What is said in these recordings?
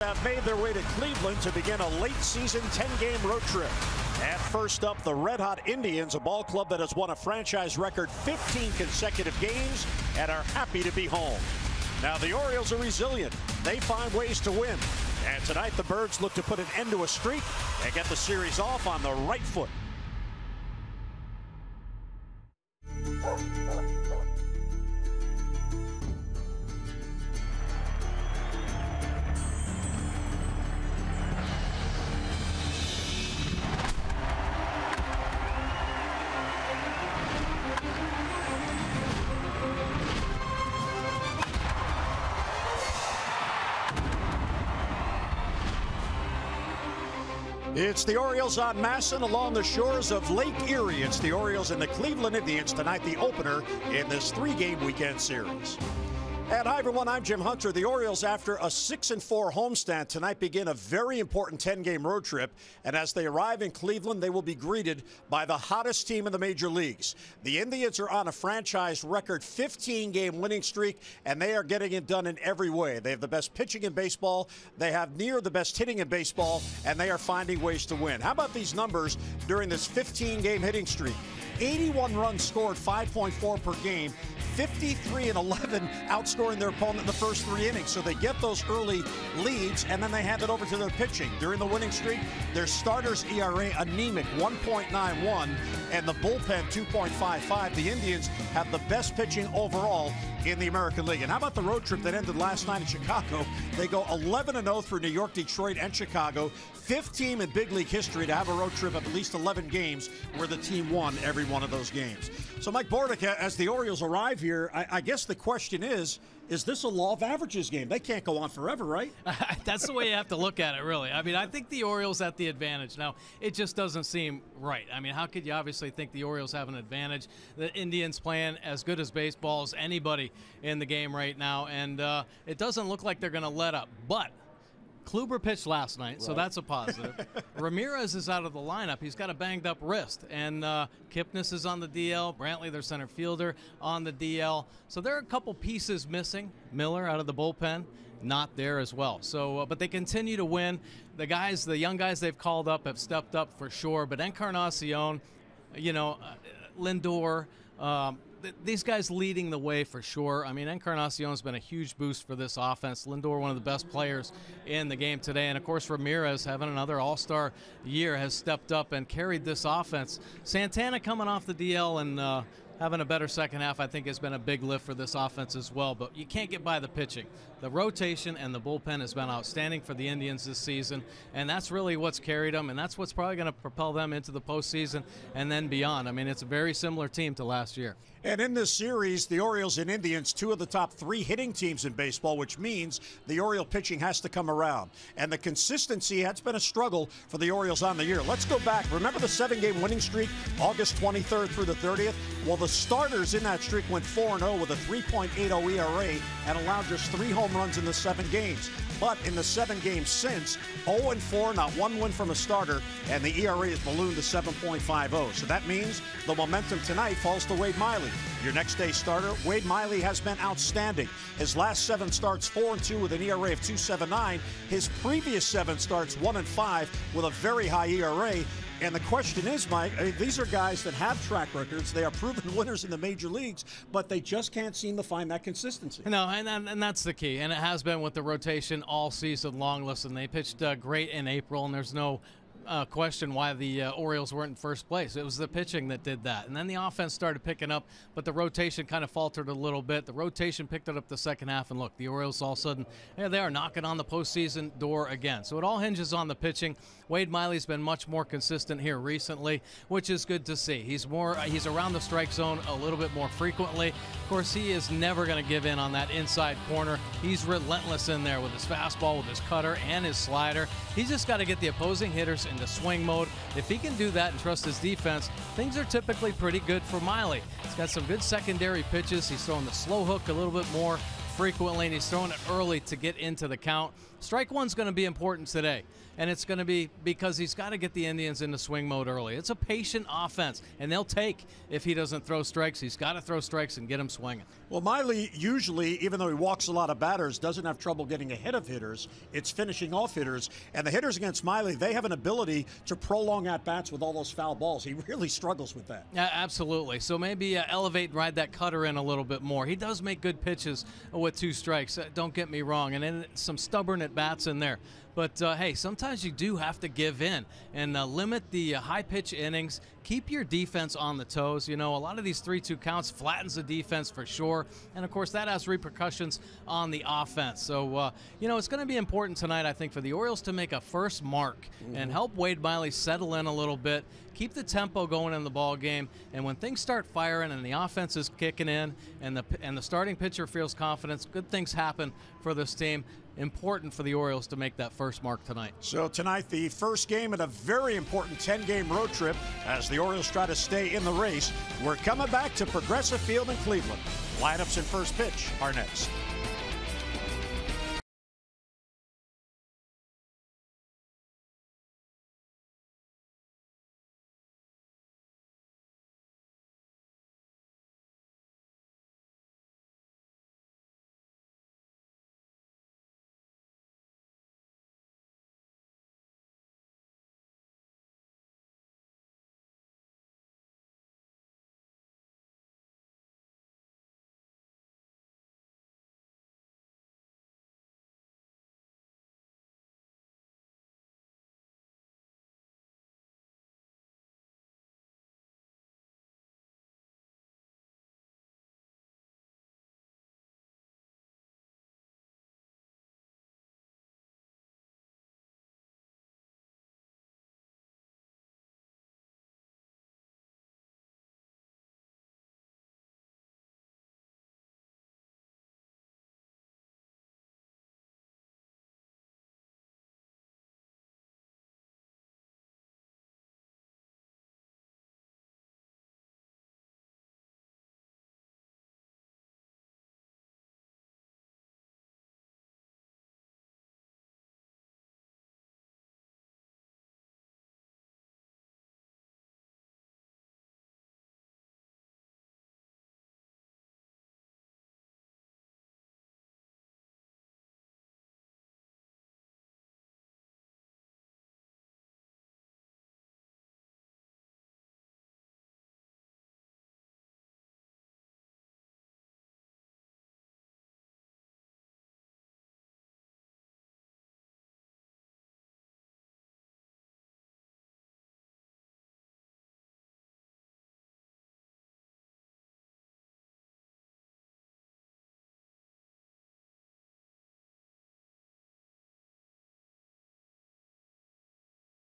Have made their way to Cleveland to begin a late-season 10-game road trip. And first up, the red-hot Indians, a ball club that has won a franchise record 15 consecutive games and are happy to be home. Now, the Orioles are resilient. They find ways to win. And tonight, the Birds look to put an end to a streak and get the series off on the right foot. It's the Orioles on Masson along the shores of Lake Erie. It's the Orioles and the Cleveland Indians tonight, the opener in this three-game weekend series. And hi, everyone. I'm Jim Hunter. The Orioles, after a 6-4 homestand tonight, begin a very important 10-game road trip. And as they arrive in Cleveland, they will be greeted by the hottest team in the major leagues. The Indians are on a franchise record 15-game winning streak, and they are getting it done in every way. They have the best pitching in baseball. They have near the best hitting in baseball, and they are finding ways to win. How about these numbers during this 15-game hitting streak? 81 runs scored, 5.4 per game. 53-11 outscoring their opponent in the first three innings. So they get those early leads, and then they hand it over to their pitching. During the winning streak, their starters' ERA anemic, 1.91, and the bullpen, 2.55. The Indians have the best pitching overall in the American League. And how about the road trip that ended last night in Chicago? They go 11-0 through New York, Detroit, and Chicago. Fifth team in big league history to have a road trip of at least 11 games where the team won every one of those games. So, Mike Bordick, as the Orioles arrive here, I guess the question is this a law of averages game? They can't go on forever, right? That's the way you have to look at it, really. I mean, I think the Orioles have the advantage. Now, it just doesn't seem right. I mean, how could you obviously think the Orioles have an advantage? The Indians playing as good as baseball as anybody in the game right now, and it doesn't look like they're going to let up. But Kluber pitched last night, so that's a positive. Ramirez is out of the lineup. He's got a banged-up wrist. And Kipnis is on the DL. Brantley, their center fielder, on the DL. So there are a couple pieces missing. Miller out of the bullpen, not there as well. So, but they continue to win. The guys, the young guys they've called up have stepped up for sure. But Encarnacion, Lindor, these guys leading the way for sure. I mean, Encarnacion's been a huge boost for this offense. Lindor, one of the best players in the game today. And, of course, Ramirez, having another all-star year, has stepped up and carried this offense. Santana coming off the DL and having a better second half, I think, has been a big lift for this offense as well. But you can't get by the pitching. The rotation and the bullpen has been outstanding for the Indians this season, and that's really what's carried them, and that's what's probably going to propel them into the postseason and then beyond. I mean, it's a very similar team to last year. And in this series, the Orioles and Indians, two of the top three hitting teams in baseball, which means the Oriole pitching has to come around. And the consistency has been a struggle for the Orioles on the year. Let's go back. Remember the 7-game winning streak, August 23rd through the 30th? Well, the starters in that streak went 4-0 with a 3.80 ERA and allowed just 3 home runs in the 7 games. But in the 7 games since, 0-4, not one win from a starter, and the ERA is ballooned to 7.50. So that means the momentum tonight falls to Wade Miley. Your next day starter, Wade Miley, has been outstanding. His last 7 starts, 4-2 with an ERA of 2.79. His previous 7 starts, 1-5 with a very high ERA. And the question is, Mike, these are guys that have track records. They are proven winners in the major leagues, but they just can't seem to find that consistency. No, and that's the key. And it has been with the rotation all season long. Listen, they pitched great in April, and there's no question why the Orioles weren't in first place. It was the pitching that did that. And then the offense started picking up, but the rotation kind of faltered a little bit. The rotation picked it up the second half, and look, the Orioles all of a sudden, they are knocking on the postseason door again. So it all hinges on the pitching. Wade Miley's been much more consistent here recently, which is good to see. He's around the strike zone a little bit more frequently. Of course, he is never going to give in on that inside corner. He's relentless in there with his fastball, with his cutter, and his slider. He's just got to get the opposing hitters into swing mode. If he can do that and trust his defense, things are typically pretty good for Miley. He's got some good secondary pitches. He's throwing the slow hook a little bit more, frequently, and he's throwing it early to get into the count. Strike one's going to be important today, and it's going to be because he's got to get the Indians into swing mode early. It's a patient offense, and they'll take if he doesn't throw strikes. He's got to throw strikes and get him swinging. Well, Miley usually, even though he walks a lot of batters, doesn't have trouble getting ahead of hitters. It's finishing off hitters. And the hitters against Miley, they have an ability to prolong at-bats with all those foul balls. He really struggles with that. Yeah, absolutely. So maybe elevate and ride that cutter in a little bit more. He does make good pitches with 2 strikes. Don't get me wrong. And then some stubborn at-bats in there. But, hey, sometimes you do have to give in and limit the high-pitch innings. Keep your defense on the toes. You know, a lot of these 3-2 counts flattens the defense for sure. And, of course, that has repercussions on the offense. So, you know, it's going to be important tonight, I think, for the Orioles to make a first mark and help Wade Miley settle in a little bit, keep the tempo going in the ball game. And when things start firing and the offense is kicking in and the starting pitcher feels confidence, good things happen for this team. Important for the Orioles to make that first mark tonight. So tonight, the first game in a very important 10-game road trip as the Orioles try to stay in the race. We're coming back to Progressive Field in Cleveland. Lineups and first pitch are next.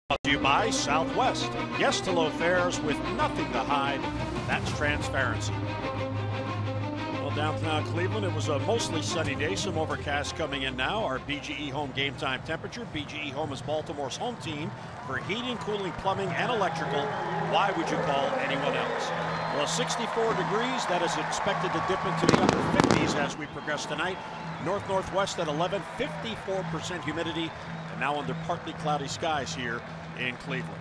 Brought to you by Southwest. Yes to low fares with nothing to hide. That's transparency. Well, downtown Cleveland, it was a mostly sunny day. Some overcast coming in now. Our BGE Home game time temperature. BGE Home is Baltimore's home team for heating, cooling, plumbing, and electrical. Why would you call anyone else? Well, 64 degrees. That is expected to dip into the upper 50s as we progress tonight. North-northwest at 11, 54% humidity. And now under partly cloudy skies here in Cleveland.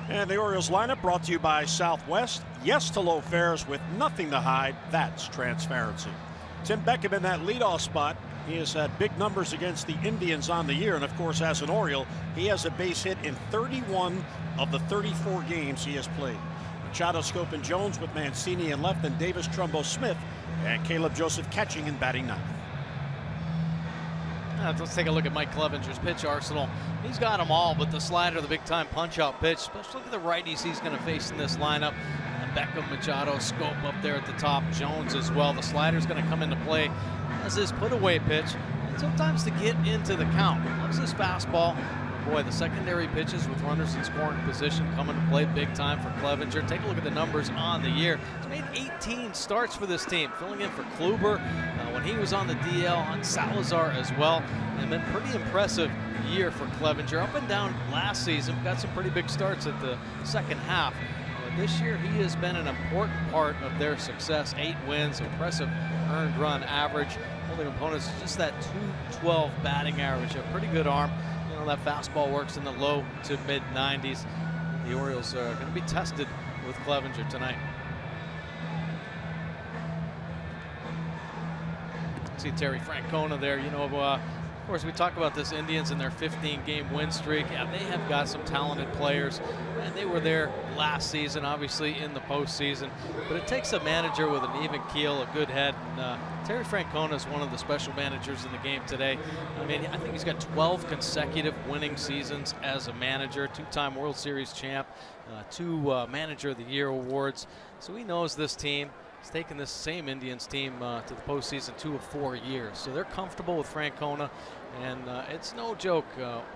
And the Orioles lineup brought to you by Southwest. Yes to low fares with nothing to hide. That's transparency. Tim Beckham in that leadoff spot. He has had big numbers against the Indians on the year. And, of course, as an Oriole, he has a base hit in 31 of the 34 games he has played. Machado, Scope, and Jones with Mancini in left, and Davis, Trumbo, Smith, and Caleb Joseph catching and batting ninth. Let's take a look at Mike Clevenger's pitch arsenal. He's got them all, but the slider, the big-time punch-out pitch, especially for the righties he's going to face in this lineup. Beckham, Machado, Scope up there at the top, Jones as well. The slider's going to come into play as his put-away pitch, and sometimes to get into the count. Loves this fastball. Boy, the secondary pitches with runners in scoring position coming to play big time for Clevenger. Take a look at the numbers on the year. He's made 18 starts for this team, filling in for Kluber when he was on the DL, on Salazar as well. And been pretty impressive year for Clevenger. Up and down last season, got some pretty big starts at the second half. this year he has been an important part of their success. 8 wins, impressive earned run average. Holding opponents just that .212 batting average, a pretty good arm. You know, that fastball works in the low to mid 90s. The Orioles are going to be tested with Clevenger tonight. See Terry Francona there. You know, of course, we talk about this Indians and their 15-game win streak. Yeah, they have got some talented players, and they were there last season, obviously in the postseason. But it takes a manager with an even keel, a good head. And Terry Francona is one of the special managers in the game today. I mean, I think he's got 12 consecutive winning seasons as a manager, 2-time World Series champ, 2 Manager of the Year awards. So he knows this team. He's taken this same Indians team to the postseason 2 of 4 years. So they're comfortable with Francona, and it's no joke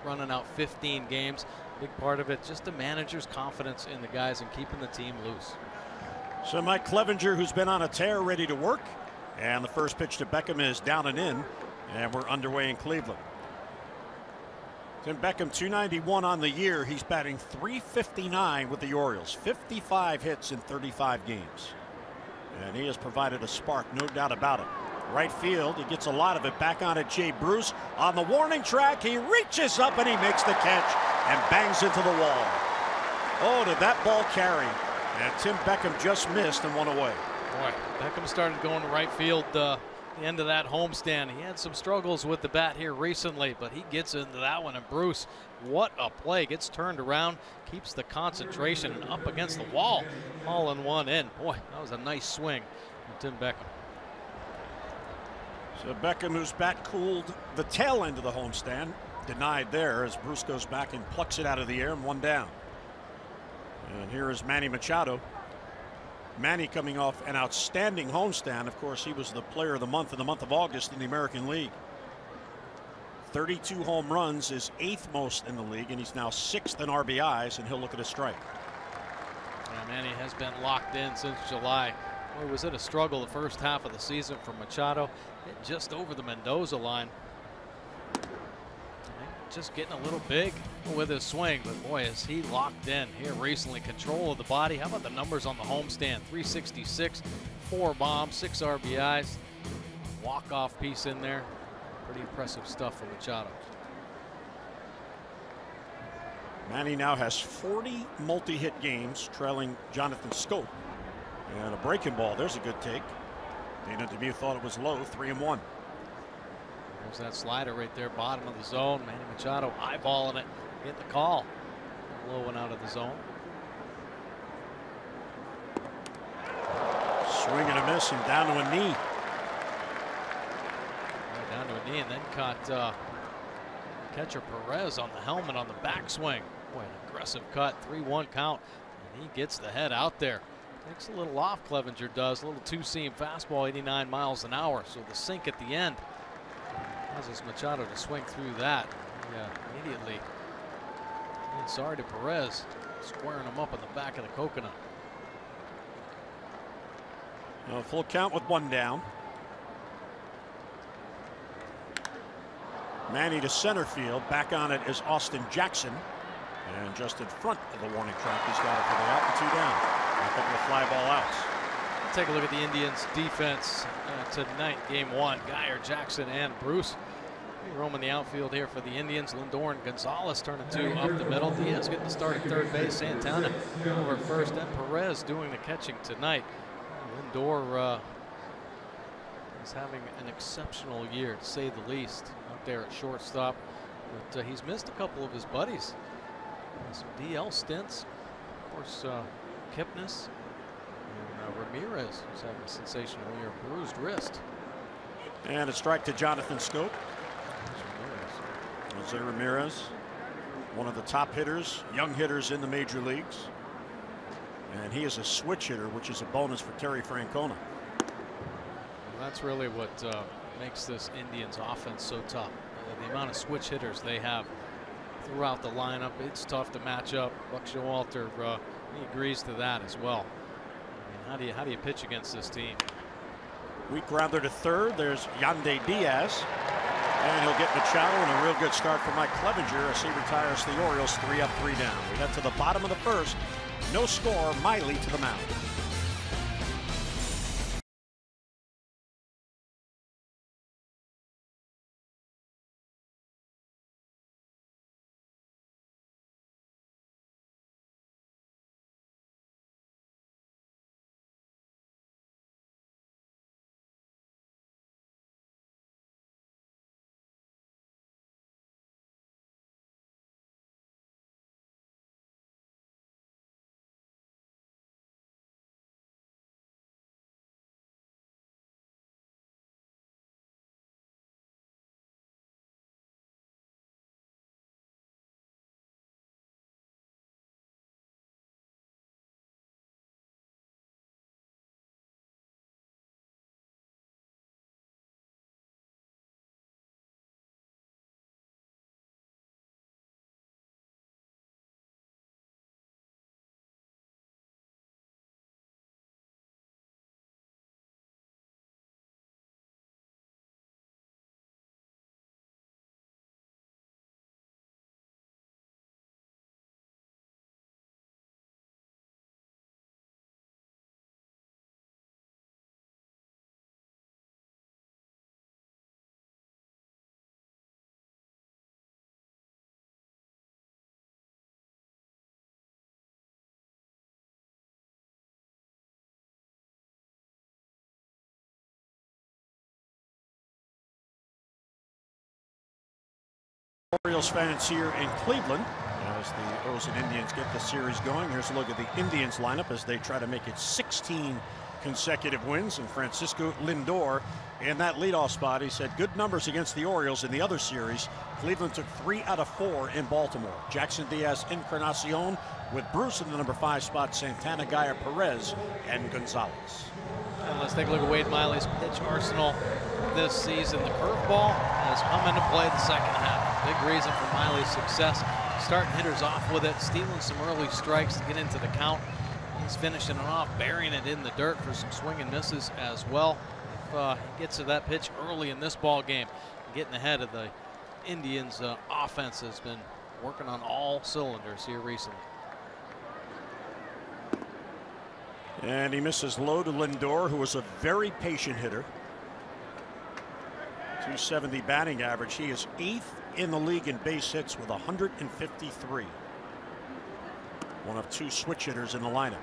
running out 15 games. Big part of it, just the manager's confidence in the guys and keeping the team loose. So Mike Clevenger, who's been on a tear, ready to work. And the first pitch to Beckham is down and in, and we're underway in Cleveland. Tim Beckham, 291 on the year. He's batting .359 with the Orioles, 55 hits in 35 games. And he has provided a spark, no doubt about it. Right field, he gets a lot of it. Back on it, Jay Bruce on the warning track. He reaches up and he makes the catch and bangs into the wall. Oh, did that ball carry? And Tim Beckham just missed and went away. Boy, Beckham started going to right field the end of that homestand. He had some struggles with the bat here recently, but he gets into that one. And Bruce, what a play. Gets turned around, keeps the concentration, and up against the wall. All in one in. Boy, that was a nice swing from Tim Beckham. So Beckham, whose bat cooled the tail end of the homestand, denied there as Bruce goes back and plucks it out of the air and 1 down. And here is Manny Machado. Manny coming off an outstanding homestand. Of course, he was the player of the month in the month of August in the American League. 32 home runs is 8th most in the league, and he's now 6th in RBIs, and he'll look at a strike. Yeah, Manny has been locked in since July. Boy, was it a struggle the first half of the season for Machado. Hit just over the Mendoza line. Just getting a little big with his swing, but boy, is he locked in here recently. Control of the body. How about the numbers on the homestand? 366, 4 bombs, 6 RBIs, walk-off piece in there. Pretty impressive stuff from Machado. Manny now has 40 multi-hit games, trailing Jonathan Scope. And a breaking ball. There's a good take. Dana DeMue thought it was low. 3-1. There's that slider right there, bottom of the zone. Manny Machado eyeballing it. Get the call. Low one out of the zone. Swing and a miss and down to a knee. Right down to a knee, and then caught catcher Perez on the helmet on the backswing. Boy, an aggressive cut. 3-1 count. And he gets the head out there. Takes a little off, Clevenger does. A little 2-seam fastball, 89 miles an hour. So the sink at the end causes Machado to swing through that. Yeah, immediately. And sorry to Perez, squaring him up in the back of the coconut. Full count with 1 down. Manny to center field. Back on it is Austin Jackson. And just in front of the warning track, he's got it for the out and 2 down. A couple of fly ball outs. Take a look at the Indians defense tonight, game 1. Geyer, Jackson, and Bruce roaming the outfield here for the Indians. Lindor and Gonzalez turning 2 up the middle. Diaz getting the start at third base. Santana over at first, and Perez doing the catching tonight. Lindor is having an exceptional year, to say the least, out there at shortstop. But he's missed a couple of his buddies. Some DL stints. Of course, Kipnis. Ramirez, who's having a sensational year, bruised wrist. And a strike to Jonathan Scope. Jose Ramirez, one of the top hitters, young hitters in the major leagues. And he is a switch hitter, which is a bonus for Terry Francona. Well, that's really what makes this Indians offense so tough. The amount of switch hitters they have throughout the lineup, it's tough to match up. Buck Showalter, he agrees to that as well. I mean, how do you pitch against this team? Weak grounder to third. There's Yandy Diaz. And he'll get Machado, and a real good start for Mike Clevenger as he retires the Orioles 3 up, 3 down. We got to the bottom of the first. No score, Miley to the mound. Orioles fans here in Cleveland as the O's and Indians get the series going. Here's a look at the Indians lineup as they try to make it 16 consecutive wins. And Francisco Lindor in that leadoff spot. He said good numbers against the Orioles in the other series. Cleveland took 3 out of 4 in Baltimore. Jackson Diaz Encarnacion with Bruce in the number 5 spot. Santana, Gaia, Perez, and Gonzalez. And let's take a look at Wade Miley's pitch arsenal this season. The curveball has come into play the second half. Big reason for Miley's success. Starting hitters off with it, stealing some early strikes to get into the count. He's finishing it off, burying it in the dirt for some swing and misses as well. If he gets to that pitch early in this ball game, getting ahead of the Indians' offense has been working on all cylinders here recently. And he misses low to Lindor, who was a very patient hitter. 270 batting average. He is 8th in the league in base hits with 153. One of 2 switch hitters in the lineup.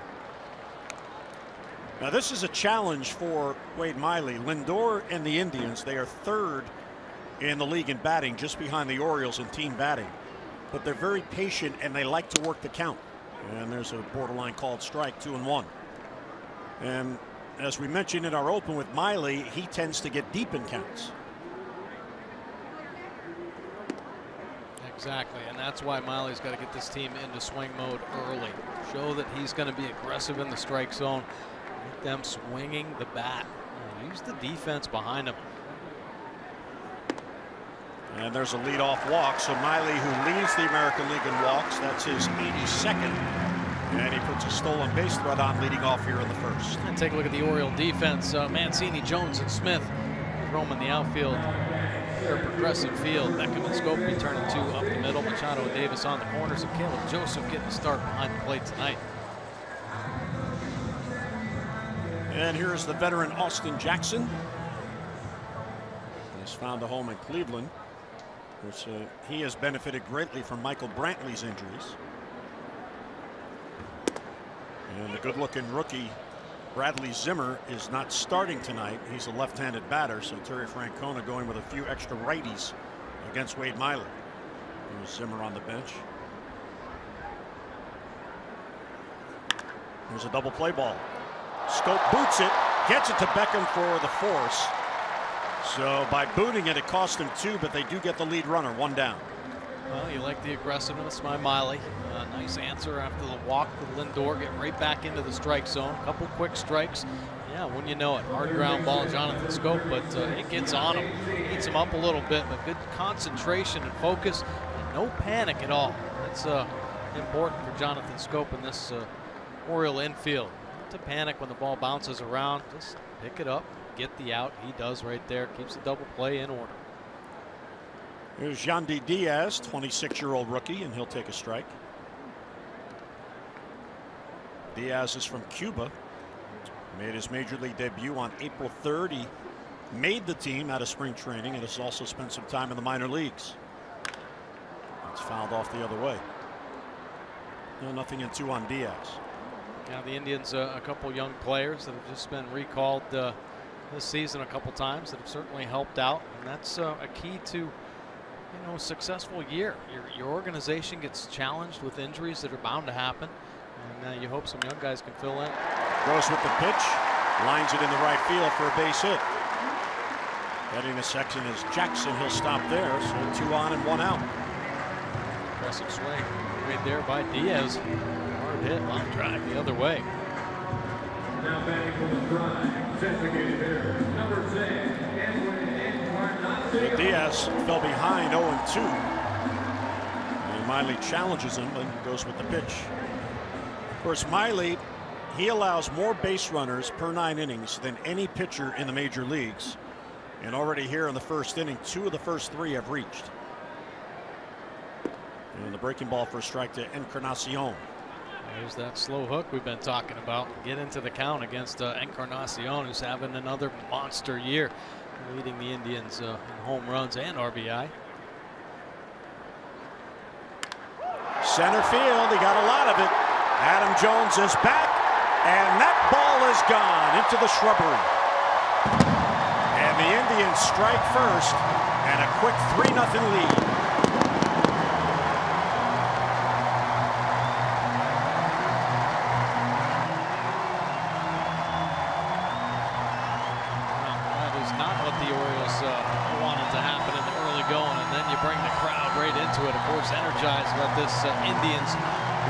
Now this is a challenge for Wade Miley. Lindor and the Indians, they are 3rd in the league in batting, just behind the Orioles in team batting. But they're very patient and they like to work the count. And there's a borderline called strike, 2-1. And as we mentioned in our open with Miley, he tends to get deep in counts. Exactly, and that's why Miley's got to get this team into swing mode early. Show that he's going to be aggressive in the strike zone. Get them swinging the bat. Use the defense behind him. And there's a leadoff walk. So Miley, who leads the American League in walks, that's his 82nd. And he puts a stolen base threat on leading off here in the first. And take a look at the Oriole defense. Mancini, Jones, and Smith roaming the outfield. Here, progressive field. Beckham and Scopey turning 2 up the middle. Machado and Davis on the corners, and Caleb Joseph getting the start behind the plate tonight. And here's the veteran Austin Jackson. He's found a home in Cleveland, which he has benefited greatly from Michael Brantley's injuries. And the good-looking rookie Bradley Zimmer is not starting tonight. He's a left-handed batter, so Terry Francona going with a few extra righties against Wade Miley. There's Zimmer on the bench. There's a double play ball. Scope boots it, gets it to Beckham for the force. So by booting it, it cost him 2, but they do get the lead runner, 1 down. Well, you like the aggressiveness by Miley. Nice answer after the walk with Lindor, getting right back into the strike zone. A couple quick strikes. Yeah, when you know it. Hard ground ball, Jonathan Scope, but it gets on him. Eats him up a little bit, but good concentration and focus, and no panic at all. That's important for Jonathan Scope in this Oriole infield. Not to panic when the ball bounces around. Just pick it up, get the out. He does right there. Keeps the double play in order. Here's Yandy Diaz, 26-year-old rookie, and he'll take a strike. Diaz is from Cuba. Made his major league debut on April 3rd. He made the team out of spring training and has also spent some time in the minor leagues. It's fouled off the other way. No, 0-2 on Diaz. Now the Indians, a couple young players that have just been recalled this season a couple times that have certainly helped out, and that's a key to a successful year. Your organization gets challenged with injuries that are bound to happen, and you hope some young guys can fill in. Goes with the pitch, lines it in the right field for a base hit. Heading to second is Jackson. He'll stop there, so 2 on and 1 out. Impressive swing right there by Diaz. Hard hit, long drive the other way. Now batting from the prime, designated hitter, number 10, so Diaz fell behind 0-2. And Miley challenges him and goes with the pitch. Of course, Miley, he allows more base runners per 9 innings than any pitcher in the major leagues. And already here in the first inning, 2 of the first 3 have reached. And the breaking ball for a strike to Encarnacion. There's that slow hook we've been talking about. Get into the count against Encarnacion, who's having another monster year, leading the Indians in home runs and RBI. Center field, he got a lot of it. Adam Jones is back, and that ball is gone into the shrubbery. And the Indians strike first, and a quick 3-0 lead. Bring the crowd right into it. Of course, energized about this Indians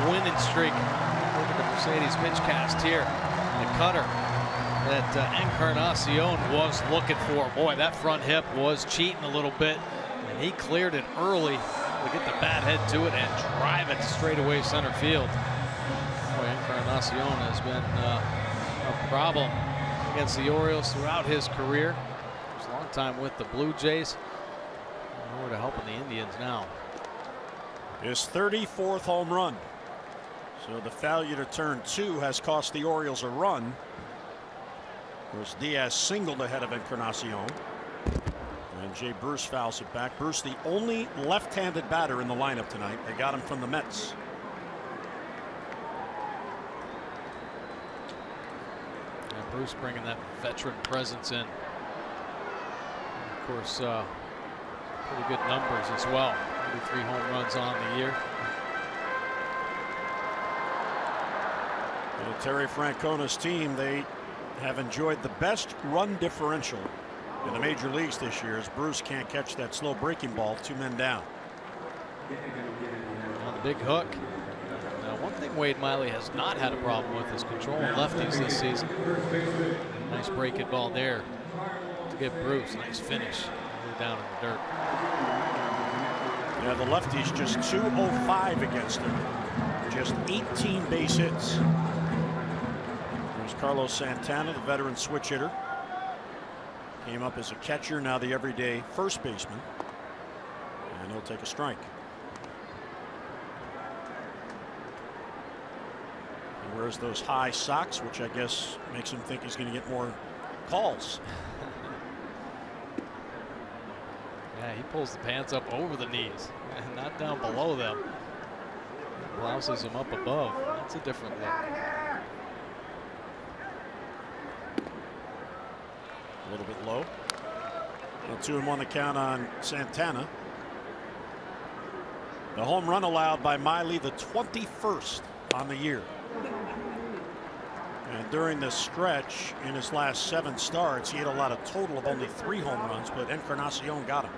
winning streak. Look at the Mercedes pitch cast here. The cutter that Encarnacion was looking for. Boy, that front hip was cheating a little bit, and he cleared it early to get the bat head to it and drive it straight away center field. Boy, Encarnacion has been a problem against the Orioles throughout his career. He was a long time with the Blue Jays. More to helping the Indians now. His 34th home run. So the failure to turn 2 has cost the Orioles a run. Of course, Diaz singled ahead of Encarnacion. And Jay Bruce fouls it back. Bruce, the only left-handed batter in the lineup tonight. They got him from the Mets. Yeah, Bruce bringing that veteran presence in. And of course, pretty good numbers as well. 33 home runs on the year. And Terry Francona's team, they have enjoyed the best run differential in the major leagues this year, as Bruce can't catch that slow breaking ball, 2 men down. On the big hook. Now, one thing Wade Miley has not had a problem with is controlling lefties this season. Nice breaking ball there to get Bruce. Nice finish. Down in the dirt. Yeah, the lefties just 205 against him. Just 18 base hits. There's Carlos Santana, the veteran switch hitter. Came up as a catcher, now the everyday first baseman. And he'll take a strike. He wears those high socks, which I guess makes him think he's going to get more calls. Yeah, he pulls the pants up over the knees and not down below them. Blouses him up above. That's a different look. A little bit low. 2-1 the count on Santana. The home run allowed by Miley, the 21st on the year. And during this stretch, in his last 7 starts, he had a total of only 3 home runs, but Encarnacion got him.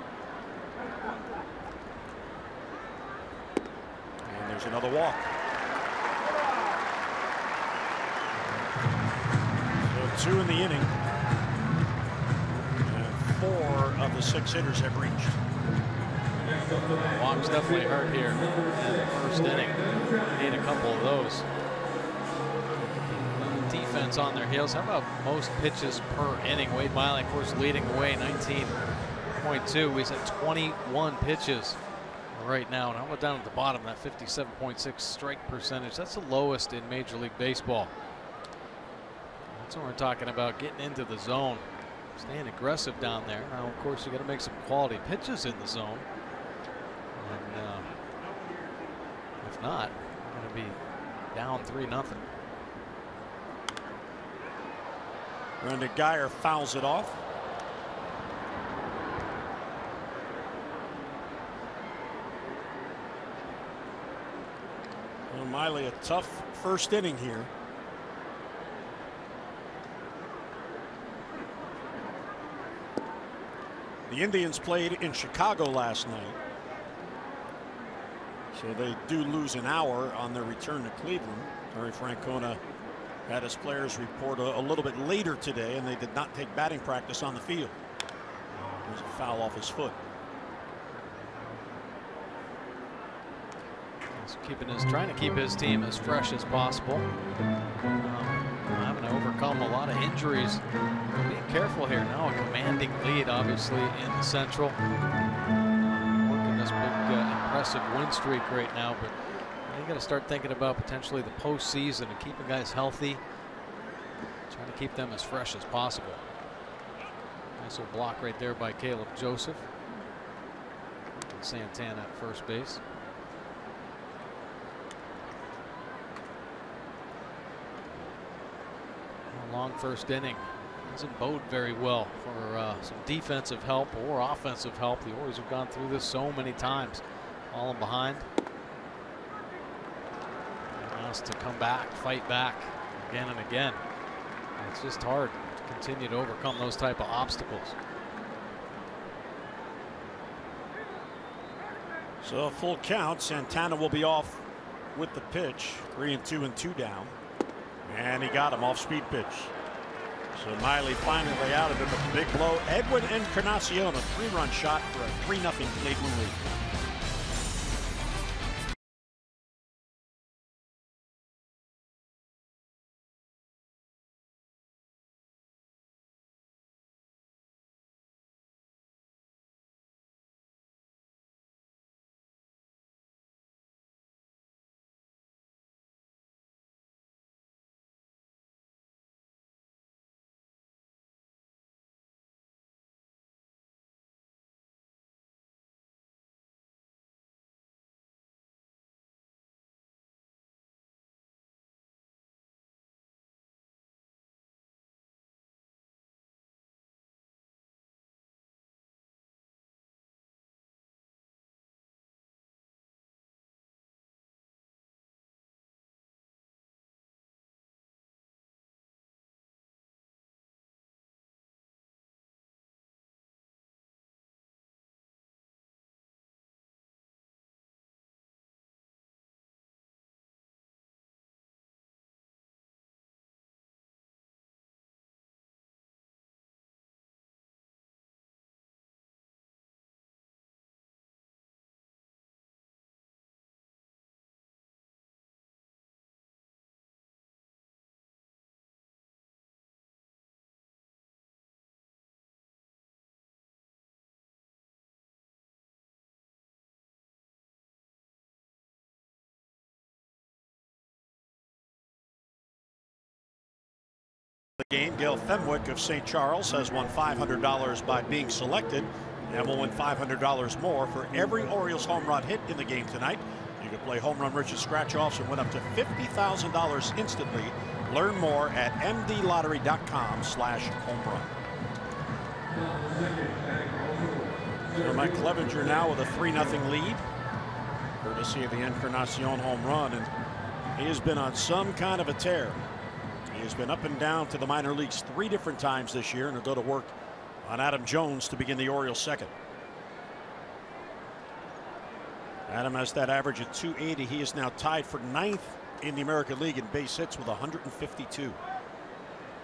And there's another walk. So 2 in the inning. And 4 of the 6 hitters have reached. Walks definitely hurt here in the first inning. Need a couple of those. Defense on their heels. How about most pitches per inning? Wade Miley, of course, leading the way, 19.2. He's at 21 pitches right now. And I went down at the bottom, that 57.6 strike percentage. That's the lowest in Major League Baseball. That's what we're talking about, getting into the zone, staying aggressive down there. Now, of course, you got to make some quality pitches in the zone. And if not, you're going to be down 3-0. Brendan Guyer fouls it off. Well, Miley, a tough first inning here. The Indians played in Chicago last night, so they do lose an hour on their return to Cleveland. Terry Francona had his players report a little bit later today, and they did not take batting practice on the field. There's a foul off his foot. He's trying to keep his team as fresh as possible. Having to overcome a lot of injuries. Being careful here now. A commanding lead, obviously, in the Central. Working this big, impressive win streak right now, but you got to start thinking about potentially the postseason and keeping guys healthy. Trying to keep them as fresh as possible. Nice little block right there by Caleb Joseph. And Santana at first base. A long first inning doesn't bode very well for some defensive help or offensive help. The Orioles have gone through this so many times, falling behind. To come back, fight back again and again. It's just hard to continue to overcome those type of obstacles. So a full count. Santana will be off with the pitch. 3-2 and 2 down. And he got him off speed pitch. So Miley finally out of it with a big blow. Edwin Encarnacion, a 3-run shot for a 3-0 Cleveland lead. The game, Gail Fenwick of St. Charles has won $500 by being selected and will win $500 more for every Orioles home run hit in the game tonight. You can play Home Run Rich's scratch-offs and win up to $50,000 instantly. Learn more at mdlottery.com/homerun. So Mike Clevenger now with a 3-0 lead, courtesy of the Encarnacion home run, and he has been on some kind of a tear. He has been up and down to the minor leagues 3 different times this year, and he'll go to work on Adam Jones to begin the Orioles' second. Adam has that average at 280. He is now tied for 9th in the American League in base hits with 152.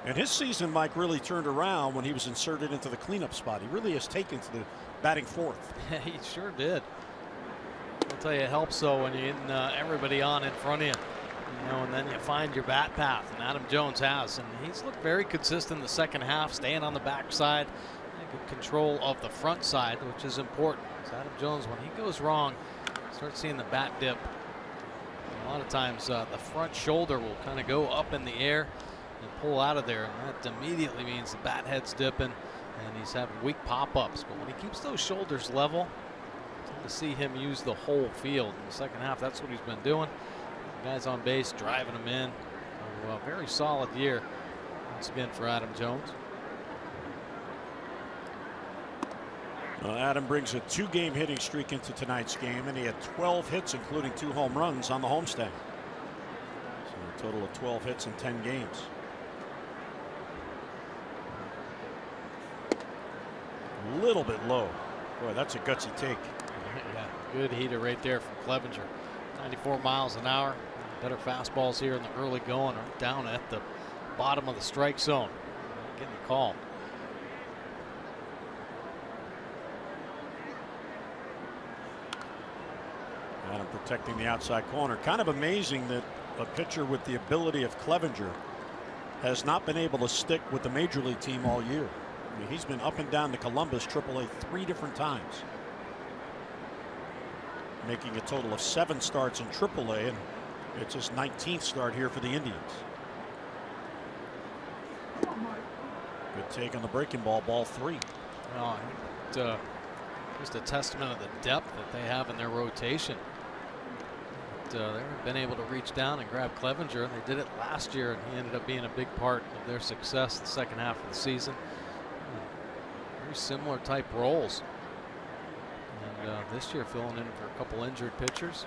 And his season, Mike, really turned around when he was inserted into the cleanup spot. He really has taken to the batting 4th. He sure did. I'll tell you, it helps though when you're getting everybody on in front of you. You know, and then you find your bat path, and Adam Jones has, and he's looked very consistent in the second half, staying on the backside, good control of the front side, which is important. Adam Jones, when he goes wrong, start seeing the bat dip. A lot of times the front shoulder will kind of go up in the air and pull out of there, and that immediately means the bat head's dipping and he's having weak pop-ups. But when he keeps those shoulders level, to see him use the whole field in the second half. That's what he's been doing. Guys on base driving him in. So, very solid year once again for Adam Jones. Well, Adam brings a 2-game hitting streak into tonight's game, and he had 12 hits, including 2 home runs on the homestand. So a total of 12 hits in 10 games. A little bit low. Boy, that's a gutsy take. Yeah, good heater right there from Clevenger. 94 miles an hour. Better fastballs here in the early going are down at the bottom of the strike zone. Getting the call. Adam protecting the outside corner. Kind of amazing that a pitcher with the ability of Clevenger has not been able to stick with the major league team all year. I mean, he's been up and down to Columbus AAA 3 different times, making a total of 7 starts in AAA, and it's his 19th start here for the Indians. Good take on the breaking ball, ball 3. Oh, just a testament of the depth that they have in their rotation. They've been able to reach down and grab Clevenger, and they did it last year, and he ended up being a big part of their success the second half of the season. Very similar type roles. And this year filling in for a couple injured pitchers.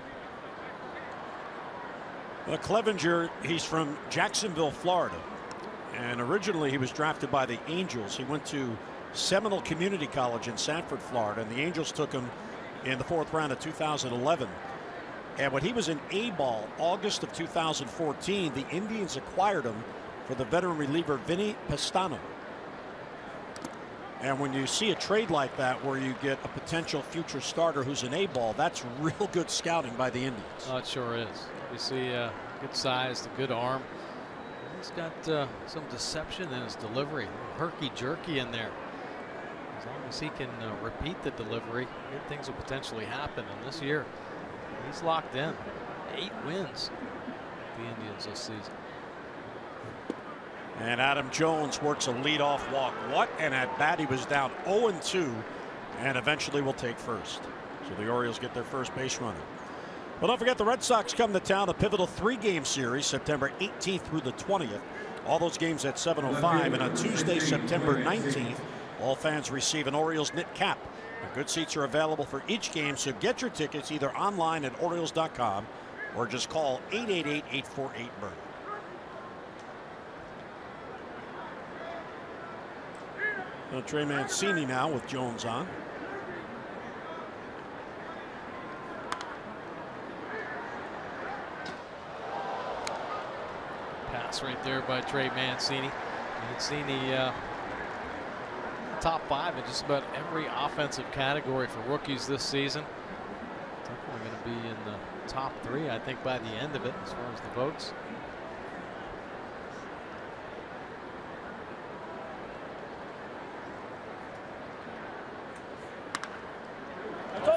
Well, Clevenger, he's from Jacksonville, Florida, and originally he was drafted by the Angels. He went to Seminole Community College in Sanford, Florida, and the Angels took him in the 4th round of 2011. And when he was in A-ball, August of 2014, the Indians acquired him for the veteran reliever Vinny Pastano. And when you see a trade like that where you get a potential future starter who's an A-ball, that's real good scouting by the Indians. Oh, it sure is. You see good size, a good arm. He's got some deception in his delivery. Herky-jerky in there. As long as he can repeat the delivery, good things will potentially happen. And this year, he's locked in. 8 wins for the Indians this season. And Adam Jones works a leadoff walk. What an at bat. He was down 0-2 and eventually will take first. So the Orioles get their first base runner. Well, don't forget the Red Sox come to town. A pivotal 3-game series, September 18th through the 20th. All those games at 7:05. And on Tuesday, September 19th, all fans receive an Orioles knit cap. Good seats are available for each game, so get your tickets either online at Orioles.com or just call 888-848-BIRD. Trey Mancini now with Jones on. Pass right there by Trey Mancini. Mancini top 5 in just about every offensive category for rookies this season. Definitely going to be in the top 3, I think, by the end of it as far as the votes.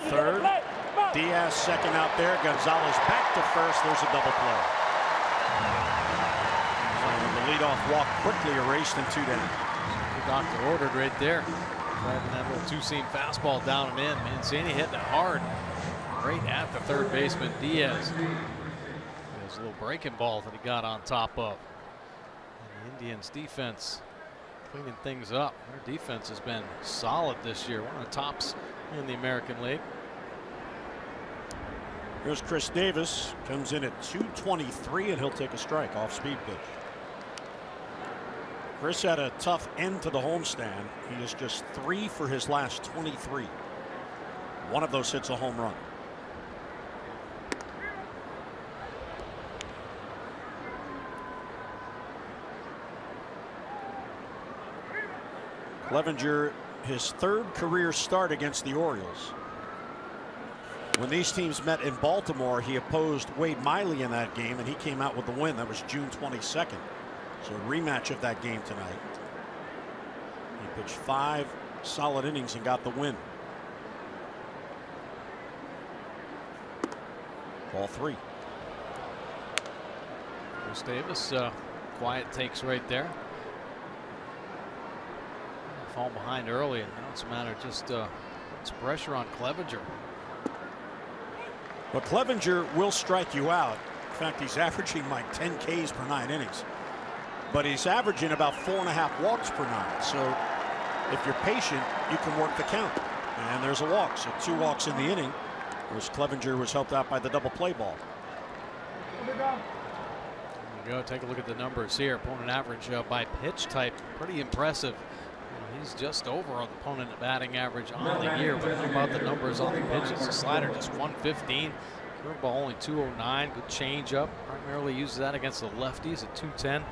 Third, Diaz second out there. Gonzalez back to first. There's a double play. So the leadoff walk quickly erased and 2 down. The doctor ordered right there. Driving that little 2-seam fastball down and in. Mancini hitting it hard right at the third baseman Diaz. There's a little breaking ball that he got on top of. And the Indians defense cleaning things up. Their defense has been solid this year. One of the tops in the American League. Here's Chris Davis, comes in at 223, and he'll take a strike off speed pitch. Chris had a tough end to the homestand. He is just 3 for his last 23. One of those hits a home run. Clevenger, his 3rd career start against the Orioles. When these teams met in Baltimore, he opposed Wade Miley in that game, and he came out with the win. That was June 22nd. So a rematch of that game tonight. He pitched 5 solid innings and got the win. Ball 3. Chris Davis, quiet takes right there. Fall behind early, and now it's a matter of just it's pressure on Clevenger. Well, Clevenger will strike you out. In fact, he's averaging like 10 Ks per 9 innings. But he's averaging about 4.5 walks per 9. So if you're patient, you can work the count. And there's a walk. So 2 walks in the inning, whereas Clevenger was helped out by the double play ball. There you go. Take a look at the numbers here. Opponent average by pitch type. Pretty impressive. He's just over on the opponent batting average on the year. But how about the numbers on the pitches? The slider just 115. Curveball only 209. Good changeup. Primarily uses that against the lefties at 210.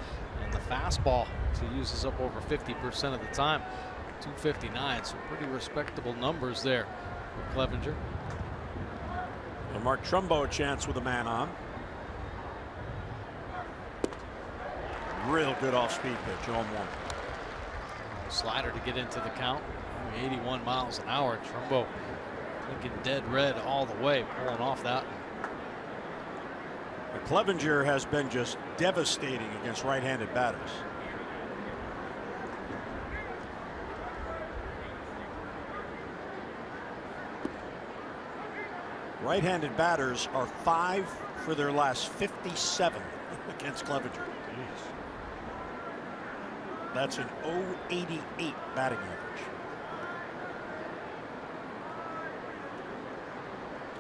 And the fastball, he uses up over 50% of the time. 259. So pretty respectable numbers there for Clevenger. And Mark Trumbo a chance with a man on. Real good off-speed pitch, 0-1. Slider to get into the count. 81 miles an hour. Trumbo looking dead red all the way, pulling off that. Clevenger has been just devastating against right-handed batters. Right-handed batters are 5 for their last 57 against Clevenger. Jeez. That's an 0.88 batting average.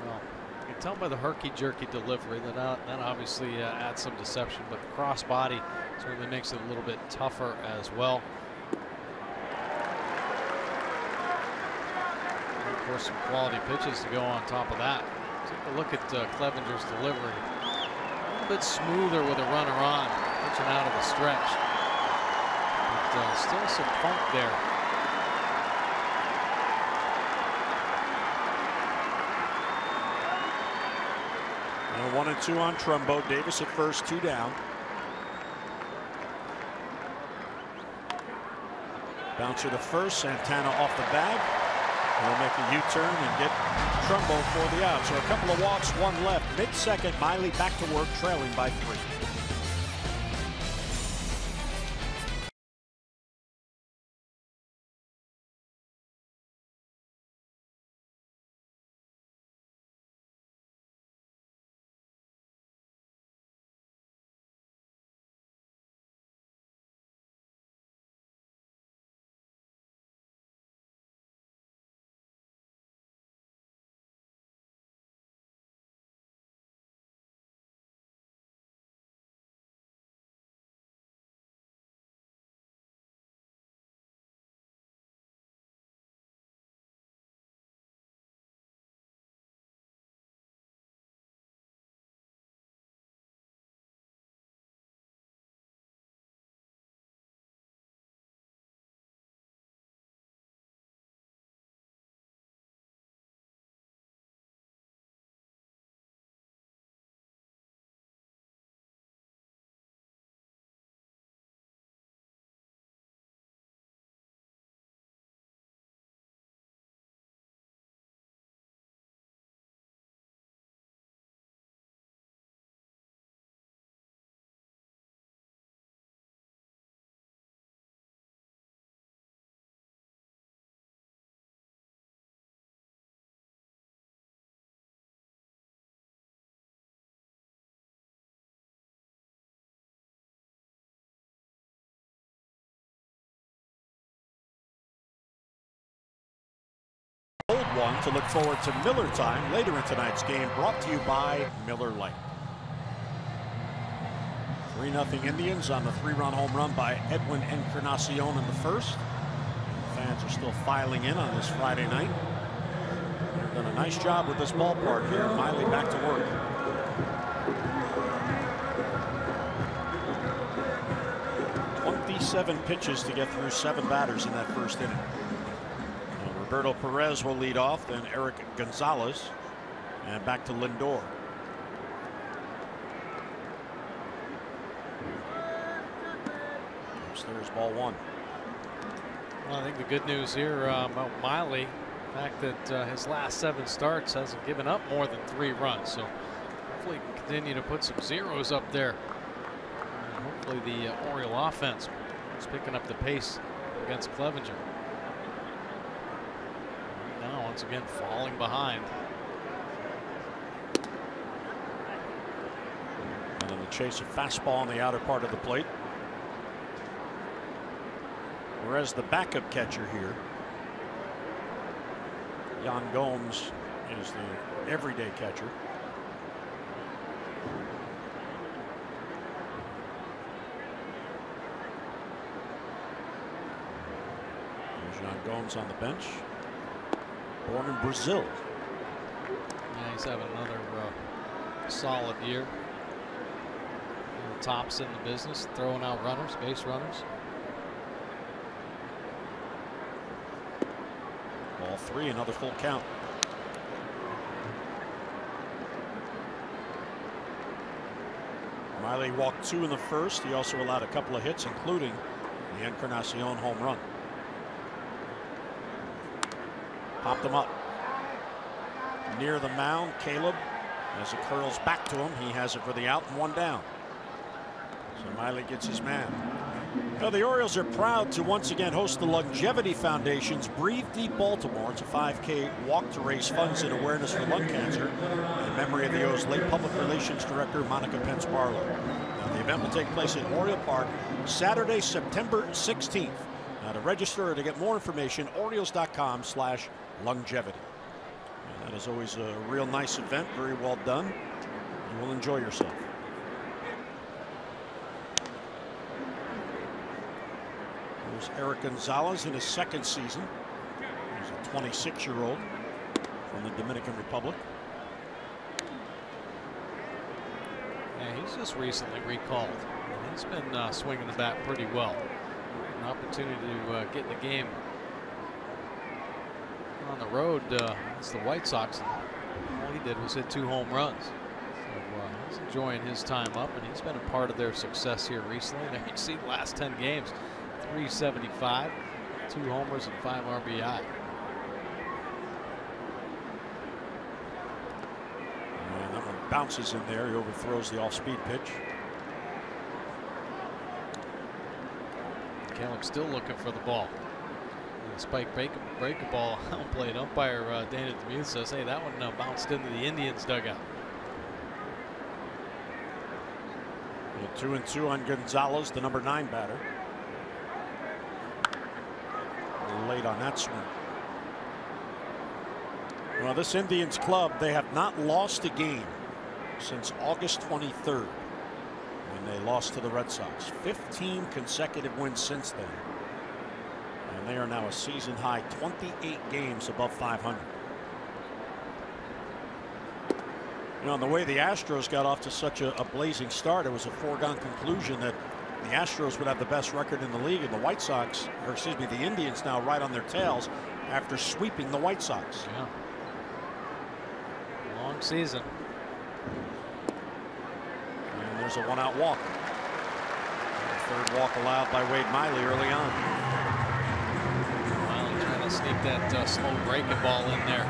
Well, you can tell by the herky-jerky delivery that obviously adds some deception, but the cross-body certainly makes it a little bit tougher as well. And of course, some quality pitches to go on top of that. Take a look at Clevenger's delivery. A little bit smoother with a runner on, pitching out of the stretch. Still some funk there. And 1 and 2 on Trumbo. Davis at first, 2 down. Bouncer to first. Santana off the bag. He'll make a U-turn and get Trumbo for the out. So a couple of walks, 1 left. Mid-second, Miley back to work, trailing by 3. One to look forward to Miller time later in tonight's game, brought to you by Miller Lite. 3-0 Indians on the 3-run home run by Edwin Encarnacion in the first. Fans are still filing in on this Friday night. They've done a nice job with this ballpark here. Miley back to work. Seven pitches to get through 7 batters in that first inning. Roberto Perez will lead off, then Eric Gonzalez, and back to Lindor. There's ball 1. Well, I think the good news here about Miley, the fact that his last 7 starts hasn't given up more than 3 runs. So hopefully continue to put some zeros up there. And hopefully the Oriole offense is picking up the pace against Clevenger. Right now, once again, falling behind. And then the chase of fastball on the outer part of the plate. Whereas the backup catcher here, Yan Gomes, is the everyday catcher. There's Yan Gomes on the bench. Born in Brazil. Yeah, he's having another solid year. Tops in the business, throwing out runners, base runners. Ball 3, another full count. Miley walked 2 in the first. He also allowed a couple of hits, including the Encarnacion home run. Popped them up. Near the mound, Caleb, as it curls back to him, he has it for the out and 1 down. So Miley gets his man. Now, the Orioles are proud to once again host the Longevity Foundation's Breathe Deep Baltimore. It's a 5K walk to raise funds and awareness for lung cancer in memory of the O's late public relations director, Monica Pence Barlow. Now, the event will take place at Oriole Park Saturday, September 16th. Now, to register or to get more information, Orioles.com/longevity. And that is always a real nice event, very well done. You will enjoy yourself. There's Eric Gonzalez in his second season. He's a 26-year-old from the Dominican Republic. Yeah, he's just recently recalled. And he's been swinging the bat pretty well. An opportunity to get in the game on the road against the White Sox. All he did was hit 2 home runs. So he's enjoying his time up, and he's been a part of their success here recently. There you see the last 10 games. 375, 2 homers and 5 RBI. And that one bounces in there. He overthrows the off-speed pitch. Caleb still looking for the ball. And the spike break a ball. Outplayed umpire Dana Demuth says, hey, that one bounced into the Indians dugout. 2-2 on Gonzalez, the number 9 batter. Late on that swing. Well, this Indians club, they have not lost a game since August 23rd when they lost to the Red Sox. 15 consecutive wins since then. And they are now a season high 28 games above 500. You know, and the way the Astros got off to such a blazing start, it was a foregone conclusion that the Astros would have the best record in the league, and the White Sox, or excuse me, the Indians now right on their tails after sweeping the White Sox. Yeah. Long season. And there's a 1-out walk. Third walk allowed by Wade Miley early on. Miley trying to sneak that slow breaking ball in there.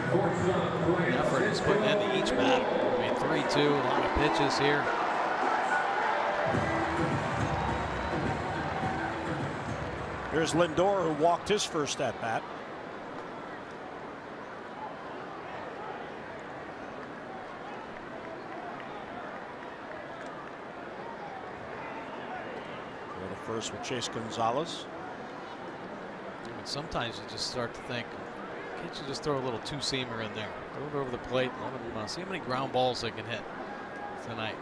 Another effort is putting into each batter. 3-2, a lot of pitches here. Here's Lindor, who walked his first at bat. Go to first with Chase Gonzalez. And sometimes you just start to think, can't you just throw a little two-seamer in there? Throw it over the plate. Let them see how many ground balls they can hit tonight.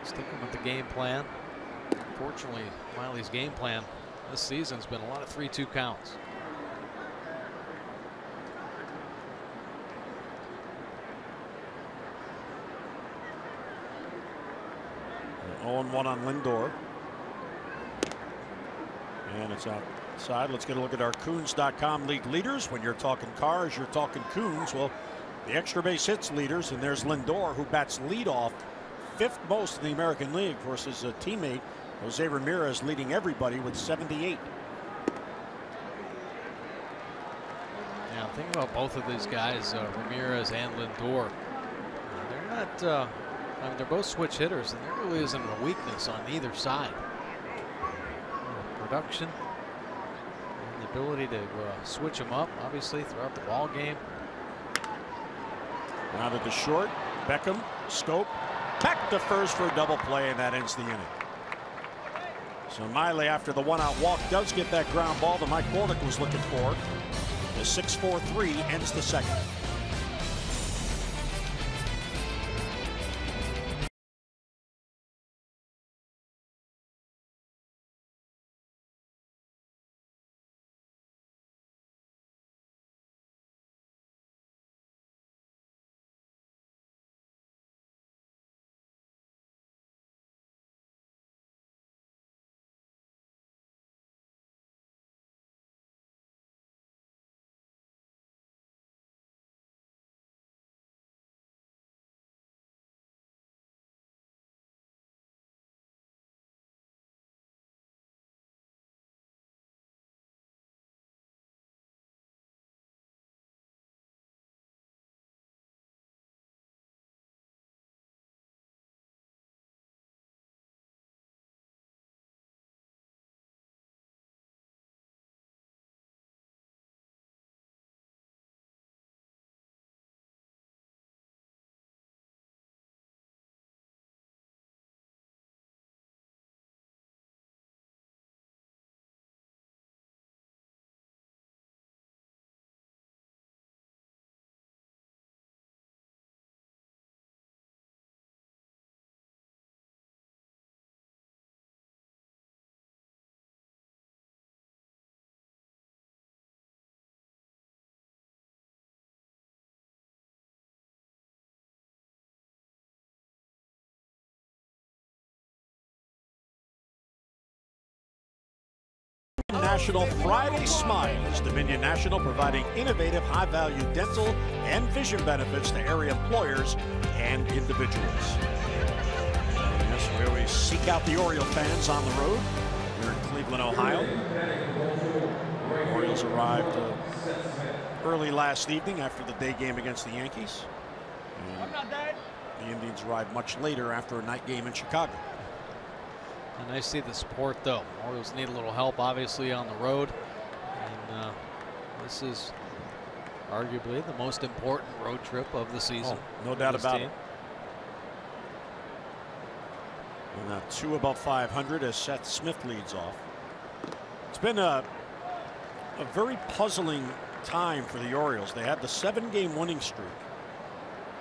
Sticking with the game plan. Unfortunately, Miley's game plan this season has been a lot of 3-2 counts. An 0-1 on Lindor. And it's outside. Let's get a look at our Coons.com league leaders. When you're talking cars, you're talking Coons. Well, the extra base hits leaders, and there's Lindor, who bats leadoff, 5th most in the American League, versus a teammate, Jose Ramirez, leading everybody with 78. Think about both of these guys, Ramirez and Lindor. They're not. I mean, they're both switch hitters, and there really isn't a weakness on either side. Production and the ability to switch them up, obviously, throughout the ball game. Rounded to short. Beckham, scope, back to first for a double play, and that ends the inning. So Miley, after the one-out walk, does get that ground ball that Mike Bordick was looking for. The 6-4-3 ends the second. National Friday Smiles. Dominion National providing innovative, high-value dental and vision benefits to area employers and individuals. Yes, we always seek out the Oriole fans on the road. We're in Cleveland, Ohio. The Orioles arrived early last evening after the day game against the Yankees. And the Indians arrived much later after a night game in Chicago. And I see the support, though. Orioles need a little help, obviously, on the road. And this is arguably the most important road trip of the season. Oh, no doubt about it. And now 2 above 500 as Seth Smith leads off. It's been a very puzzling time for the Orioles. They had the 7-game winning streak,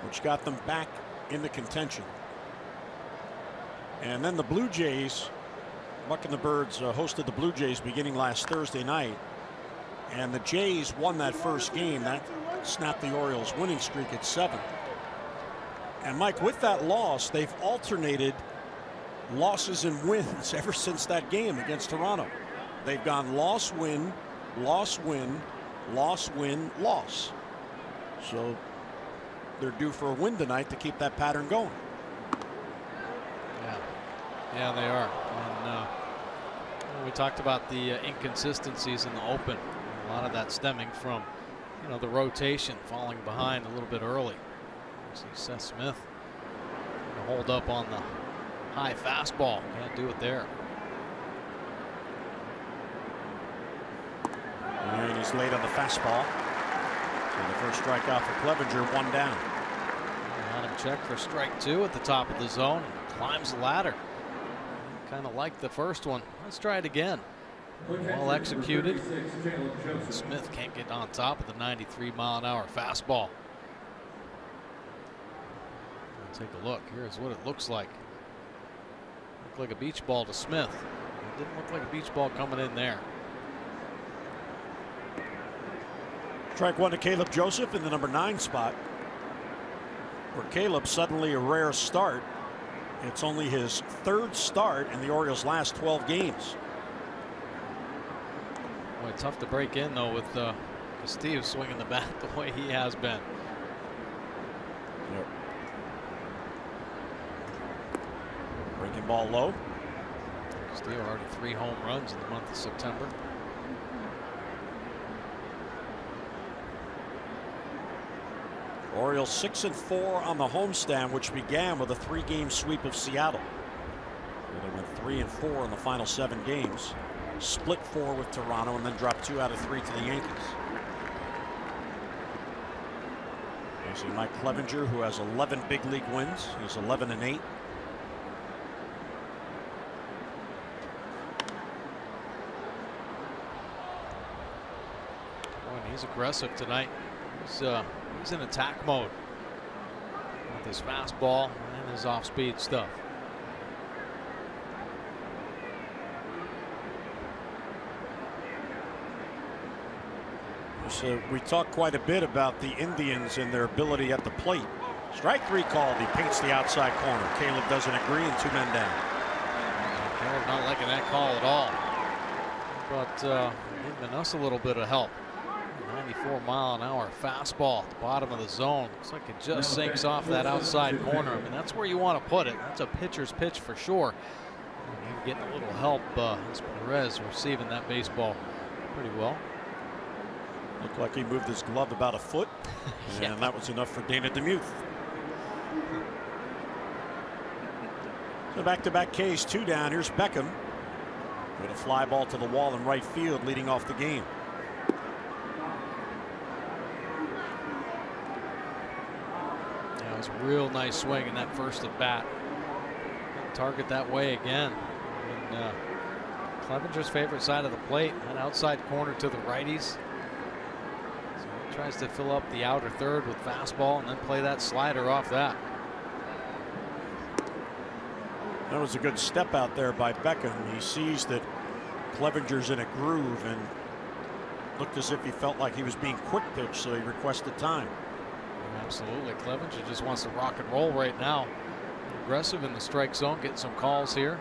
which got them back into contention. And then the Blue Jays, Buck and the Birds hosted the Blue Jays beginning last Thursday night. And the Jays won that first game. That snapped the Orioles' winning streak at 7. And Mike, with that loss, they've alternated losses and wins ever since that game against Toronto. They've gone loss, win, loss, win, loss, win, loss. So they're due for a win tonight to keep that pattern going. Yeah, they are. And we talked about the inconsistencies in the open. A lot of that stemming from, the rotation, falling behind a little bit early. You see Seth Smith hold up on the high fastball. Can't do it there. And he's late on the fastball. So the first strikeout for Clevenger, 1 down. Had him check for strike 2 at the top of the zone. Climbs the ladder. Kind of like the first one. Let's try it again. Well executed. Smith can't get on top of the 93-mile-an-hour fastball. Take a look. Here's what it looks like. Looked like a beach ball to Smith. It didn't look like a beach ball coming in there. Strike 1 to Caleb Joseph in the number 9 spot. For Caleb, suddenly a rare start. It's only his 3rd start in the Orioles' last 12 games. Boy, tough to break in, though, with Castillo swinging the bat the way he has been. Yep. Breaking ball low. Castillo already 3 home runs in the month of September. Orioles 6-4 on the homestand, which began with a 3-game sweep of Seattle. They went 3-4 in the final 7 games. Split 4 with Toronto and then dropped 2 out of 3 to the Yankees. You see Mike Clevinger, who has 11 big league wins. He's 11-8. He's aggressive tonight. He's in attack mode with his fastball and his off-speed stuff. So we talked quite a bit about the Indians and their ability at the plate. Strike 3 called. He paints the outside corner. Caleb doesn't agree, and 2 men down. Caleb not liking that call at all, but giving us a little bit of help. 94-mile-an-hour fastball at the bottom of the zone. Looks like it just sinks off that outside corner. I mean, that's where you want to put it. That's a pitcher's pitch for sure. And getting a little help. As Perez receiving that baseball pretty well. Looked like he moved his glove about a foot, Yeah. and that was enough for Dana DeMuth. So back-to-back Ks, 2 down. Here's Beckham with a fly ball to the wall in right field, leading off the game. Yeah, it was a real nice swing in that first at bat. Target that way again. And Clevenger's favorite side of the plate, that outside corner to the righties. Tries to fill up the outer third with fastball and then play that slider off that. That was a good step out there by Beckham. He sees that Clevenger's in a groove and looked as if he felt like he was being quick pitched, so he requested time. Absolutely. Clevenger just wants to rock and roll right now. Aggressive in the strike zone, getting some calls here.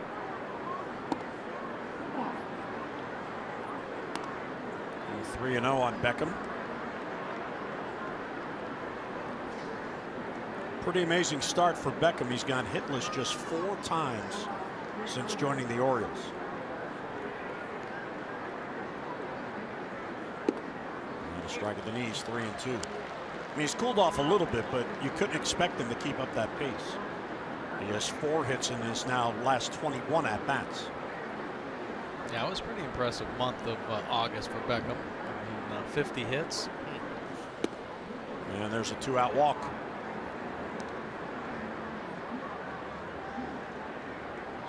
And 3-0 on Beckham. Pretty amazing start for Beckham. He's gone hitless just 4 times since joining the Orioles. And a strike at the knees, 3-2. I mean, he's cooled off a little bit, but you couldn't expect him to keep up that pace. He has 4 hits in his now last 21 at bats. Yeah, it was a pretty impressive month of August for Beckham. I mean, 50 hits. And there's a 2-out walk.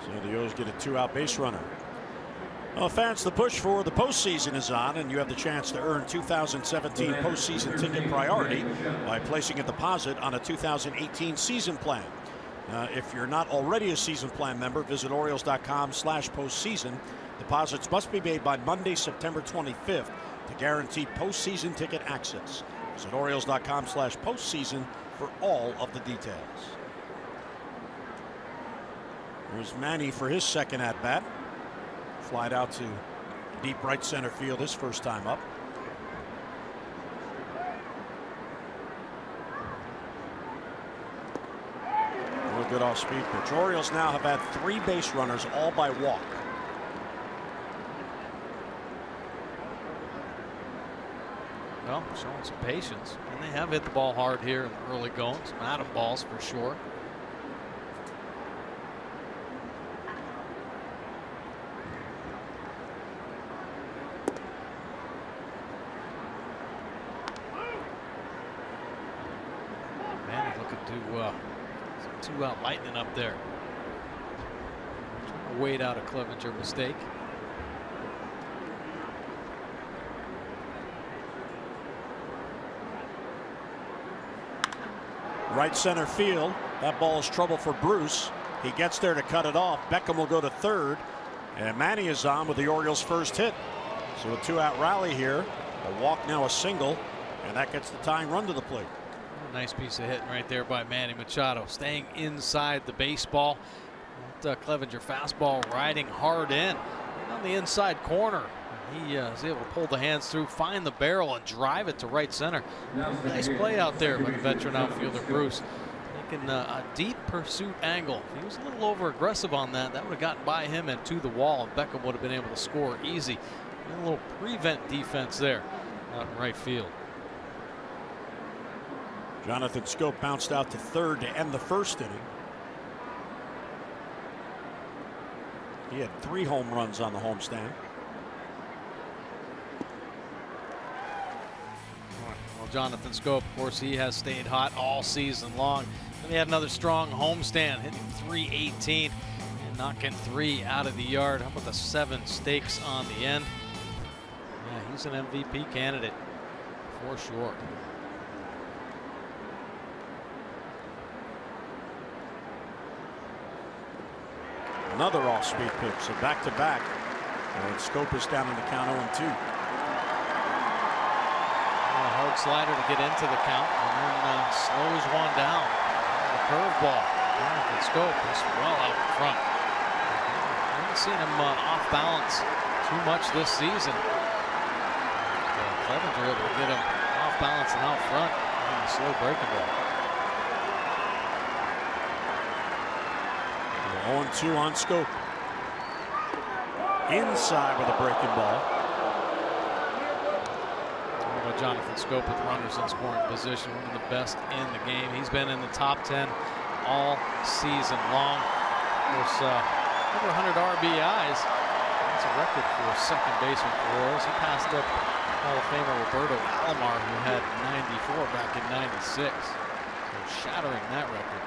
So the O's get a 2-out base runner. Well, fans, the push for the postseason is on, and you have the chance to earn 2017 postseason ticket priority by placing a deposit on a 2018 season plan. If you're not already a season plan member, visit Orioles.com/postseason. Deposits must be made by Monday, September 25th to guarantee postseason ticket access. Visit Orioles.com/postseason for all of the details. There's Manny for his second at bat. Flied out to deep right center field his first time up. Real good off speed pitch. Orioles now have had 3 base runners, all by walk. Well, showing some patience, and they have hit the ball hard here in the early going. Some atom balls for sure. Some 2-out lightning up there. Trying to wait out a Clevenger mistake. Right center field. That ball is trouble for Bruce. He gets there to cut it off. Beckham will go to third. And Manny is on with the Orioles' first hit. So a 2-out rally here. A walk, now a single. And that gets the tying run to the plate. Nice piece of hitting right there by Manny Machado, staying inside the baseball. That Clevenger fastball riding hard in on the inside corner. He is able to pull the hands through, find the barrel, and drive it to right center. Nice play out there by the veteran outfielder Bruce, taking a deep pursuit angle. If he was a little over aggressive on that, that would have gotten by him and to the wall, and Beckham would have been able to score easy. A little prevent defense there out in right field. Jonathan Scope bounced out to third to end the first inning. He had 3 home runs on the homestand. Well, Jonathan Scope, of course, he has stayed hot all season long. And he had another strong homestand, hitting .318 and knocking 3 out of the yard. How about the 7 stakes on the end? Yeah, he's an MVP candidate for sure. Another off-speed pitch, so back-to-back. And Scope is down in the count 0-2. A hard slider to get into the count, and then slows one down. The curveball. Jonathan Scope is well out in front. I haven't seen him off balance too much this season. Clevenger able to get him off balance and out front. And a slow breaking ball. 0-2 on Scope. Inside with a breaking ball. Jonathan Scope with runners in scoring position, one of the best in the game. He's been in the top 10 all season long. Of course, over 100 RBIs. That's a record for second baseman for the Orioles. He passed up Hall of Famer Roberto Alomar, who had 94 back in '96. So shattering that record.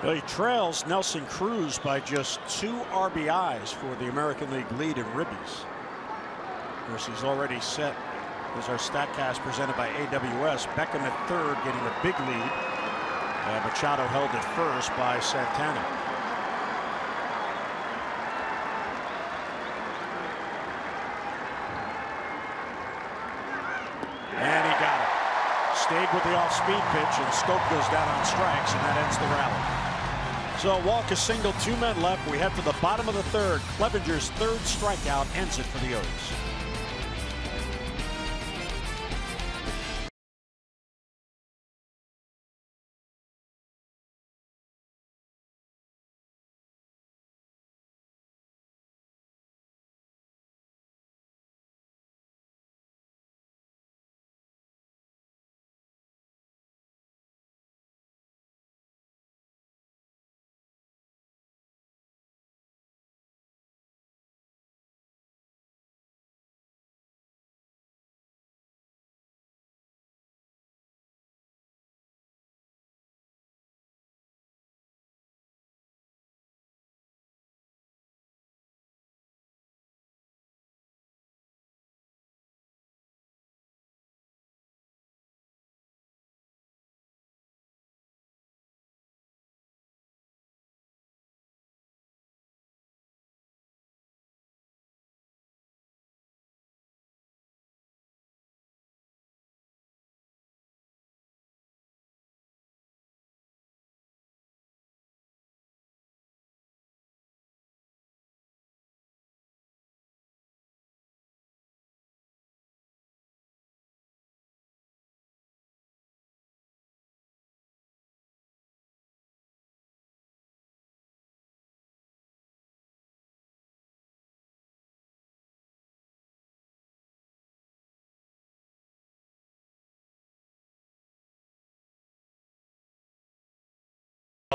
Well, he trails Nelson Cruz by just 2 RBIs for the American League lead in ribbies. Of course, he's already set as our StatCast presented by AWS. Beckham at third, getting a big lead. Machado held at first by Santana. And he got it. Stayed with the off-speed pitch, and Scope goes down on strikes, and that ends the rally. So walk, a single, 2 men left. We head to the bottom of the third. Clevenger's 3rd strikeout ends it for the O's.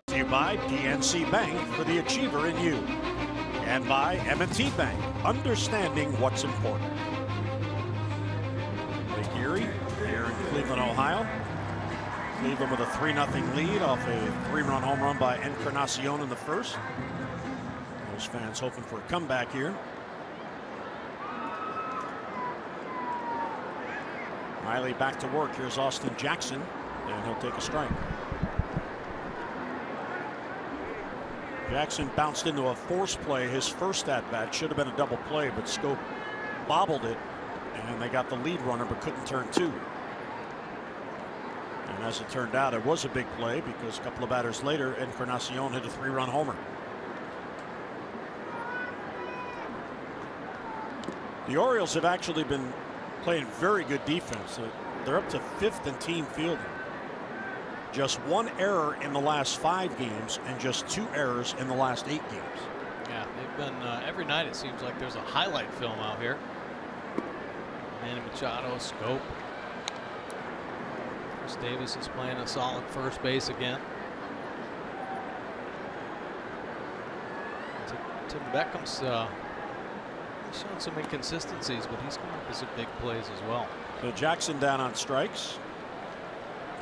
To you by PNC Bank, for the achiever in you, and by M&T Bank, understanding what's important. Lake Erie here in Cleveland, Ohio. Cleveland with a 3-0 lead off a 3-run home run by Encarnacion in the first. Those fans hoping for a comeback here. Riley back to work. Here's Austin Jackson, and he'll take a strike. Jackson bounced into a force play. His first at-bat should have been a double play, but Scope bobbled it, and they got the lead runner but couldn't turn 2. And as it turned out, it was a big play because a couple of batters later, Encarnacion hit a 3-run homer. The Orioles have actually been playing very good defense. They're up to 5th in team fielding. Just 1 error in the last 5 games and just 2 errors in the last 8 games. Yeah, they've been every night it seems like there's a highlight film out here. Manny Machado, Scope. Chris Davis is playing a solid first base again. Tim Beckham's shown some inconsistencies, but he's come up with some big plays as well. So Jackson down on strikes.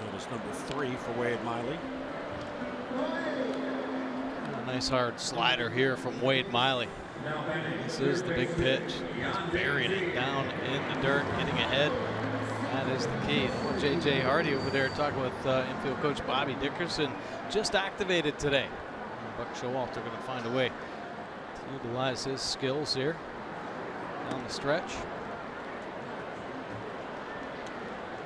That is number 3 for Wade Miley. A nice hard slider here from Wade Miley. This is the big pitch. He's burying it down in the dirt, getting ahead. That is the key. J.J. Hardy over there talking with infield coach Bobby Dickerson, just activated today. Buck Showalter going to find a way to utilize his skills here down the stretch.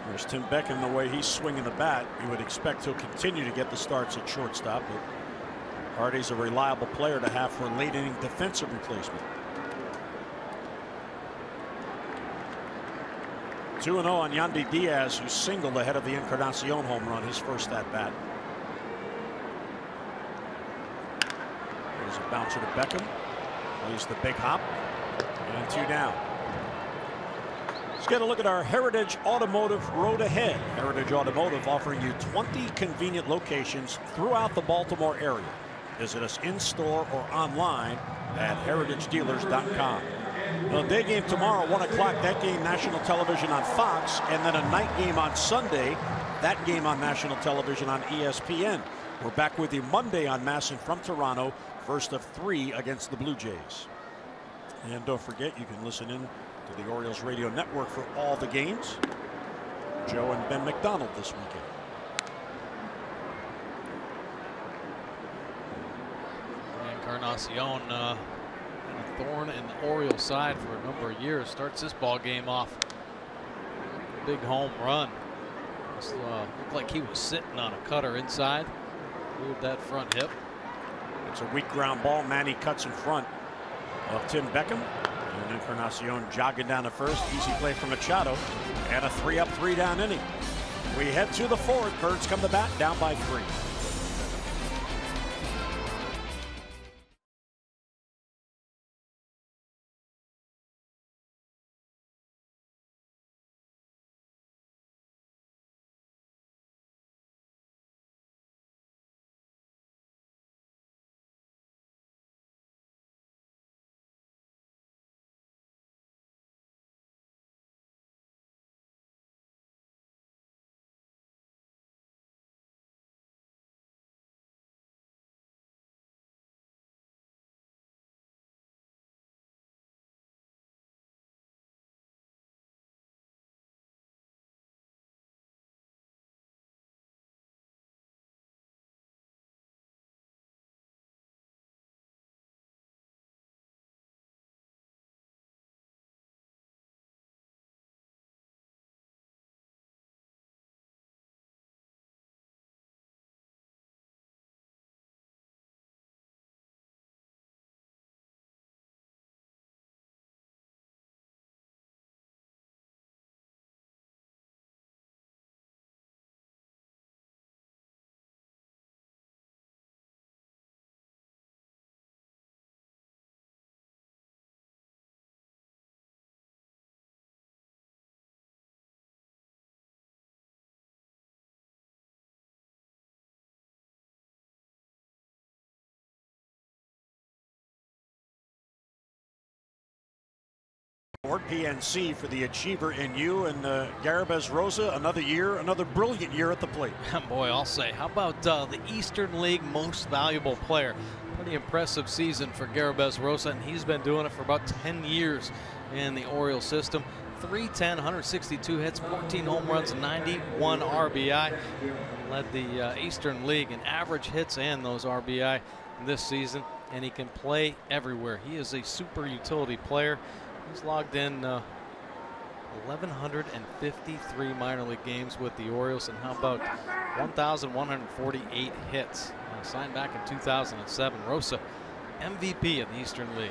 There's Tim Beckham. The way he's swinging the bat, you would expect he'll continue to get the starts at shortstop. But Hardy's a reliable player to have for a late inning defensive replacement. 2-0 on Yandy Diaz, who singled ahead of the Encarnacion home run, his first at bat. There's a bouncer to Beckham. Plays the big hop. And 2 down. Let's get a look at our Heritage Automotive road ahead. Heritage Automotive offering you 20 convenient locations throughout the Baltimore area. Visit us in store or online at heritagedealers.com. Well, day game tomorrow, 1 o'clock. That game national television on Fox, and then a night game on Sunday. That game on national television on ESPN. We're back with you Monday on MASN from Toronto, first of 3 against the Blue Jays. And don't forget, you can listen in to the Orioles radio network for all the games. Joe and Ben McDonald this weekend. Encarnacion, a thorn in the Orioles side for a number of years, starts this ball game off. Big home run. Looked like he was sitting on a cutter inside. Moved that front hip. It's a weak ground ball. Manny cuts in front of Tim Beckham. And Encarnacion jogging down to first. Easy play from Machado. And a 3-up, 3-down inning. We head to the 4th. Birds come to bat, down by 3. PNC for the achiever in you, and Garibez Rosa, another year, another brilliant year at the plate. Boy, I'll say. How about the Eastern League most valuable player? Pretty impressive season for Garibez Rosa, and he's been doing it for about 10 years in the Orioles system. 310, 162 hits, 14 home runs, 91 RBI. Led the Eastern League in average hits and those RBI this season, and he can play everywhere. He is a super utility player. He's logged in 1,153 minor league games with the Orioles, and how about 1,148 hits. Signed back in 2007. Rosa, MVP of the Eastern League.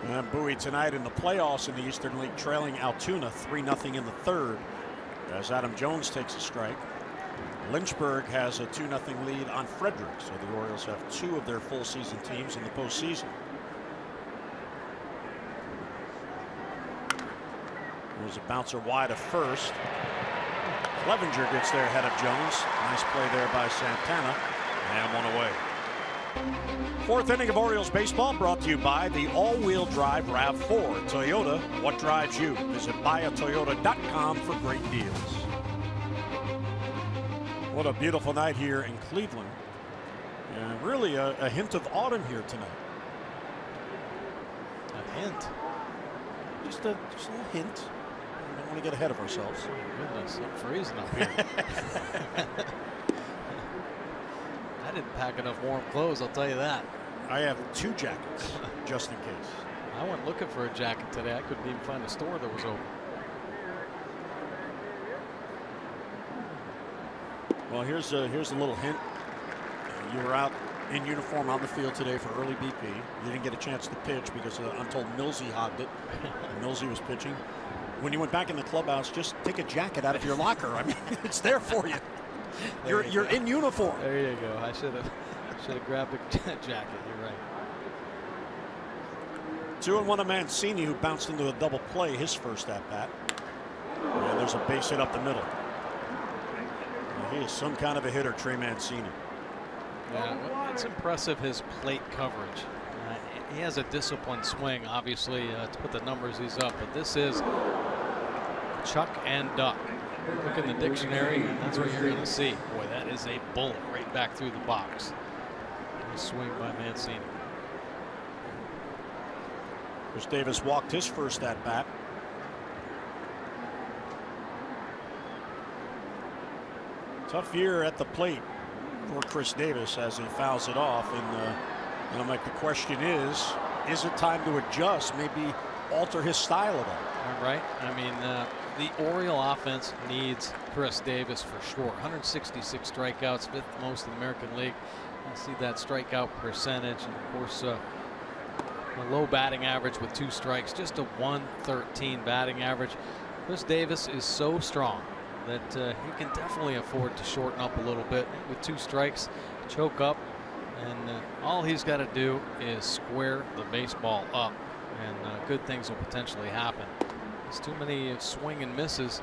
And Bowie tonight in the playoffs in the Eastern League, trailing Altoona 3-0 in the 3rd as Adam Jones takes a strike. Lynchburg has a 2-0 lead on Frederick, so the Orioles have 2 of their full season teams in the postseason. There's a bouncer wide of first. Clevenger gets there ahead of Jones. Nice play there by Santana. And one away. Fourth inning of Orioles baseball brought to you by the all-wheel drive RAV4. Toyota, what drives you? Visit buyatoyota.com for great deals. What a beautiful night here in Cleveland. And really a hint of autumn here tonight. A hint? Just a little hint. We don't want to get ahead of ourselves. Oh, goodness, I'm freezing up here. I didn't pack enough warm clothes, I'll tell you that. I have 2 jackets, just in case. I went looking for a jacket today. I couldn't even find a store that was open. Well, here's a little hint. You were out in uniform on the field today for early BP. You didn't get a chance to pitch because I'm told Millsy hogged it. Millsy was pitching. When you went back in the clubhouse, just take a jacket out of your locker. I mean, it's there for you. You're in uniform. There you go. I should have grabbed a jacket. You're right. 2-1 of Mancini, who bounced into a double play his first at bat. And there's a base hit up the middle. Well, he is some kind of a hitter, Trey Mancini. Yeah, well, it's impressive his plate coverage. He has a disciplined swing, obviously, to put the numbers he's up. But this is chuck and duck. Look in the dictionary, and that's what you're going to see. Boy, that is a bullet right back through the box. Nice swing by Mancini. Chris Davis walked his first at bat. Tough year at the plate for Chris Davis as he fouls it off. And Mike, the question is it time to adjust, maybe alter his style at all? Right. I mean, the Oriole offense needs Chris Davis for sure. 166 strikeouts, 5th most in the American League. You see that strikeout percentage, and of course, a low batting average with 2 strikes, just a 113 batting average. Chris Davis is so strong that he can definitely afford to shorten up a little bit with 2 strikes, choke up, and all he's got to do is square the baseball up, and good things will potentially happen. There's too many swing and misses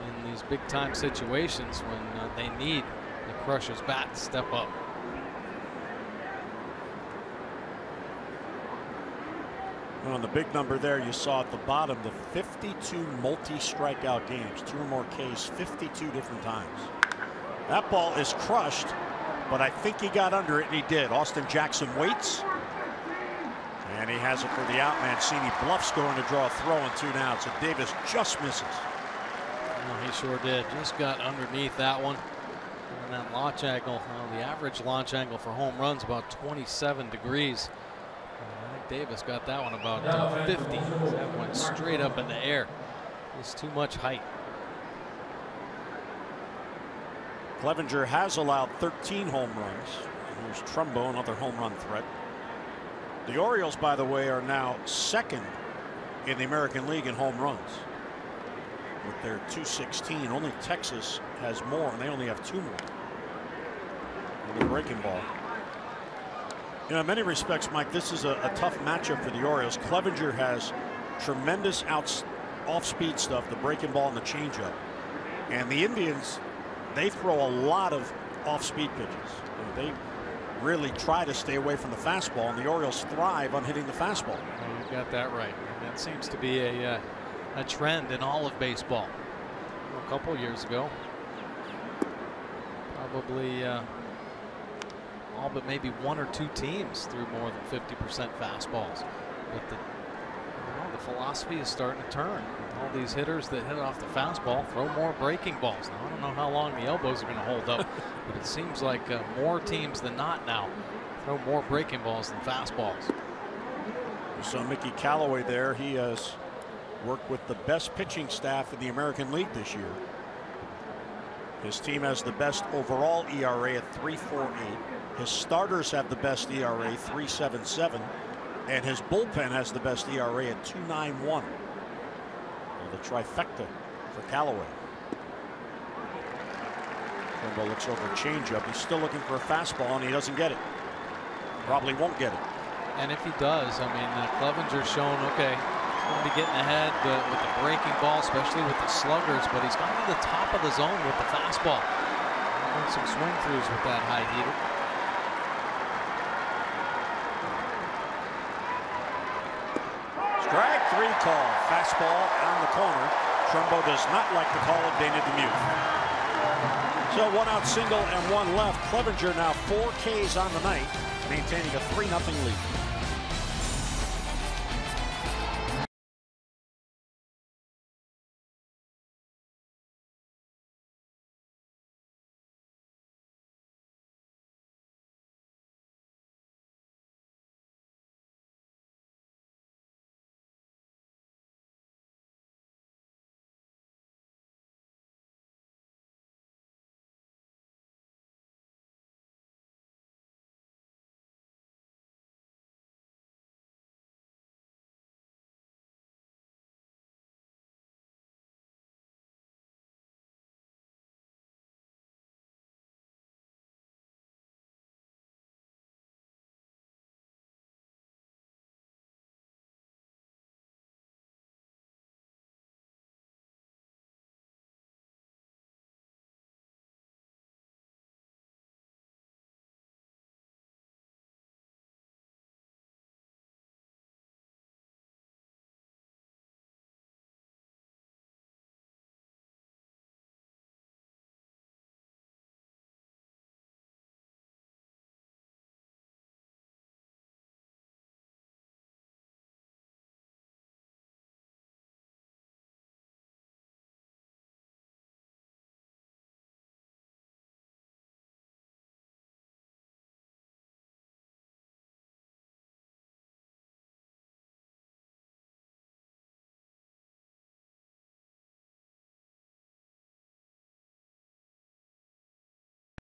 in these big time situations when they need the crusher's bat to step up. Well, and the big number there you saw at the bottom, the 52 multi-strikeout games, 2 or more Ks, 52 different times. That ball is crushed, but I think he got under it, and he did. Austin Jackson waits, and he has it for the out. Mancini bluffs going to draw a throw and 2 down, so Davis just misses. Oh, he sure did. Just got underneath that one. And that launch angle, the average launch angle for home runs about 27 degrees. I think Davis got that one about 50. That went straight up in the air. It's too much height. Clevenger has allowed 13 home runs. Here's Trumbo, another home run threat. The Orioles, by the way, are now 2nd in the American League in home runs with their 216. Only Texas has more, and they only have 2 more. And the breaking ball. You know, in many respects, Mike, this is a tough matchup for the Orioles. Clevenger has tremendous off-speed stuff, the breaking ball and the changeup. And the Indians, they throw a lot of off-speed pitches. They really try to stay away from the fastball, and the Orioles thrive on hitting the fastball. Well, you got that right. And that seems to be a trend in all of baseball. A couple years ago, probably all but maybe 1 or 2 teams threw more than 50% fastballs. But the philosophy is starting to turn. All these hitters that hit off the fastball throw more breaking balls. Now, I don't know how long the elbows are going to hold up, but it seems like more teams than not now throw more breaking balls than fastballs. We saw Mickey Callaway there. He has worked with the best pitching staff in the American League this year. His team has the best overall ERA at 3.48. His starters have the best ERA, 3.77, and his bullpen has the best ERA at 2.91. The trifecta for Callaway. Turnbull looks over a changeup. He's still looking for a fastball, and he doesn't get it. Probably won't get it. And if he does, I mean, Clevenger's shown, okay, going to be getting ahead with the breaking ball, especially with the sluggers, but he's gone to the top of the zone with the fastball. Some swing throughs with that high heater. Strike 3 call. Fastball on the corner. Trumbo does not like the call of Dana Demuth. So 1 out single and 1 left. Clevenger now 4 Ks on the night, maintaining a 3-0 lead.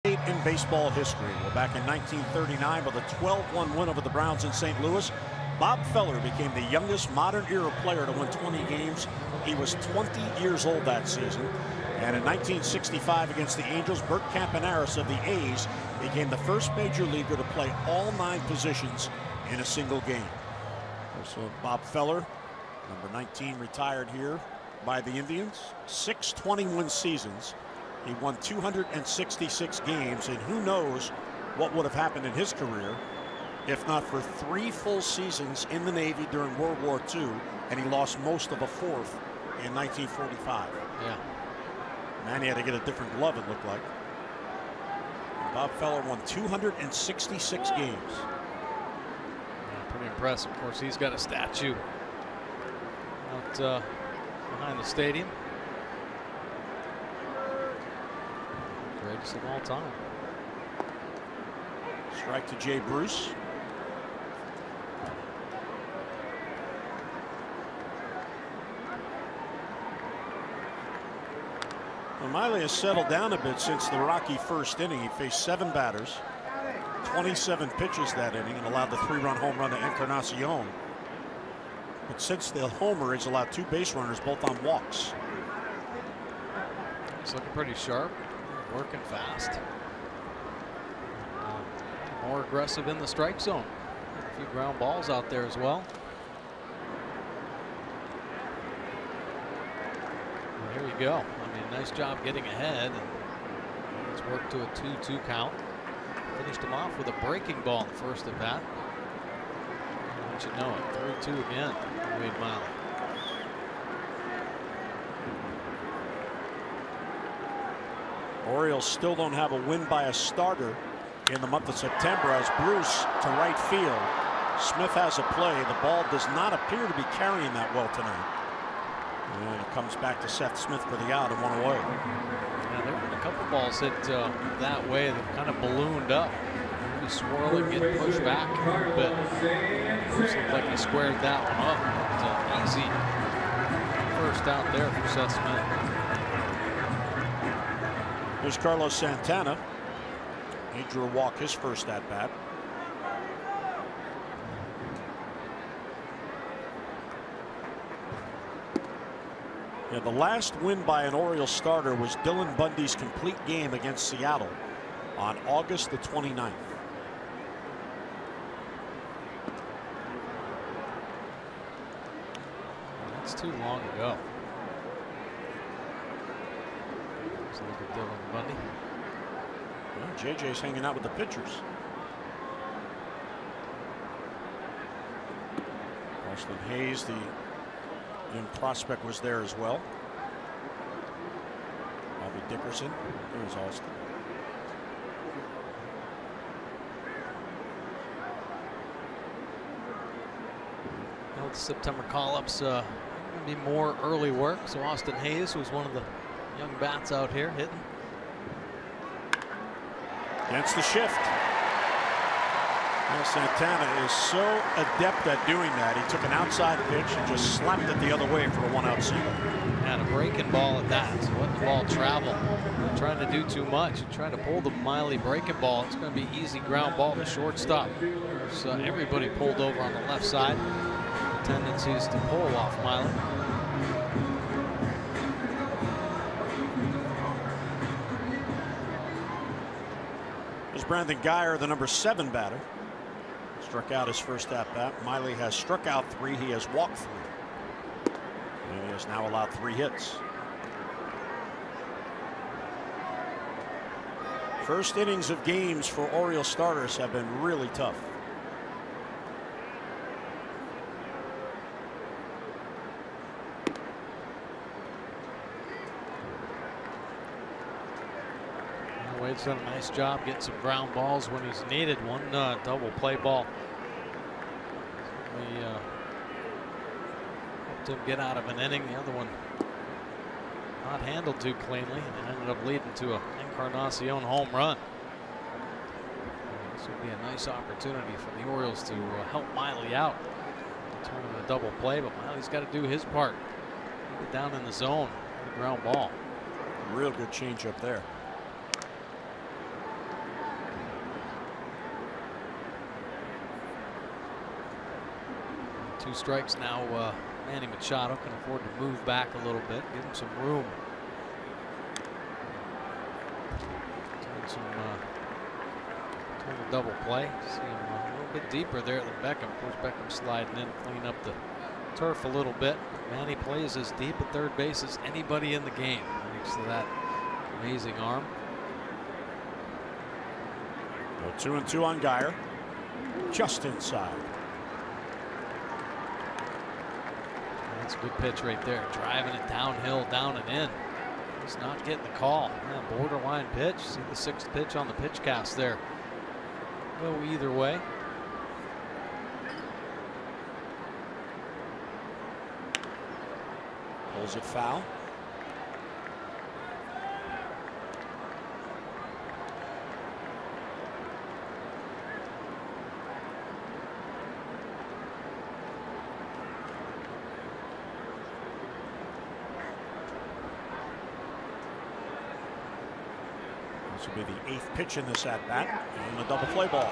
In baseball history. Well, back in 1939 with a 12-1 win over the Browns in St. Louis, Bob Feller became the youngest modern era player to win 20 games. He was 20 years old that season. And in 1965 against the Angels, Bert Campaneris of the A's became the first major leaguer to play all 9 positions in a single game. So Bob Feller, number 19, retired here by the Indians. 6 20-win seasons. He won 266 games, and who knows what would have happened in his career if not for 3 full seasons in the Navy during World War II, and he lost most of a 4th in 1945. Yeah. Man, he had to get a different glove, it looked like. Bob Feller won 266 games. Yeah, pretty impressive. Of course, he's got a statue out behind the stadium. Greatest of all time. Strike to Jay Bruce. Well, Miley has settled down a bit since the Rocky first inning. He faced 7 batters, 27 pitches that inning, and allowed the 3-run home run to Encarnacion. But since the homer, he's allowed 2 base runners, both on walks. It's looking pretty sharp. Working fast. More aggressive in the strike zone. A few ground balls out there as well. Well, here we go. I mean, nice job getting ahead. And let's work to a 2-2 count. Finished him off with a breaking ball in the first at bat. Don't you know it? 3-2 again. Wade Miley. Orioles still don't have a win by a starter in the month of September as Bruce to right field. Smith has a play. The ball does not appear to be carrying that well tonight. And it comes back to Seth Smith for the out and 1 away. Yeah, there have been a couple balls hit that way that kind of ballooned up. Maybe swirling, get pushed back a bit. Bruce looked like he squared that one up. It's an easy first out there for Seth Smith. Here's Carlos Santana. He drew a walk his first at bat. Yeah, the last win by an Orioles starter was Dylan Bundy's complete game against Seattle on August the 29th. It's too long ago. Let's look at Dylan Bundy. Well, JJ's hanging out with the pitchers. Austin Hayes, the young prospect, was there as well. Bobby Dickerson. There's Austin. The September call-ups going to be more early work. So Austin Hayes was one of the young bats out here hitting. Against the shift. Well, Santana is so adept at doing that. He took an outside pitch and just slapped it the other way for a one-out single. And a breaking ball at that. So let the ball travel. Not trying to do too much. Trying to pull the Miley breaking ball. It's going to be easy ground ball to shortstop. So everybody pulled over on the left side. Tendencies to pull off Miley. There's Brandon Guyer, the number 7 batter. Struck out his first at bat. Miley has struck out 3. He has walked 3. And he has now allowed 3 hits. First innings of games for Orioles starters have been really tough. Wade's done a nice job getting some ground balls when he's needed. One double play ball. We helped him get out of an inning. The other one not handled too cleanly, and it ended up leading to a Encarnacion home run. This would be a nice opportunity for the Orioles to help Miley out. Turn him a double play, but Miley's got to do his part. Get down in the zone. The ground ball. Real good change up there. 2 strikes now. Manny Machado can afford to move back a little bit, give him some room. Turn a double play. See him a little bit deeper there than Beckham. Of course, Beckham sliding in, clean up the turf a little bit. Manny plays as deep at third base as anybody in the game, thanks to that amazing arm. 2-2 on Guyer. Just inside. That's a good pitch right there. Driving it downhill, down and in. He's not getting the call. Yeah, borderline pitch. See the 6th pitch on the pitch cast there. Go either way. Pulls it foul. This will be the 8th pitch in this at bat, and the double play ball.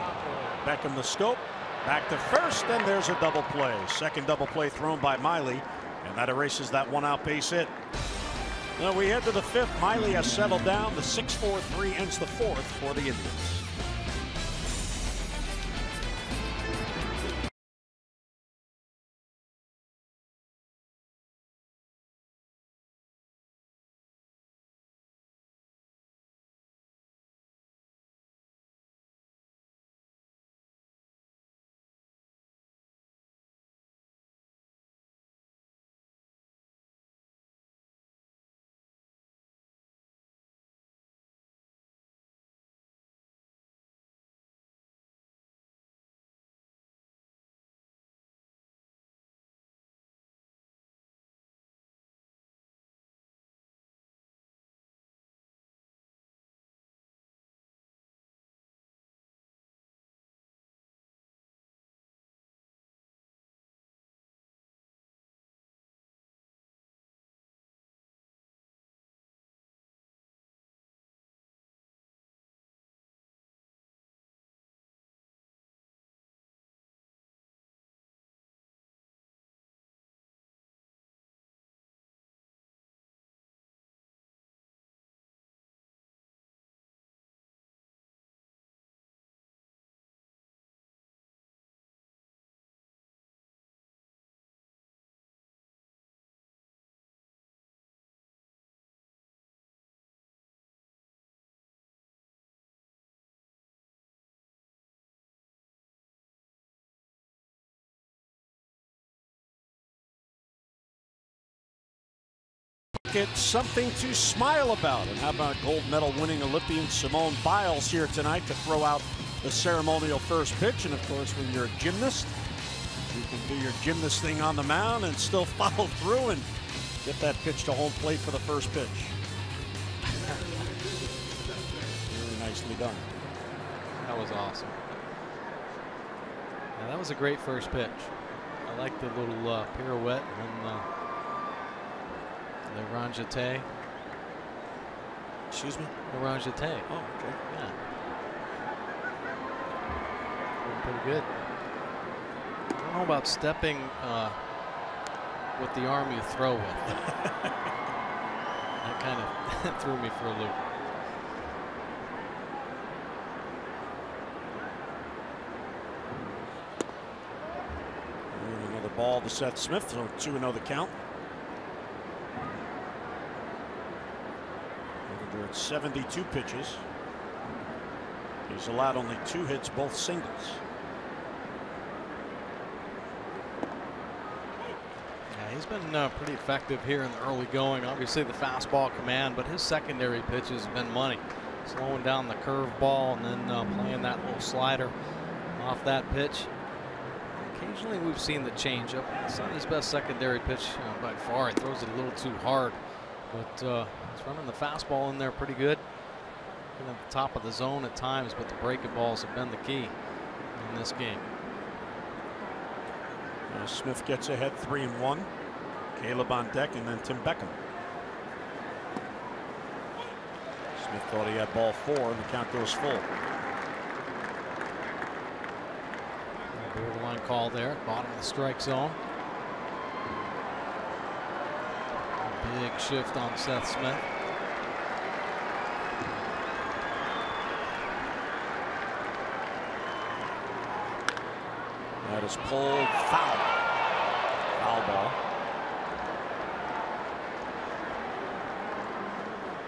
Beckham the scope, back to first, and there's a double play. Second double play thrown by Miley, and that erases that 1-out base hit. Now we head to the 5th. Miley has settled down. The 6-4-3 ends the 4th for the Indians. it something to smile about. And how about gold medal winning Olympian Simone Biles here tonight to throw out the ceremonial first pitch. And of course, when you're a gymnast, you can do your gymnast thing on the mound and still follow through and get that pitch to home plate for the first pitch. Very nicely done. That was awesome. Yeah, that was a great first pitch. I like the little pirouette and the Ranjete. Excuse me? The Ranjete. Oh, okay. Yeah. Pretty good. I don't know about stepping with the arm you throw with. That kind of threw me for a loop. And another ball to Seth Smith, so 2-0 the count. Over at 72 pitches. He's allowed only 2 hits, both singles. He's been pretty effective here in the early going. Obviously the fastball command, but his secondary pitches have been money. Slowing down the curveball and then playing that little slider off that pitch. Occasionally we've seen the changeup. It's not his best secondary pitch by far. He throws it a little too hard, but he's running the fastball in there pretty good. Been at the top of the zone at times, but the breaking balls have been the key in this game. Smith gets ahead 3-1. Caleb on deck, and then Tim Beckham. Smith thought he had ball 4, and the count goes full. Borderline call there, bottom of the strike zone. A big shift on Seth Smith. That is pulled foul. Foul ball.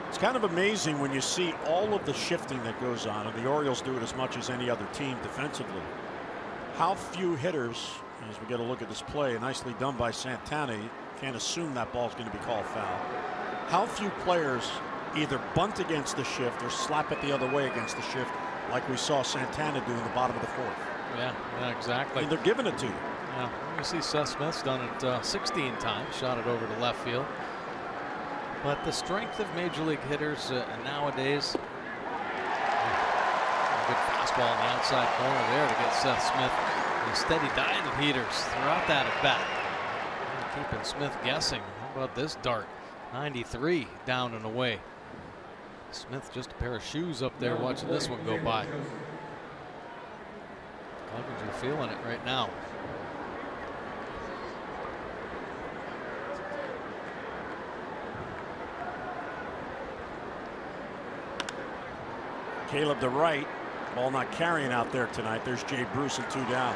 It's kind of amazing when you see all of the shifting that goes on, and the Orioles do it as much as any other team defensively. How few hitters, as we get a look at this play, nicely done by Santana, you can't assume that ball's going to be called foul. How few players either bunt against the shift or slap it the other way against the shift, like we saw Santana do in the bottom of the 4th. Yeah, exactly. I mean, they're giving it to you. Yeah, you see Seth Smith's done it 16 times, shot it over to left field. But the strength of major league hitters nowadays, a good fastball on the outside corner there to get Seth Smith a steady diet of heaters throughout that at bat. Keeping Smith guessing. How about this dart? 93 down and away. Smith just a pair of shoes up there watching this one go by. Clevenger feeling it right now. Caleb to right. Ball not carrying out there tonight. There's Jay Bruce and 2 down.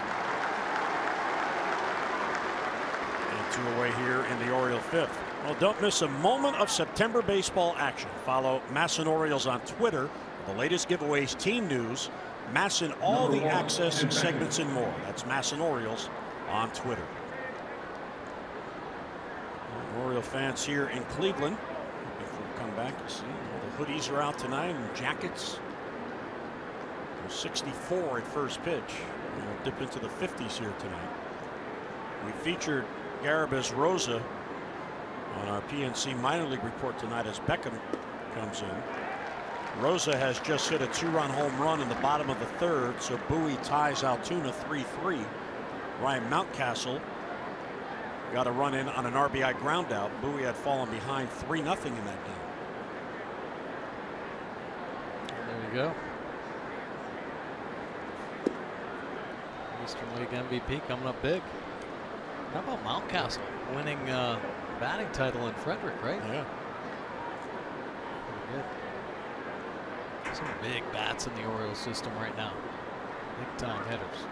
And 2 away here in the Oriole 5th. Well, don't miss a moment of September baseball action. Follow Masson Orioles on Twitter for the latest giveaways, team news, Masson all the access segments and more. That's Masson Orioles on Twitter. Oriole fans here in Cleveland, before we come back, you see the hoodies are out tonight and jackets. 64 at first pitch. We'll dip into the 50s here tonight. We featured Garibus Rosa on our PNC minor league report tonight as Beckham comes in. Rosa has just hit a 2-run home run in the bottom of the 3rd, so Bowie ties Altoona 3-3. Ryan Mountcastle got a run in on an RBI ground out. Bowie had fallen behind 3-0 in that game. There you go. Eastern League MVP coming up big. How about Mountcastle winning batting title in Frederick, right? Yeah. Pretty good. Some big bats in the Orioles system right now. Big time hitters.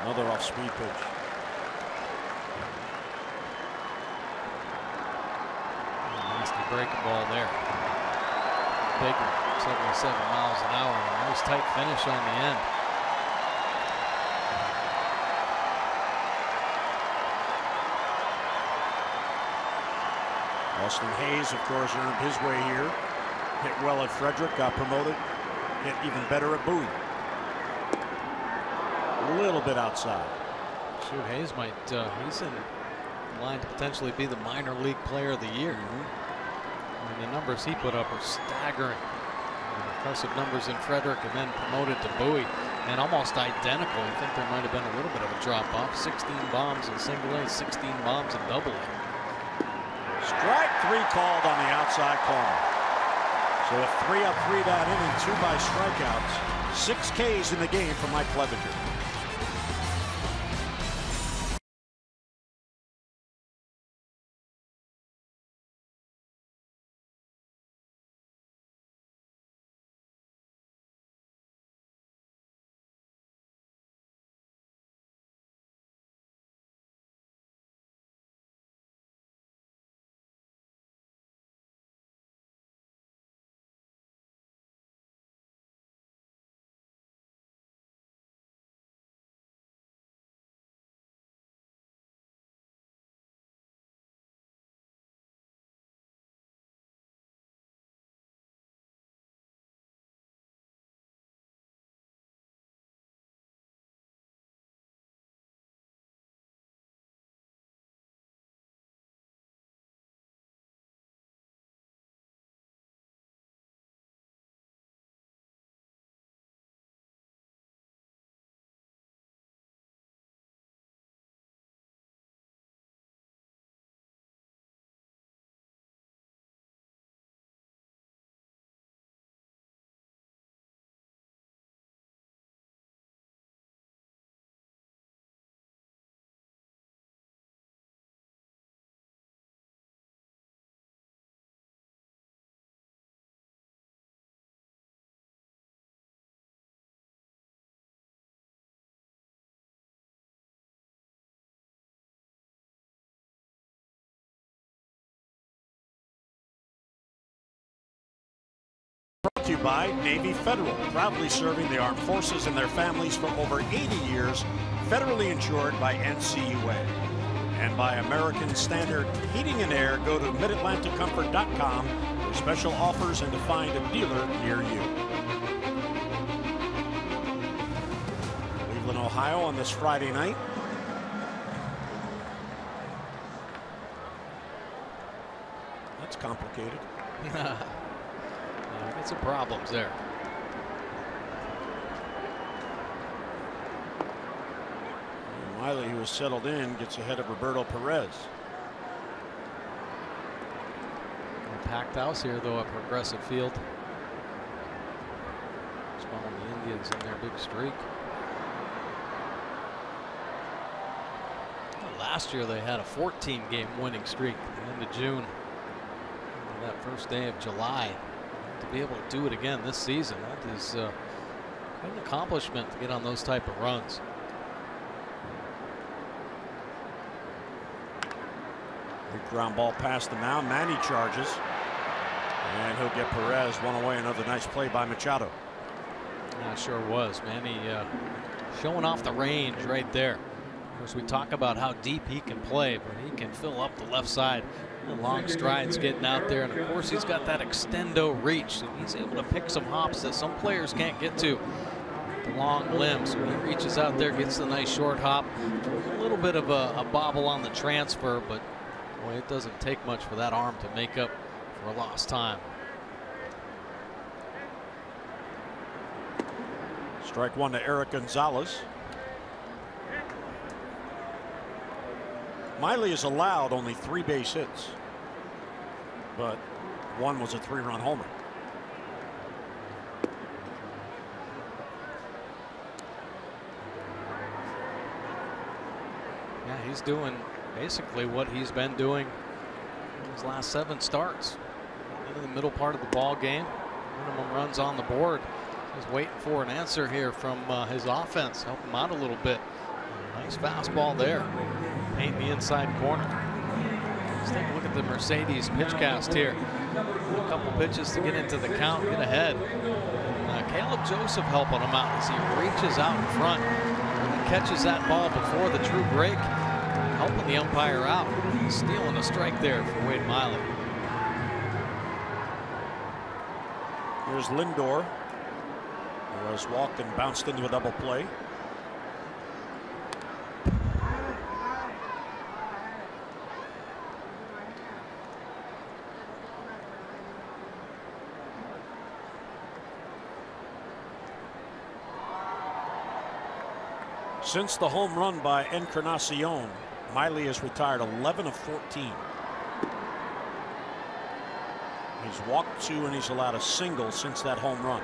Another off speed pitch. Nasty breaking ball there. Baker, 77 miles an hour. A nice tight finish on the end. Austin Hayes, of course, earned his way here. Hit well at Frederick, got promoted. Hit even better at Bowie. A little bit outside. Shoot, Hayes might, he's in line to potentially be the minor league player of the year. And the numbers he put up are staggering. Impressive numbers in Frederick and then promoted to Bowie. And almost identical. I think there might have been a little bit of a drop off. 16 bombs in single A, 16 bombs in double A. Strike 3 called on the outside corner. So a 3 up, 3 down inning, 2 by strikeouts. 6 Ks in the game for Mike Clevenger. Brought to you by Navy Federal, proudly serving the armed forces and their families for over 80 years, federally insured by NCUA. And by American Standard Heating and Air. Go to midatlanticcomfort.com for special offers and to find a dealer near you. Cleveland, Ohio on this Friday night. That's complicated. Got some problems there. Miley, who was settled in, gets ahead of Roberto Perez. A packed house here, though, at Progressive Field. Just following the Indians in their big streak. Last year they had a 14-game winning streak at the end of June. That first day of July. To be able to do it again this season, that is quite an accomplishment to get on those type of runs. Big ground ball past the mound. Manny charges. And he'll get Perez one away. Another nice play by Machado. Yeah, sure was. Manny showing off the range right there. Of course, we talk about how deep he can play, but he can fill up the left side. Long strides getting out there, and of course he's got that extendo reach, and he's able to pick some hops that some players can't get to. The long limbs, so he reaches out there, gets the nice short hop. A little bit of a bobble on the transfer, but boy, it doesn't take much for that arm to make up for a lost time. Strike 1 to Eric Gonzalez. Miley has allowed only 3 base hits, but one was a 3-run homer. Yeah, he's doing basically what he's been doing in his last 7 starts. In the middle part of the ball game, minimum runs on the board. He's waiting for an answer here from his offense, help him out a little bit. Nice fastball there. Paint the inside corner. Let's take a look at the Mercedes pitch cast here. A couple pitches to get into the count, get ahead. Caleb Joseph helping him out as he reaches out in front. Really catches that ball before the true break, helping the umpire out. Stealing a strike there for Wade Miley. Here's Lindor, who has walked and bounced into a double play. Since the home run by Encarnacion, Miley has retired 11 of 14. He's walked 2 and he's allowed a single since that home run.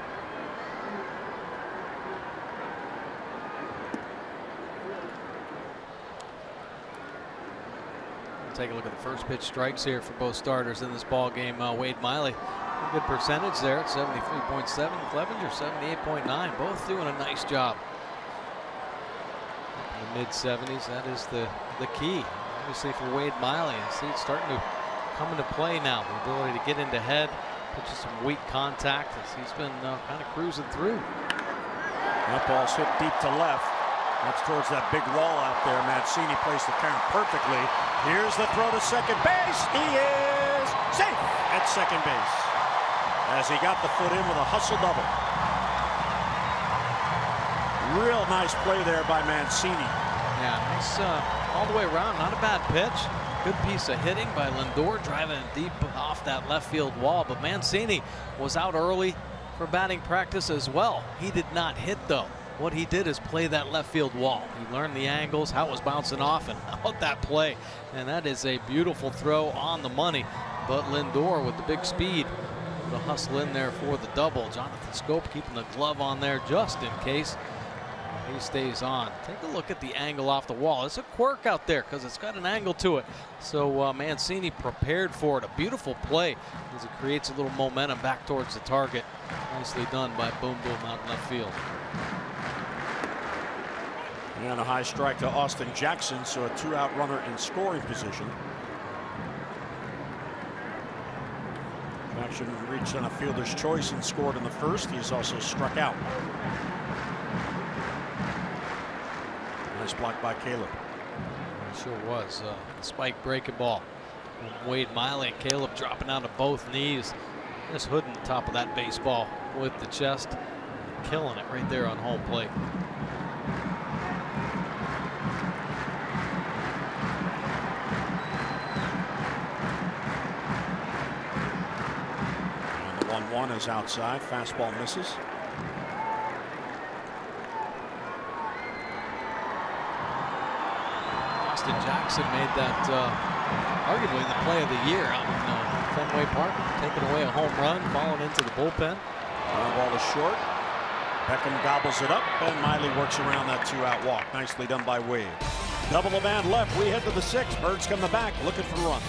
Take a look at the first pitch strikes here for both starters in this ball game. Wade Miley, a good percentage there at 73.7. Clevenger 78.9. Both doing a nice job. In the mid-70s, that is the key, obviously, for Wade Miley. And see it's starting to come into play now. The ability to get into head, pitches some weak contact as he's been kind of cruising through. That ball's hit deep to left. That's towards that big wall out there. Mancini placed the count perfectly. Here's the throw to second base. He is safe at second base as he got the foot in with a hustle double. Real nice play there by Mancini. Yeah, nice all the way around. Not a bad pitch. Good piece of hitting by Lindor, driving it deep off that left field wall. But Mancini was out early for batting practice as well. He did not hit, though. What he did is play that left field wall. He learned the angles, how it was bouncing off, and out that play. And that is a beautiful throw on the money. But Lindor with the big speed, the hustle in there for the double. Jonathan Scope keeping the glove on there just in case. He stays on. Take a look at the angle off the wall. It's a quirk out there because it's got an angle to it. So Mancini prepared for it. A beautiful play as it creates a little momentum back towards the target. Nicely done by Boom Boom out in left field. And a high strike to Austin Jackson, so a 2-out runner in scoring position. Jackson reached on a fielder's choice and scored in the first. He's also struck out. Nice block by Caleb. It sure was. Spike breaking ball from Wade Miley. Caleb dropping out of both knees. Just hooding the top of that baseball with the chest. Killing it right there on home plate. And the 1-1 is outside. Fastball misses. Jackson made that arguably the play of the year out in Fenway Park, taking away a home run, falling into the bullpen. Ground ball is short. Beckham gobbles it up, and Miley works around that 2-out walk. Nicely done by Wade. Double a man left. We head to the 6th. Birds come the back, looking for runs.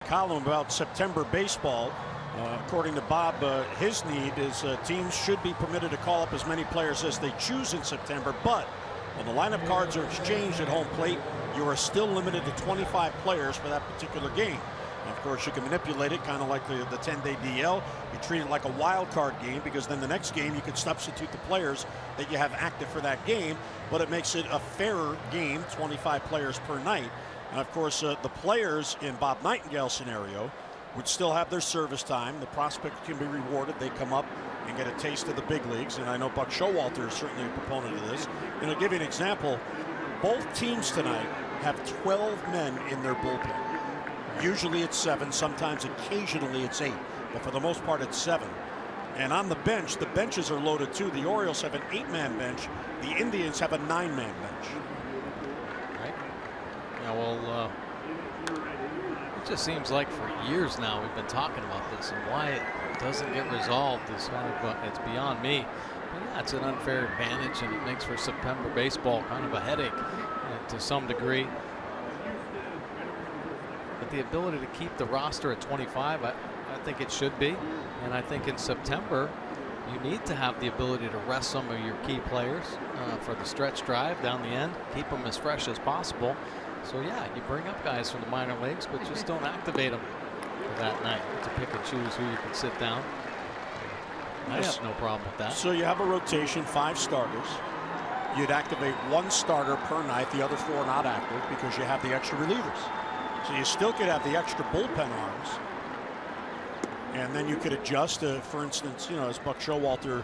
Column about September baseball. According to Bob, his need is teams should be permitted to call up as many players as they choose in September, but When the lineup cards are exchanged at home plate, you are still limited to 25 players for that particular game. And of course, you can manipulate it kind of like the 10-day DL. You treat it like a wild card game, because then the next game you could substitute the players that you have active for that game, but it makes it a fairer game, 25 players per night. And of course, the players in Bob Nightingale's scenario would still have their service time. The prospect can be rewarded. They come up and get a taste of the big leagues. And I know Buck Showalter is certainly a proponent of this. And I'll give you an example. Both teams tonight have 12 men in their bullpen. Usually it's 7, sometimes occasionally it's 8, but for the most part it's 7. And on the bench, the benches are loaded too. The Orioles have an 8-man bench. The Indians have a 9-man bench. Right. Yeah, well, it just seems like for years now we've been talking about this, and why it doesn't get resolved is kind of it's beyond me. But yeah, it's an unfair advantage, and it makes for September baseball kind of a headache to some degree. But the ability to keep the roster at 25, I think it should be. And I think in September, you need to have the ability to rest some of your key players for the stretch drive down the end, keep them as fresh as possible. So yeah, you bring up guys from the minor leagues, but just don't activate them for that night to pick and choose who you can sit down. I have no problem with that. So you have a rotation, 5 starters. You'd activate 1 starter per night, the other 4 not active, because you have the extra relievers. So you still could have the extra bullpen arms. And then you could adjust, for instance, as Buck Showalter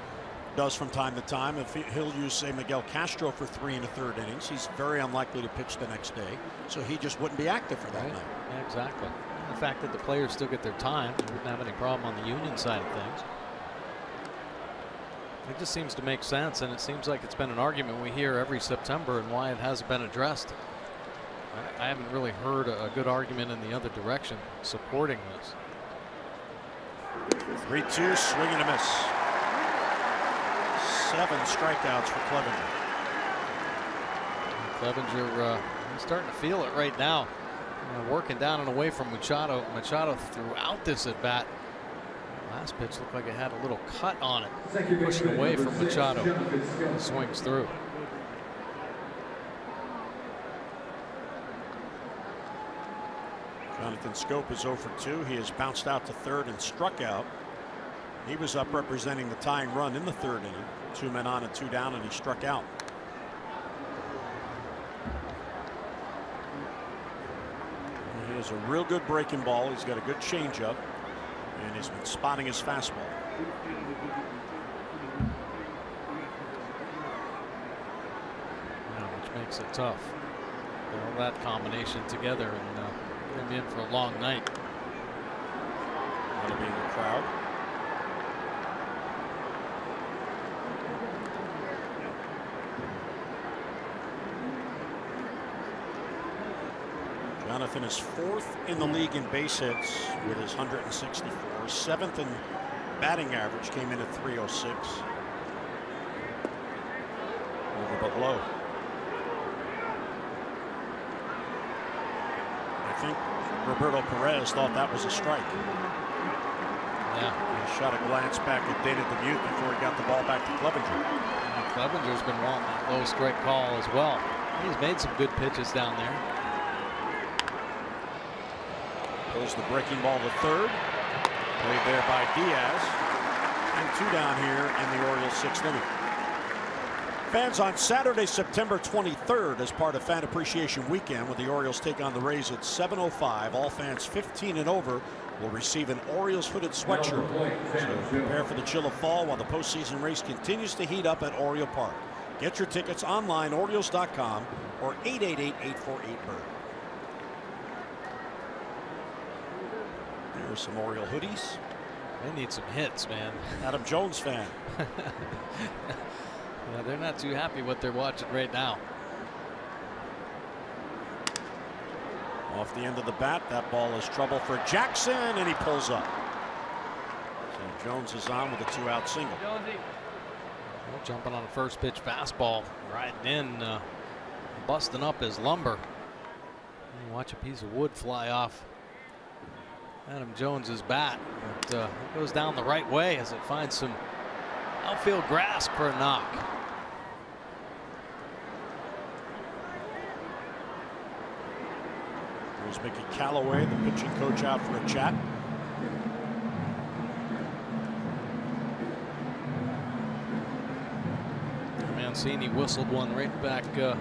does from time to time. If he'll use, say, Miguel Castro for 3 1/3 innings, he's very unlikely to pitch the next day. So he just wouldn't be active for that night. Yeah, exactly. And the fact that the players still get their time, you wouldn't have any problem on the Union side of things. It just seems to make sense, and it seems like it's been an argument we hear every September, and why it hasn't been addressed. I haven't really heard a good argument in the other direction supporting this. 3-2, swing and a miss. 7 strikeouts for Clevenger. Clevenger he's starting to feel it right now. Working down and away from Machado. Machado throughout this at bat. Last pitch looked like it had a little cut on it. Pushing away from Machado. Swings through. Jonathan Scope is 0 for 2. He has bounced out to third and struck out. He was up representing the tying run in the 3rd inning. 2 men on and 2 down, and he struck out. He has a real good breaking ball. He's got a good changeup, and he's been spotting his fastball. Which makes it tough. All that combination together, and going to be in for a long night. That'll be in the crowd. Jonathan is 4th in the league in base hits with his 164. 7th in batting average, came in at 306. Over but low. I think Roberto Perez thought that was a strike. Yeah. He shot a glance back at Dana Demuth before he got the ball back to Clevenger. And Clevenger's been wanting that low strike call as well. He's made some good pitches down there. Pulls the breaking ball to third. Played there by Diaz. And 2 down here in the Orioles' 6th inning. Fans, on Saturday, September 23rd, as part of Fan Appreciation Weekend, when the Orioles take on the Rays at 7:05, all fans 15 and over will receive an Orioles hooded sweatshirt. So prepare for the chill of fall while the postseason race continues to heat up at Oriole Park. Get your tickets online, Orioles.com, or 888-848-BIRD. There's some Oriole hoodies. They need some hits, man. Adam Jones fan. Yeah, they're not too happy what they're watching right now. Off the end of the bat, that ball is trouble for Jackson, and he pulls up. So Jones is on with a 2-out single. Jumping on a first pitch fastball, riding in, busting up his lumber. You watch a piece of wood fly off Adam Jones's bat, but it goes down the right way as it finds some outfield grass for a knock. Here's Mickey Callaway, the pitching coach, out for a chat. Mancini whistled one right back over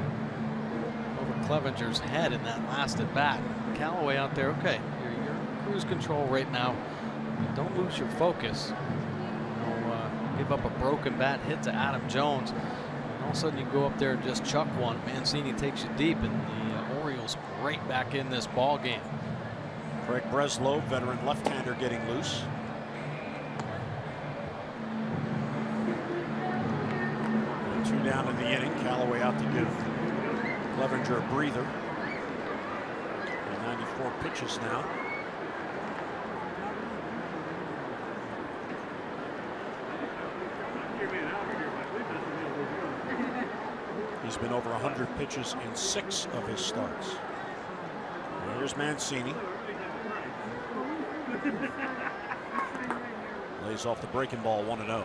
Clevenger's head in that last at bat. Callaway out there, okay, you're in cruise control right now. Don't lose your focus. Give up a broken bat hit to Adam Jones, and all of a sudden you go up there and just chuck one. Mancini takes you deep, and the Orioles right back in this ball game. Craig Breslow, veteran left-hander, getting loose. And 2 down in the inning. Callaway out to give Clevenger a breather. 94 pitches now. He's been over 100 pitches in 6 of his starts. And here's Mancini. Lays off the breaking ball, 1-0.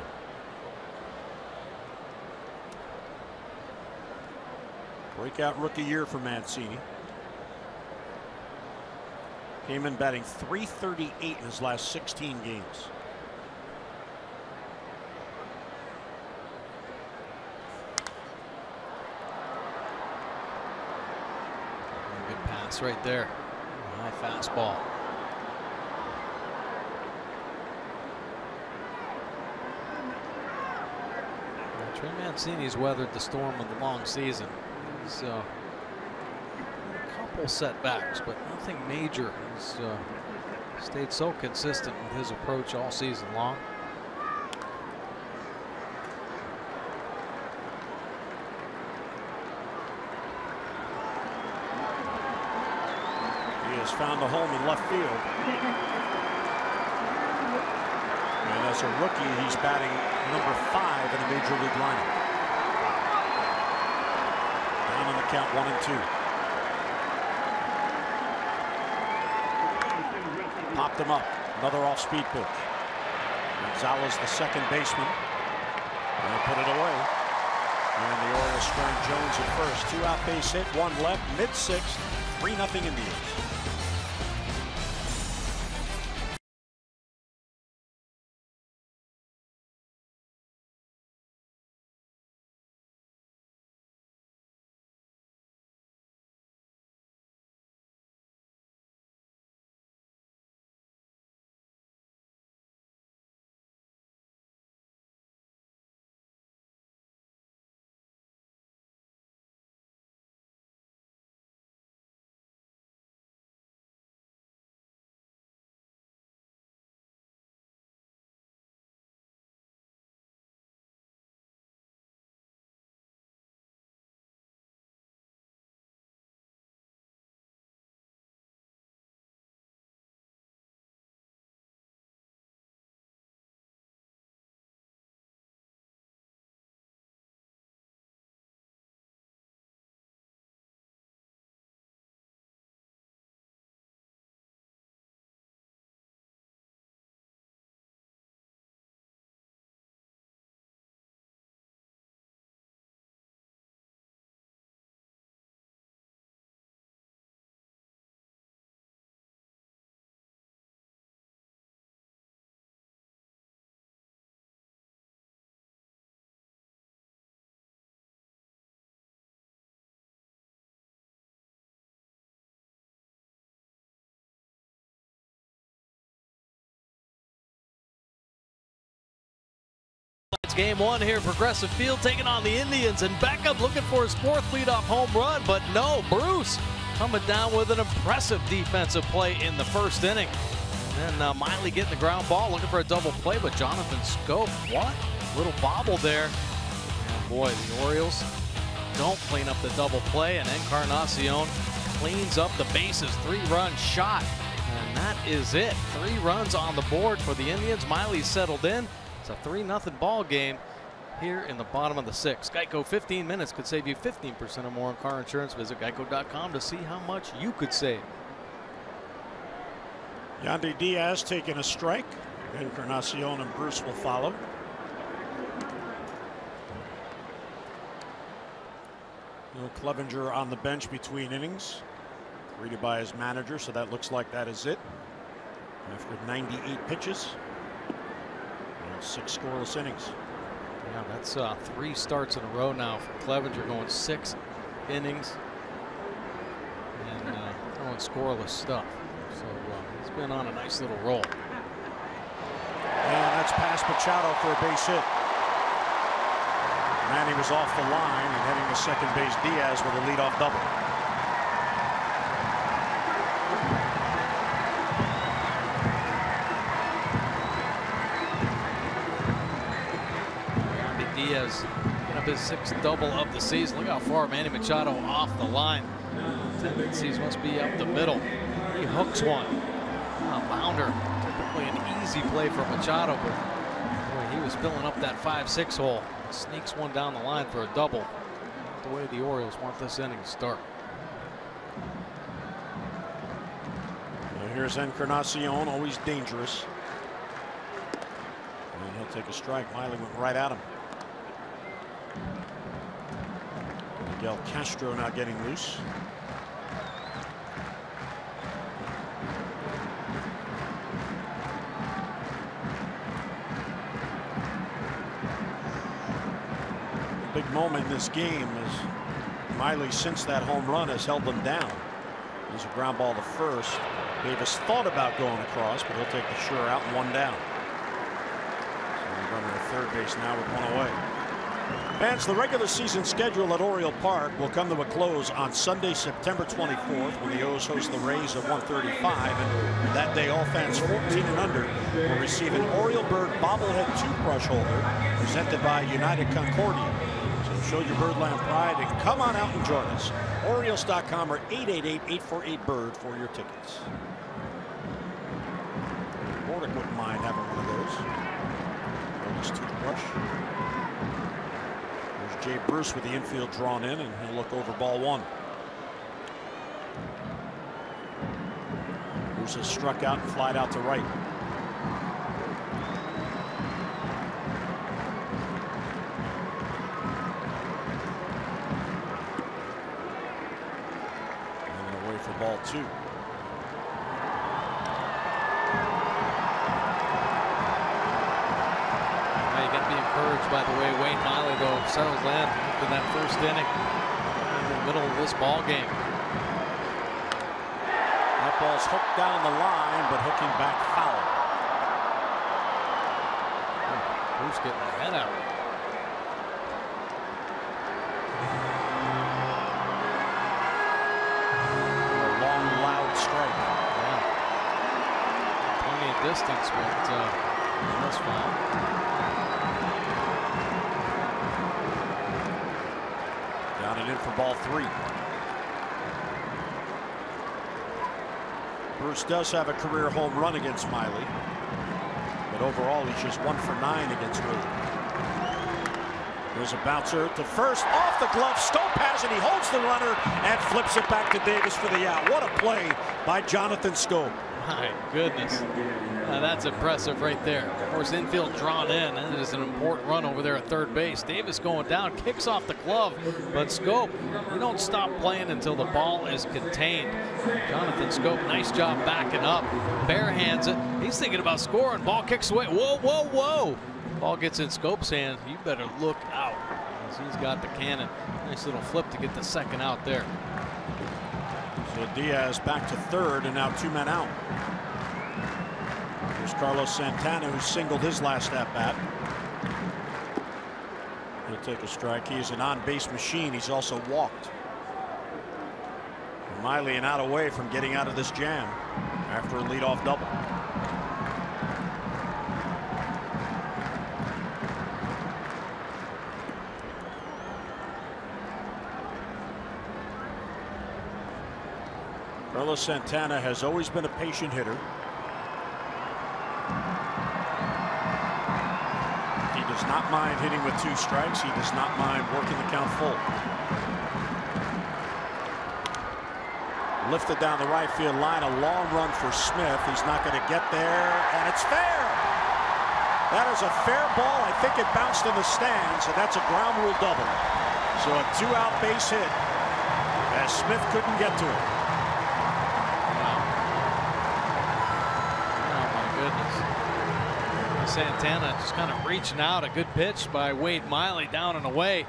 Breakout rookie year for Mancini. Came in batting .338 in his last 16 games. Good pass right there. High fastball. Trey Mancini's weathered the storm of the long season. He's a couple setbacks, but nothing major. He's stayed so consistent with his approach all season long. He has found a home in left field. And as a rookie, he's batting number 5 in a major league lineup. Down on the count, 1-2. Popped him up. Another off-speed pitch. Gonzalez, the second baseman, and put it away. And the Orioles strand Jones at first. 2-out base hit, 1 left, mid-6th, 3-0 Indians. It's game 1 here at Progressive Field, taking on the Indians, and Beckham looking for his 4th leadoff home run, but no, Bruce coming down with an impressive defensive play in the 1st inning. And then Miley getting the ground ball, looking for a double play, but Jonathan Scope, what? Little bobble there. And boy, the Orioles don't clean up the double play, and Encarnacion cleans up the bases. 3-run shot, and that is it. 3 runs on the board for the Indians. Miley settled in. It's a 3-0 ball game here in the bottom of the 6th. Geico, 15 minutes could save you 15% or more on car insurance. Visit geico.com to see how much you could save. Yandy Diaz taking a strike. Encarnacion and Bruce will follow. Clevenger on the bench between innings. Greeted by his manager, so that looks like that is it. After 98 pitches and 6 scoreless innings. Yeah, that's 3 starts in a row now for Clevenger, going 6 innings and throwing scoreless stuff. So he's been on a nice little roll. And that's past Machado for a base hit. Manny was off the line and heading to second base. Diaz with a leadoff double. Diaz put up his 6th double of the season. Look how far Manny Machado off the line. Tendencies must be up the middle. He hooks one. A bounder. Typically an easy play for Machado, but boy, he was filling up that 5-6 hole. Sneaks one down the line for a double. The way the Orioles want this inning to start. Well, here's Encarnacion, always dangerous. And he'll take a strike. Miley went right at him. Miguel Castro now getting loose. The big moment in this game is Miley, since that home run, has held them down. There's a ground ball to first. Davis thought about going across, but he'll take the sure out and 1 down. So we're running to third base now with 1 away. Fans, the regular season schedule at Oriole Park will come to a close on Sunday, September 24th, when the O's host the Rays at 1:35. And that day, all fans 14 and under will receive an Oriole Bird bobblehead toothbrush holder presented by United Concordia. So show your Birdland pride and come on out and join us. Orioles.com or 888-848-BIRD for your tickets. Bordick wouldn't mind having one of those. Orioles toothbrush. Jay Bruce with the infield drawn in, and he'll look over ball 1. Bruce has struck out and flied out to right. And away for ball 2. Encouraged by the way Wayne Miley, though, settles in after that first inning in the middle of this ball game. That ball's hooked down the line, but hooking back foul. Bruce getting the head out. A long, loud strike. Yeah. Plenty of distance, but that's foul. In for ball 3. Bruce does have a career home run against Miley, but overall he's just 1 for 9 against Ray. There's a bouncer to first, off the glove. Stope has it. He holds the runner and flips it back to Davis for the out. What a play by Jonathan Stope. My goodness. That's impressive right there. Of course, infield drawn in. That is an important run over there at third base. Davis going down, kicks off the glove, but Schoop, you don't stop playing until the ball is contained. Jonathan Schoop, nice job backing up. Bare hands it. He's thinking about scoring. Ball kicks away. Whoa, whoa, whoa. Ball gets in Schoop's hand. You better look out, as he's got the cannon. Nice little flip to get the second out there. So Diaz back to third, and now 2 men out. There's Carlos Santana, who singled his last at bat. He'll take a strike. He is an on-base machine. He's also walked. Miley an out away from getting out of this jam after a leadoff double. Carlos Santana has always been a patient hitter. He does not mind hitting with 2 strikes. He does not mind working the count full. Lifted down the right field line, a long run for Smith. He's not going to get there, and it's fair. That is a fair ball. I think it bounced in the stands, and that's a ground rule double. So a 2-out base hit as Smith couldn't get to it. Santana just kind of reaching out. A good pitch by Wade Miley down and away.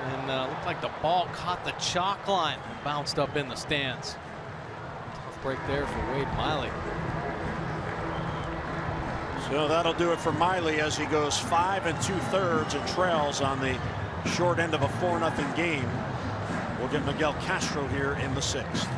And looked like the ball caught the chalk line and bounced up in the stands. Tough break there for Wade Miley. So that'll do it for Miley as he goes 5 2/3 and trails on the short end of a 4-0 game. We'll get Miguel Castro here in the 6th.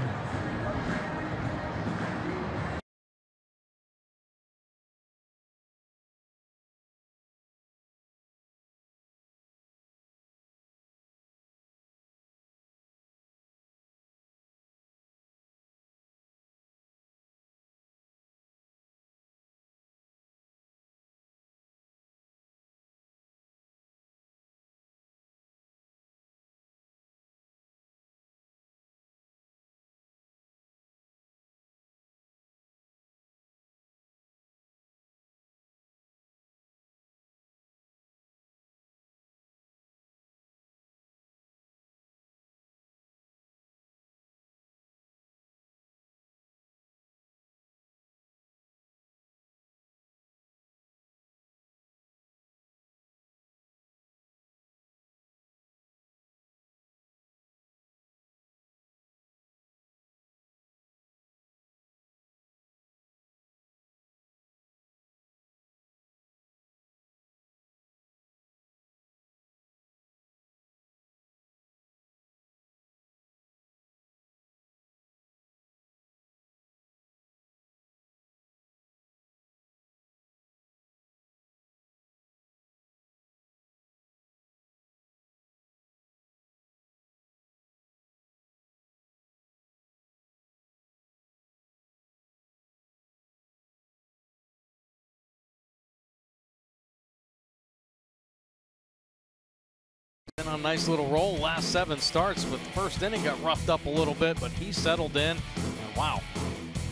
Been on a nice little roll last 7 starts, but the first inning got roughed up a little bit, but he settled in. And wow,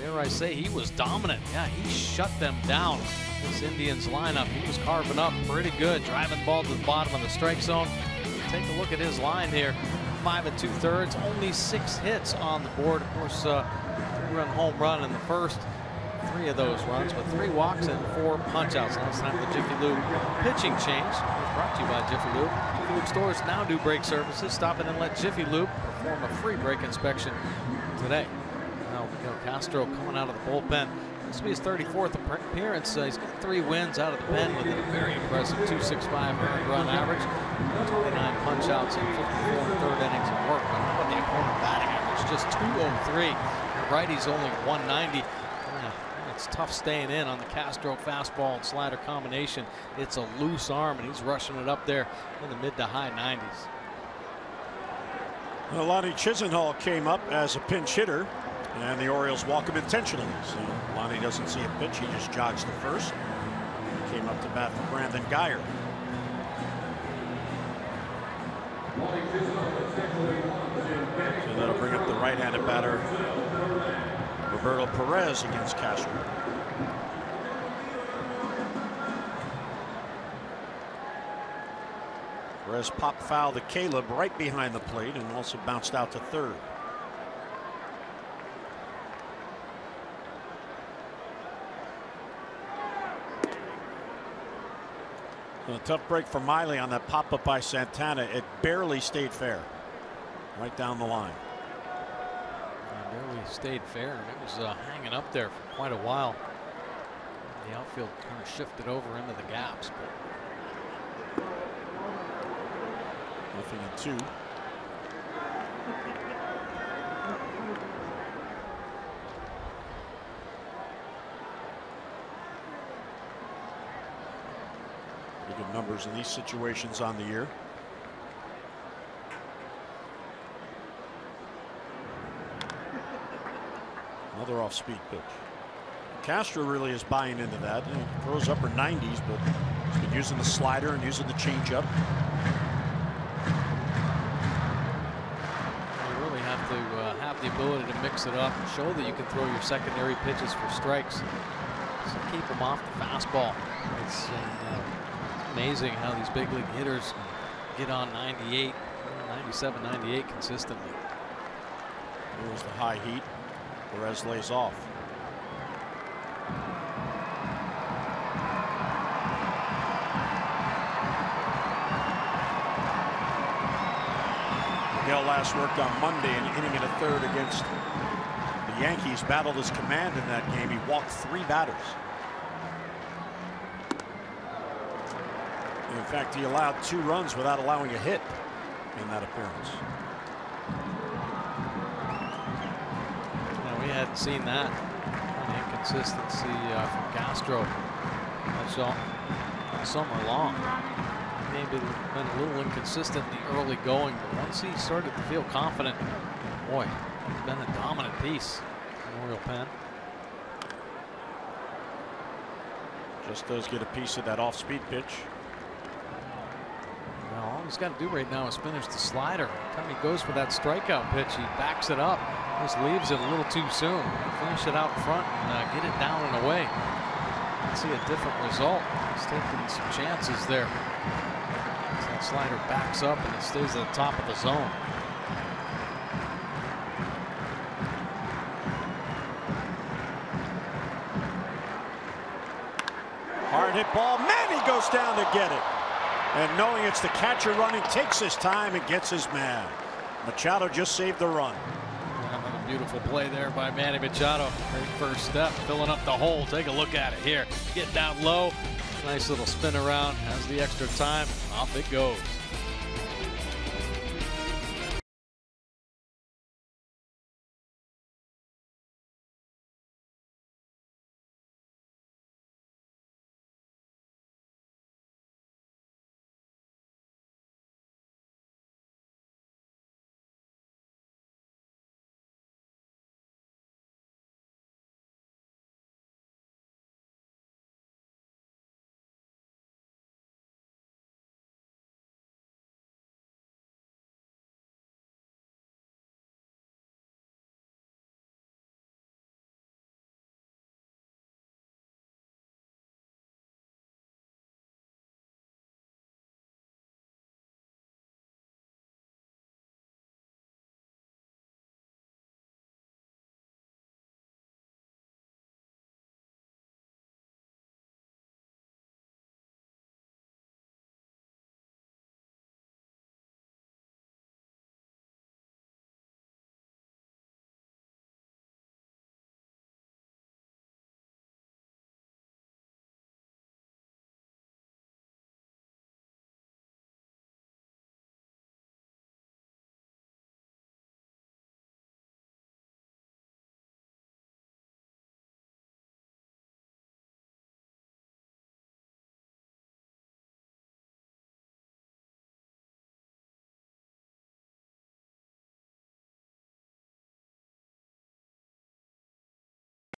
dare I say, he was dominant. Yeah, he shut them down. This Indians lineup, he was carving up pretty good, driving the ball to the bottom of the strike zone. Take a look at his line here. 5 2/3, only 6 hits on the board. Of course, 3-run home run in the first. 3 of those runs, but 3 walks and 4 punch-outs. Last time the Jiffy Lube pitching change was brought to you by Jiffy Lube. Jiffy Lube stores now do brake services. Stop in and let Jiffy Lube perform a free brake inspection today. Now Miguel Castro coming out of the bullpen. This will be his 34th appearance. He's got 3 wins out of the pen with a very impressive 2.65 earned run average, 29 punch-outs and 54 third innings of work. But how about the opponent batting average? Just 203. The righty's only 190. It's tough staying in on the Castro fastball and slider combination. It's a loose arm, and he's rushing it up there in the mid to high 90s. Well, Lonnie Chisenhall came up as a pinch hitter, and the Orioles walk him intentionally. So Lonnie doesn't see a pitch. He just jogs to first. Came up to bat for Brandon Guyer. So that'll bring up the right-handed batter, Roberto Perez, against Castro. Perez popped foul to Caleb right behind the plate and also bounced out to third. So a tough break for Miley on that pop-up by Santana. It barely stayed fair. Right down the line. Barely stayed fair, and it was hanging up there for quite a while. The outfield kind of shifted over into the gaps, but 0-2. Pretty good numbers in these situations on the year. Another off-speed pitch. Castro really is buying into that. He throws upper 90s, but he's been using the slider and using the changeup. You really have to have the ability to mix it up and show that you can throw your secondary pitches for strikes. So keep them off the fastball. It's amazing how these big league hitters get on 98, 97, 98 consistently. Here's the high heat. Perez lays off. Miguel last worked on Monday, an inning and a third against the Yankees. Battled his command in that game. He walked 3 batters. In fact, he allowed 2 runs without allowing a hit in that appearance. Now, we hadn't seen that inconsistency from Castro that's all summer long. Maybe been a little inconsistent in the early going, but once he started to feel confident, boy, he's been a dominant piece in Oriole pen. Just does get a piece of that off-speed pitch. Well, all he's got to do right now is finish the slider. Every time he goes for that strikeout pitch, he backs it up. Just leaves it a little too soon. Finish it out front and get it down and away. Let's see a different result. He's taking some chances there. As that slider backs up and it stays at the top of the zone. Hard hit ball. Manny goes down to get it. And knowing it's the catcher running, takes his time and gets his man. Machado just saved the run. Another beautiful play there by Manny Machado. Great first step, filling up the hole. Take a look at it here. Get down low. Nice little spin around. Has the extra time. Off it goes.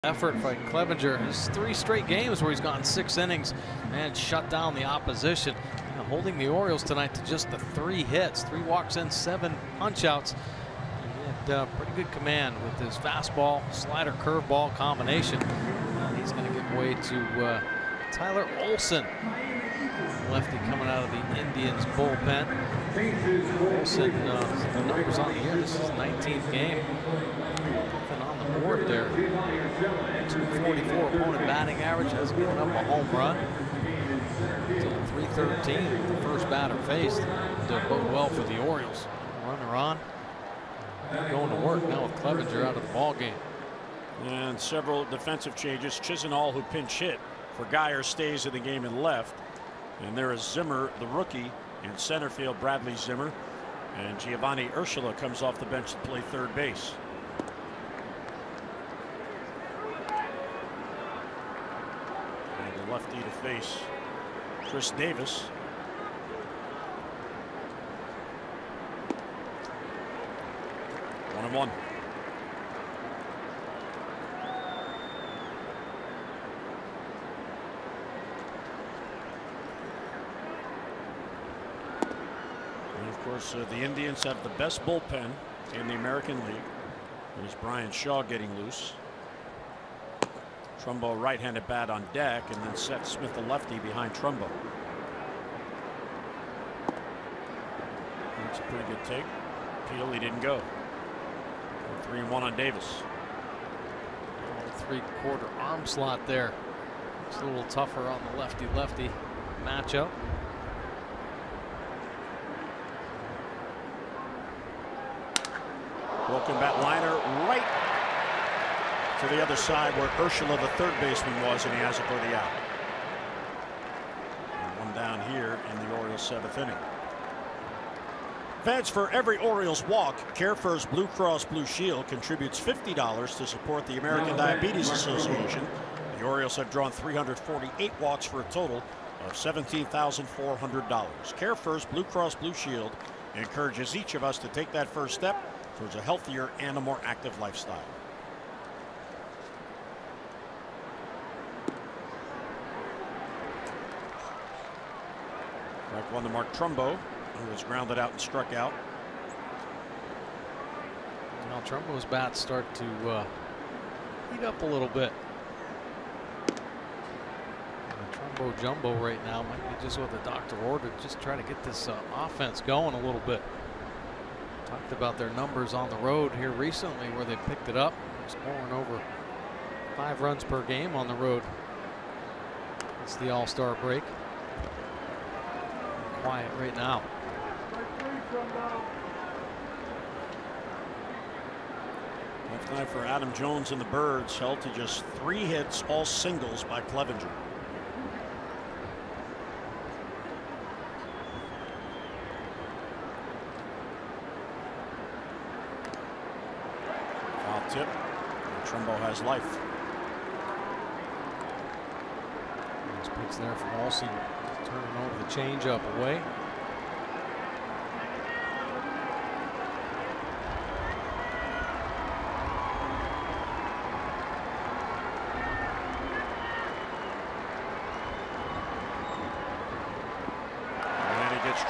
Effort by Clevenger. His 3 straight games where he's gone 6 innings and shut down the opposition. You know, holding the Orioles tonight to just the 3 hits, 3 walks and 7 punch-outs. He had pretty good command with his fastball, slider, curveball combination. He's going to give way to Tyler Olson, lefty coming out of the Indians bullpen. Olson, the numbers on the year. This is his 19th game. Nothing on the board there. 244 opponent batting average, hasn't given up a home run. It's a 313, the first batter faced. To bode well for the Orioles. Runner on. Going to work now with Clevenger out of the ball game. And several defensive changes. Chisenhall, who pinch hit for Geyer, stays in the game in left. And there is Zimmer, the rookie, in center field. Bradley Zimmer. And Giovanni Urshela comes off the bench to play third base. And the lefty to face Chris Davis. One and one. And of course, the Indians have the best bullpen in the American League. There's Brian Shaw getting loose. Trumbo right-handed bat on deck, and then Seth Smith, the lefty, behind Trumbo. That's a pretty good take. Peel, he didn't go. 3-1 on Davis. 3/4 arm slot there. It's a little tougher on the lefty-lefty matchup. Broken bat liner right to the other side where Urshela, the third baseman, was, and he has it for the out. And one down here in the Orioles' seventh inning. Fans, for every Orioles walk, CareFirst Blue Cross Blue Shield contributes $50 to support the American Diabetes Association. The Orioles have drawn 348 walks for a total of $17,400. CareFirst Blue Cross Blue Shield encourages each of us to take that first step towards a healthier and a more active lifestyle. Strike one to Mark Trumbo, who was grounded out and struck out. Now Trumbo's bats start to heat up a little bit. Trumbo jumbo right now might be just what the doctor ordered. Just try to get this offense going a little bit. Talked about their numbers on the road here recently where they picked it up, scoring over 5 runs per game on the road. It's the All-Star break. Quiet right now. Left night for Adam Jones and the Birds, held to just 3 hits, all singles by Clevenger. Foul tip. Trumbo has life. Nice pitch there from Olsen, turning over the changeup away.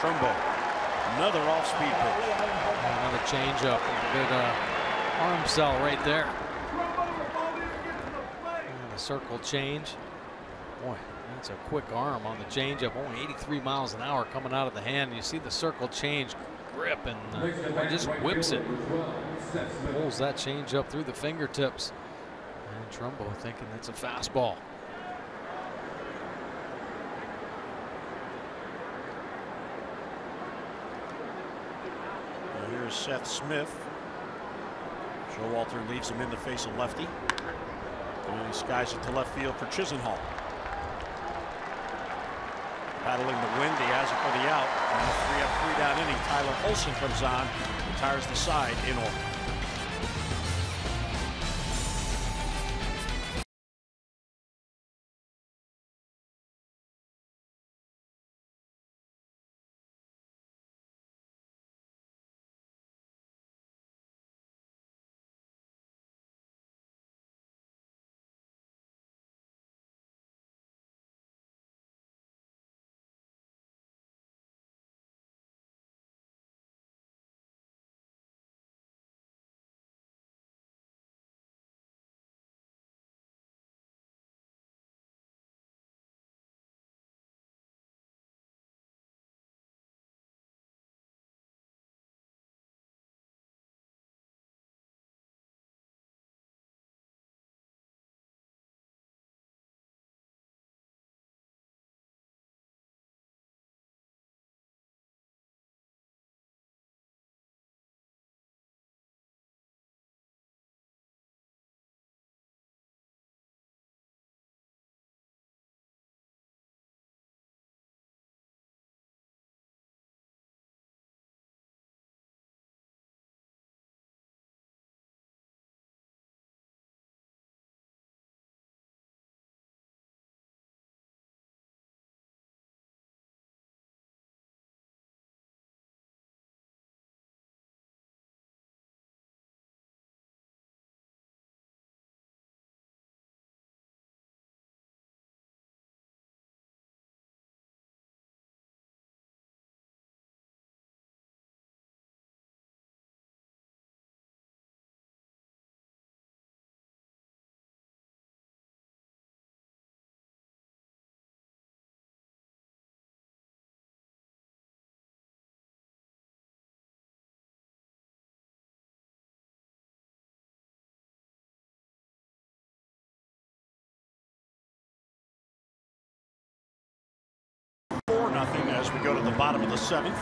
Trumbo, another off-speed pitch. Another changeup, a good arm sell right there. And the circle change. Boy, that's a quick arm on the changeup. Only 83 miles an hour coming out of the hand. You see the circle change grip, and just whips it. Pulls that changeup through the fingertips. And Trumbo thinking it's a fastball. Here's Seth Smith. Showalter leaves him in the face of lefty. And he skies it to left field for Chisenhall. Battling the wind, he has it for the out. And a 3-up, 3-down inning. Tyler Olson comes on, retires the side in order. Nothing as we go to the bottom of the 7th.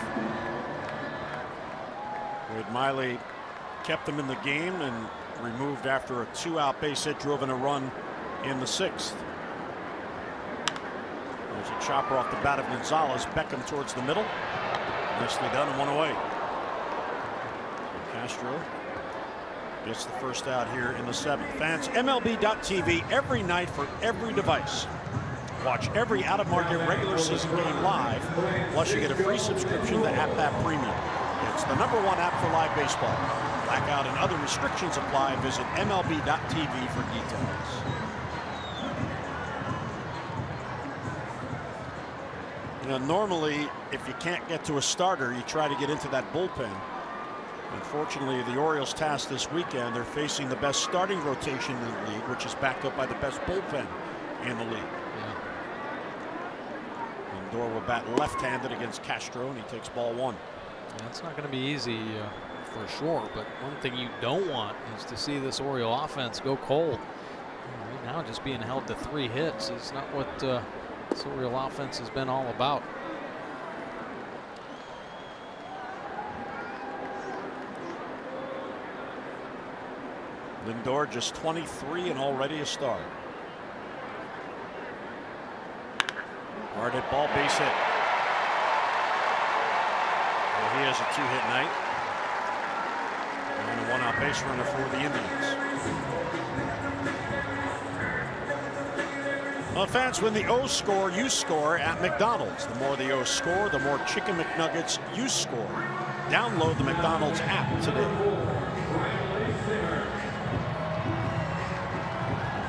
With Miley kept them in the game and removed after a 2-out base hit drove in a run in the 6th. There's a chopper off the bat of Gonzalez. Beckham towards the middle. Nicely done and 1 away. Castro gets the first out here in the 7th. Fans, MLB.TV every night for every device. Watch every out-of-market regular season game live. Plus, you get a free subscription to AppBat Premium. It's the #1 app for live baseball. Blackout and other restrictions apply. Visit MLB.TV for details. You know, normally, if you can't get to a starter, you try to get into that bullpen. Unfortunately, the Orioles task this weekend, they're facing the best starting rotation in the league, which is backed up by the best bullpen in the league. Lindor will bat left-handed against Castro, and he takes ball 1. Yeah, it's not going to be easy for sure, but one thing you don't want is to see this Oriole offense go cold. Right now, just being held to 3 hits is not what this Oriole offense has been all about. Lindor just 23 and already a star. Hard hit ball, base hit. Well, he has a 2-hit night. And a 1-out base runner for the Indians. Well, fans, when the O's score, you score at McDonald's. The more the O's score, the more Chicken McNuggets you score. Download the McDonald's app today.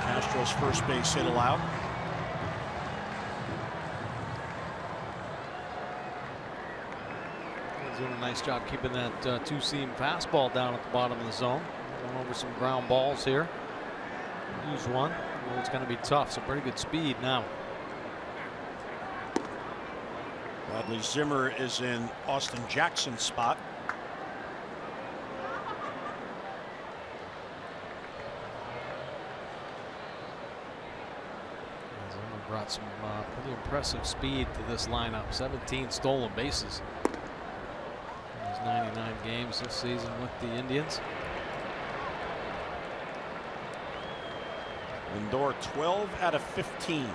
Castro's first base hit allowed. He's doing a nice job keeping that 2-seam fastball down at the bottom of the zone. Going over some ground balls here. Use one. Well, it's going to be tough. So pretty good speed now. Bradley Zimmer is in Austin Jackson's spot. Zimmer brought some pretty impressive speed to this lineup. 17 stolen bases. 99 games this season with the Indians. Lindor 12 out of 15.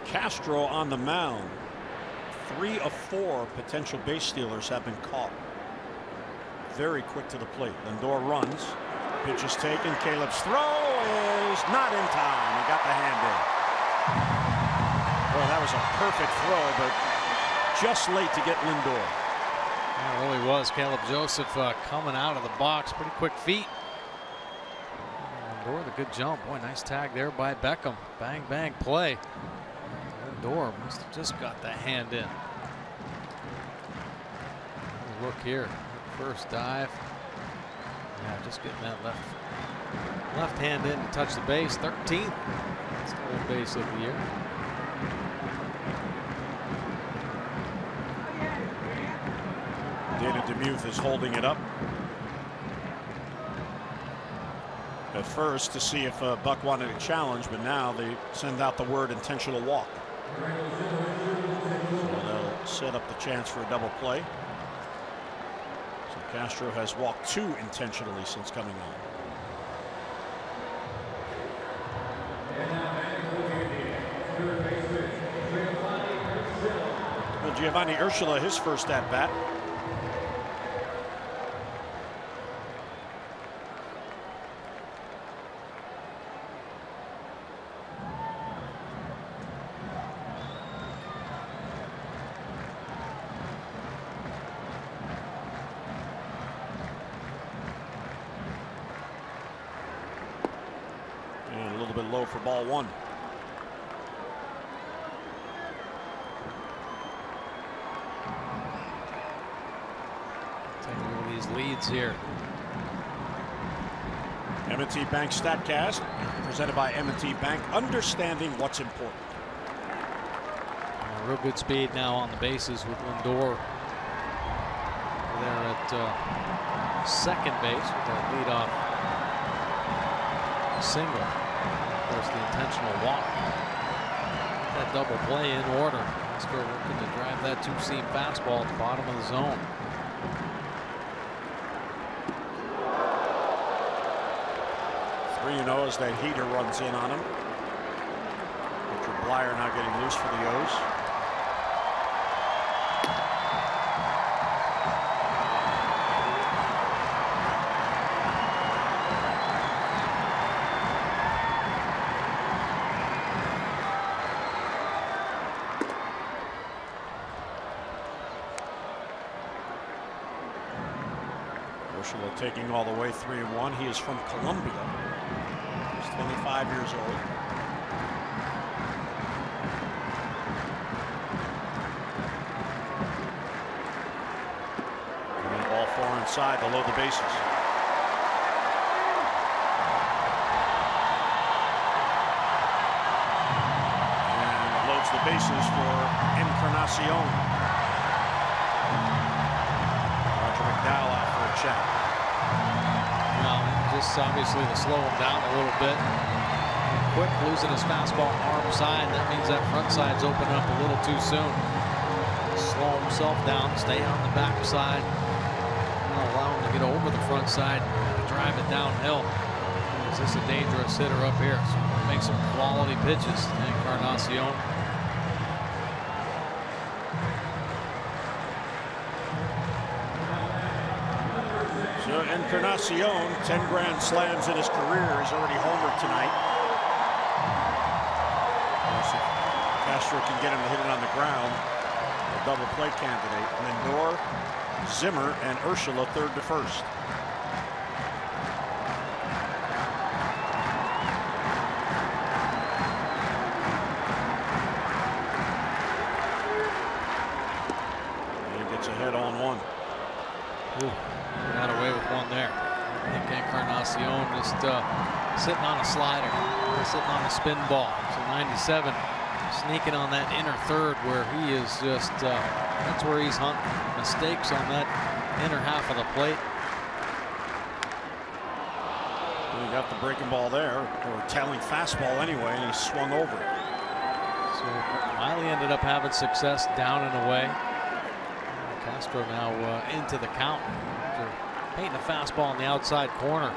Castro on the mound. 3 of 4 potential base stealers have been caught. Very quick to the plate. Lindor runs. Pitch is taken. Caleb's throw is not in time. He got the hand in. Well, that was a perfect throw, but just late to get Lindor. Yeah, it really was. Caleb Joseph coming out of the box. Pretty quick feet. Lindor, the good jump. Boy, nice tag there by Beckham. Bang, bang play. Lindor must have just got the hand in. Look here. First dive. Yeah, just getting that left hand in to touch the base. 13th stolen base of the year. Dana DeMuth is holding it up. At first to see if Buck wanted a challenge, but now they send out the word intentional walk. So they'll set up the chance for a double play. So Castro has walked 2 intentionally since coming on. Well, Giovanni Urshela, his first at bat. Low for ball 1. Taking over these leads here. M&T Bank StatCast presented by M&T Bank. Understanding what's important. Real good speed now on the bases with Lindor there at second base with that leadoff single. Of course, the intentional walk. That double play in order. Castro looking to drive that two-seam fastball at the bottom of the zone. You know, as that heater runs in on him. Richard Blyer now getting loose for the O's. Urshela taking all the way 3-1. He is from Colombia. 25 years old. And the ball far inside to load the bases. And it loads the bases for Encarnacion. Roger McDowell out for a check. Well, just obviously to slow him down a little bit. Quick losing his fastball arm side. That means that front side's opening up a little too soon. Slow himself down, stay on the back side. Allow him to get over the front side, drive it downhill. Is this a dangerous hitter up here? So make some quality pitches. Encarnacion. Encarnacion, 10 grand slams in his career. He's already homered tonight. So Castro can get him to hit it on the ground. A double play candidate. Lindor, Zimmer, and Urshela third to first. And he gets ahead on one. Ooh. Got away with one there. I think Encarnacion just sitting on a slider, sitting on a spin ball. So 97 sneaking on that inner third where he is just, that's where he's hunting mistakes on that inner half of the plate. He got the breaking ball there, or tailing fastball anyway, and he swung over it. So Miley ended up having success down and away. Castro now into the count. Painting a fastball on the outside corner.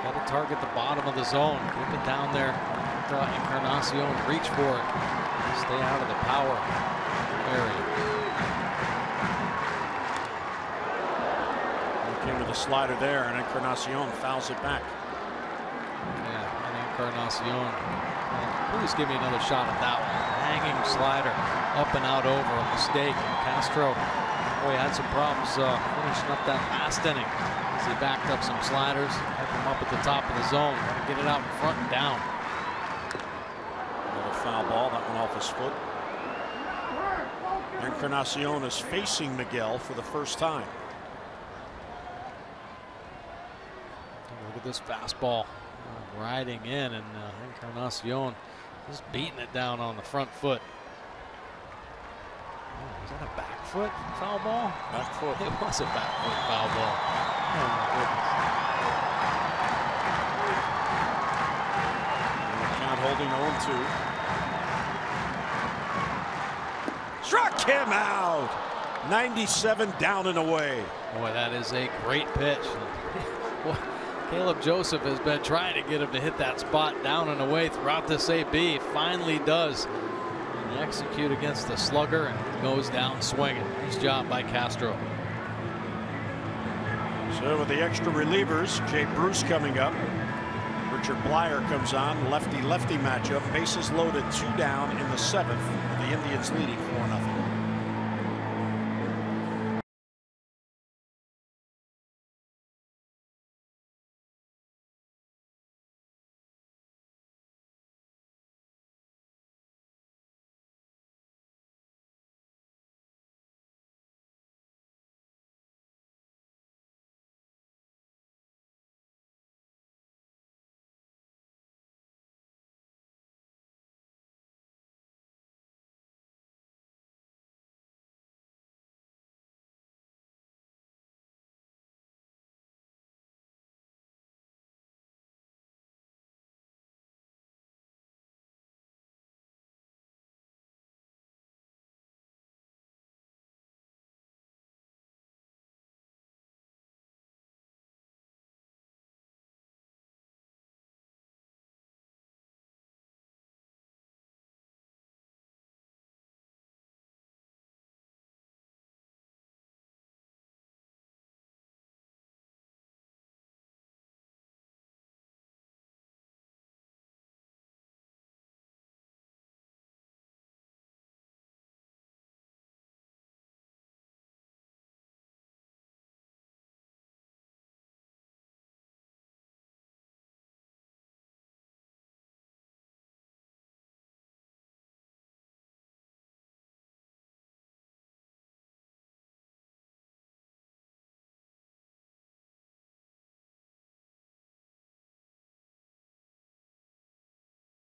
Got to target the bottom of the zone. Keep it down there. Encarnacion reach for it. Stay out of the power area. He came with a slider there, and Encarnacion fouls it back. Yeah, and Encarnacion. Please give me another shot at that one. Hanging slider, up and out over, a mistake. Castro. Boy, had some problems finishing up that last inning as he backed up some sliders, kept them up at the top of the zone, to get it out in front and down. Another foul ball, that one off his foot. Encarnacion is facing Miguel for the first time. Look at this fastball riding in, and Encarnacion just beating it down on the front foot. Is that a back foot foul ball? Back foot. It was a back foot foul ball. Oh my goodness. Count holding 0-2. Struck him out. 97 down and away. Boy, that is a great pitch. Caleb Joseph has been trying to get him to hit that spot down and away throughout this AB. Finally does. Execute against the slugger and goes down swinging. Nice job by Castro. So with the extra relievers, Jay Bruce coming up. Richard Blyer comes on. Lefty-lefty matchup. Bases loaded, 2 down in the 7th. The Indians leading 4-0.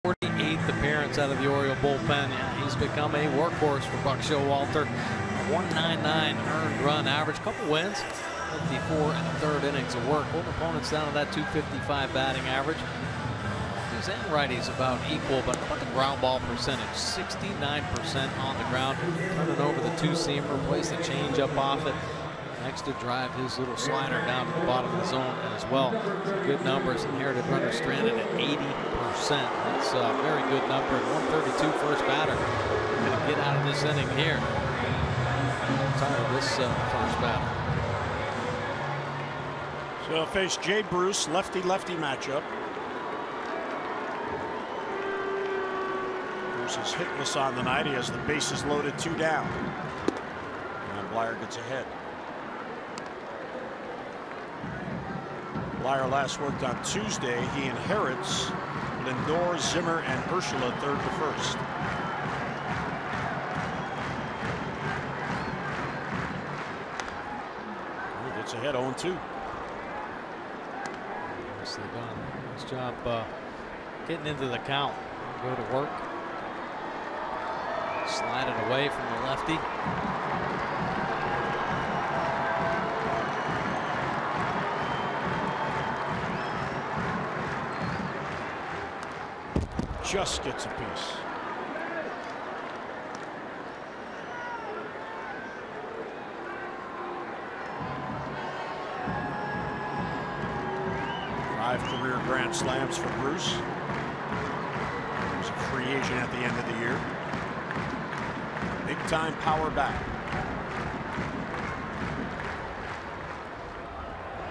48th appearance out of the Oriole bullpen. Yeah, he's become a workhorse for Buck Showalter. 199 earned run average, couple wins, 54 and a third innings of work. Holding opponents down to that 255 batting average. Lefties and righties about equal, but how about the ground ball percentage? 69% on the ground. Turning over the two-seamer, plays the change-up off it. Next to drive his little slider down to the bottom of the zone as well. Some good numbers. Inherited runner stranded at 80%. That's a very good number. 132 first batter. Going to get out of this inning here. Time of this first batter. So face Jay Bruce, lefty-lefty matchup. Bruce is hitless on the night. He has the bases loaded, 2 down. And Blyer gets ahead. Blyer last worked on Tuesday. He inherits Lindor, Zimmer, and Urshela third to first. He gets ahead 0-2. Nicely done. Nice job getting into the count. Go to work. Slide it away from the lefty. Just gets a piece. Five career grand slams for Bruce. He was a free agent at the end of the year. Big time power back.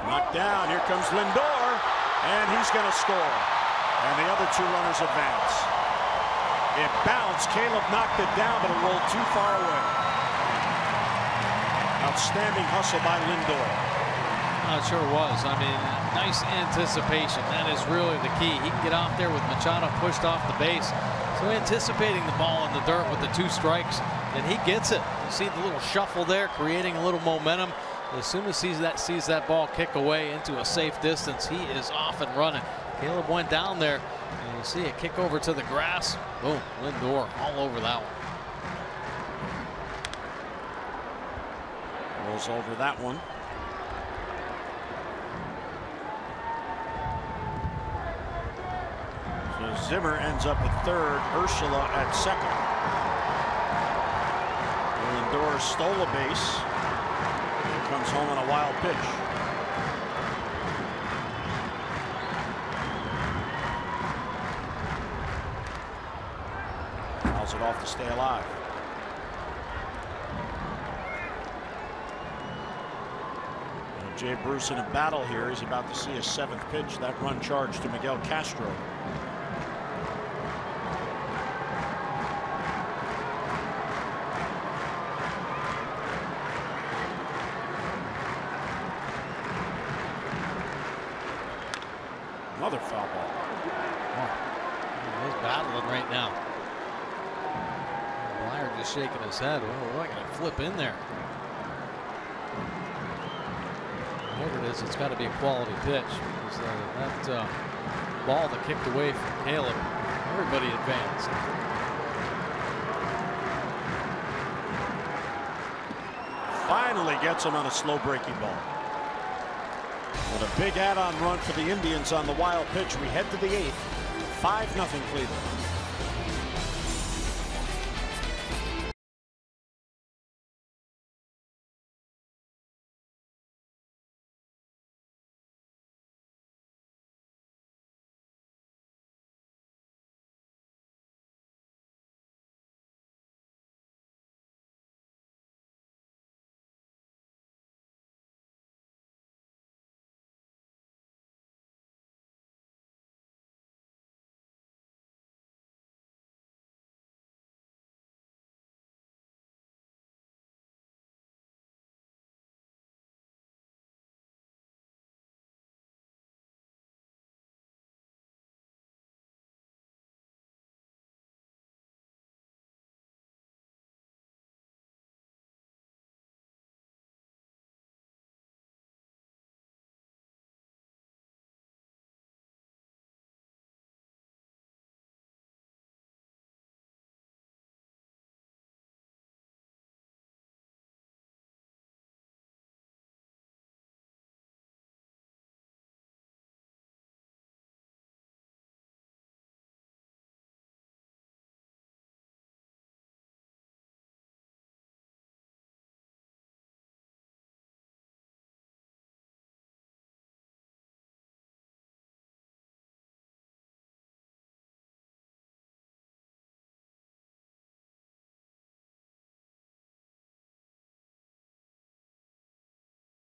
Knocked down. Here comes Lindor, and he's going to score. And the other 2 runners advance. It bounced. Caleb knocked it down, but it rolled too far away. Outstanding hustle by Lindor. It sure was. I mean, nice anticipation. That is really the key. He can get off there with Machado pushed off the base. So anticipating the ball in the dirt with the 2 strikes, and he gets it. You see the little shuffle there, creating a little momentum. As soon as he sees that ball kick away into a safe distance, he is off and running. Caleb went down there, and you see a kick over to the grass. Boom, Lindor all over that one. Rolls over that one. So Zimmer ends up at third, Urshela at second. Lindor stole a base. And comes home on a wild pitch. It off to stay alive. And Jay Bruce in a battle here. He's about to see a 7th pitch. That run charged to Miguel Castro. Another foul ball. Oh, he's battling right now. Blyer just shaking his head. Well, we're not going to flip in there. Whatever it is, it's got to be a quality pitch. Because that ball that kicked away from Caleb, everybody advanced. Finally gets him on a slow breaking ball. With a big add-on run for the Indians on the wild pitch, we head to the 8th. 5-0 Cleveland.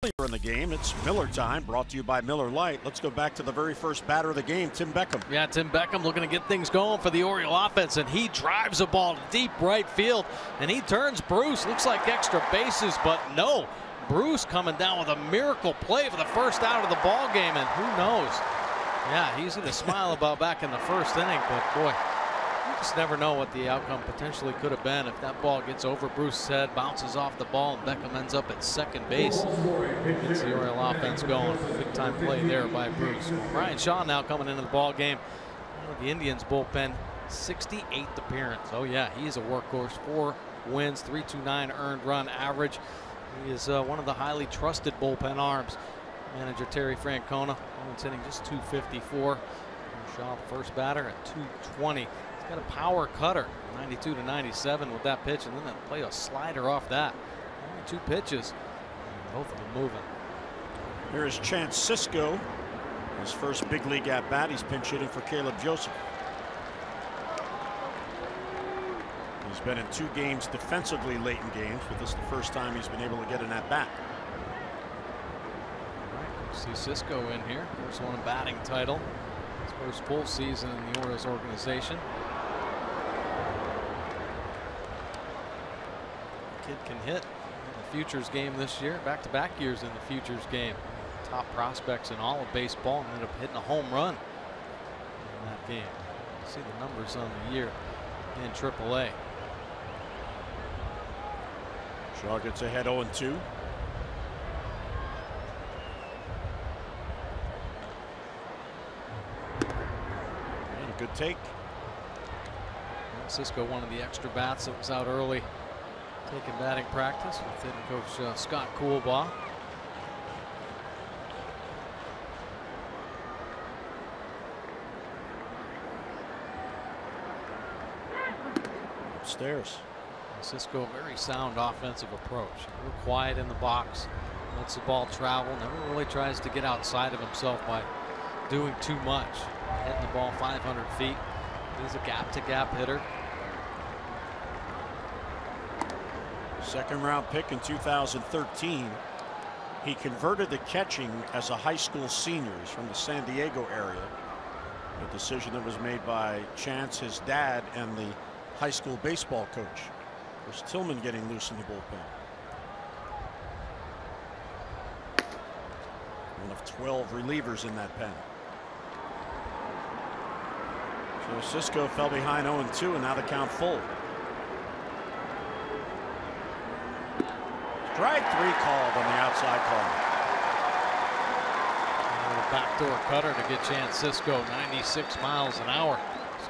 Earlier in the game, it's Miller time, brought to you by Miller Lite. Let's go back to the very first batter of the game, Tim Beckham. Yeah, Tim Beckham looking to get things going for the Oriole offense, and he drives a ball to deep right field, and he turns Bruce. Looks like extra bases, but no. Bruce coming down with a miracle play for the first out of the ball game, and who knows? Yeah, he's going to smile about back in the first inning, but boy, you just never know what the outcome potentially could have been if that ball gets over Bruce's head, bounces off the ball, and Beckham ends up at second base. Gets the Oriole offense going. Big time play there by Bruce. Brian Shaw now coming into the ball game. The Indians bullpen, 68th appearance. Oh yeah, he is a workhorse. 4 wins, 3.29 earned run average. He is one of the highly trusted bullpen arms. Manager Terry Francona, hitting just .254. Shaw, the first batter, at .220. He's got a power cutter, 92 to 97 with that pitch, and then play a slider off that. Only 2 pitches, both of them moving. Here is Chance Sisco, his first big league at bat. He's pinch hitting for Caleb Joseph. He's been in 2 games defensively late in games, but this is the first time he's been able to get an at bat. See Sisco in here, first one batting title, his first full season in the Orioles organization. Kid can hit in the Futures game this year, back-to-back years in the Futures game. Top prospects in all of baseball, and ended up hitting a home run in that game. You see the numbers on the year in AAA. Shaw gets ahead 0-2. Good take. Sisco, one of the extra bats that was out early, taking batting practice with hitting coach Scott Coolbaugh. Upstairs. Sisco, very sound offensive approach. Real quiet in the box, lets the ball travel, never really tries to get outside of himself by doing too much. Hitting the ball 500 feet. He's a gap-to-gap hitter. Second round pick in 2013. He converted to catching as a high school senior. He's from the San Diego area. A decision that was made by Chance, his dad, and the high school baseball coach. There's Tillman getting loose in the bullpen. One of 12 relievers in that pen. So Sisco fell behind 0-2, and now the count full. Strike 3 called on the outside corner. A backdoor cutter to get Chance Sisco, 96 miles an hour.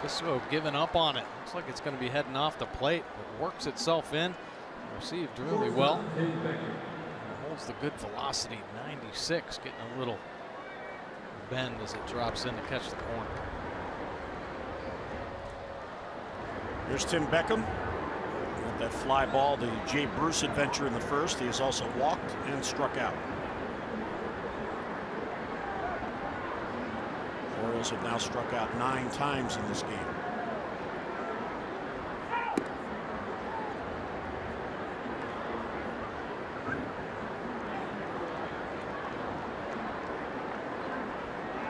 Sisco giving up on it. Looks like it's going to be heading off the plate. It works itself in. Received really well. Holds the good velocity, 96, getting a little bend as it drops in to catch the corner. Here's Tim Beckham. That fly ball, the Jay Bruce adventure in the first. He has also walked and struck out. Orioles have now struck out 9 times in this game.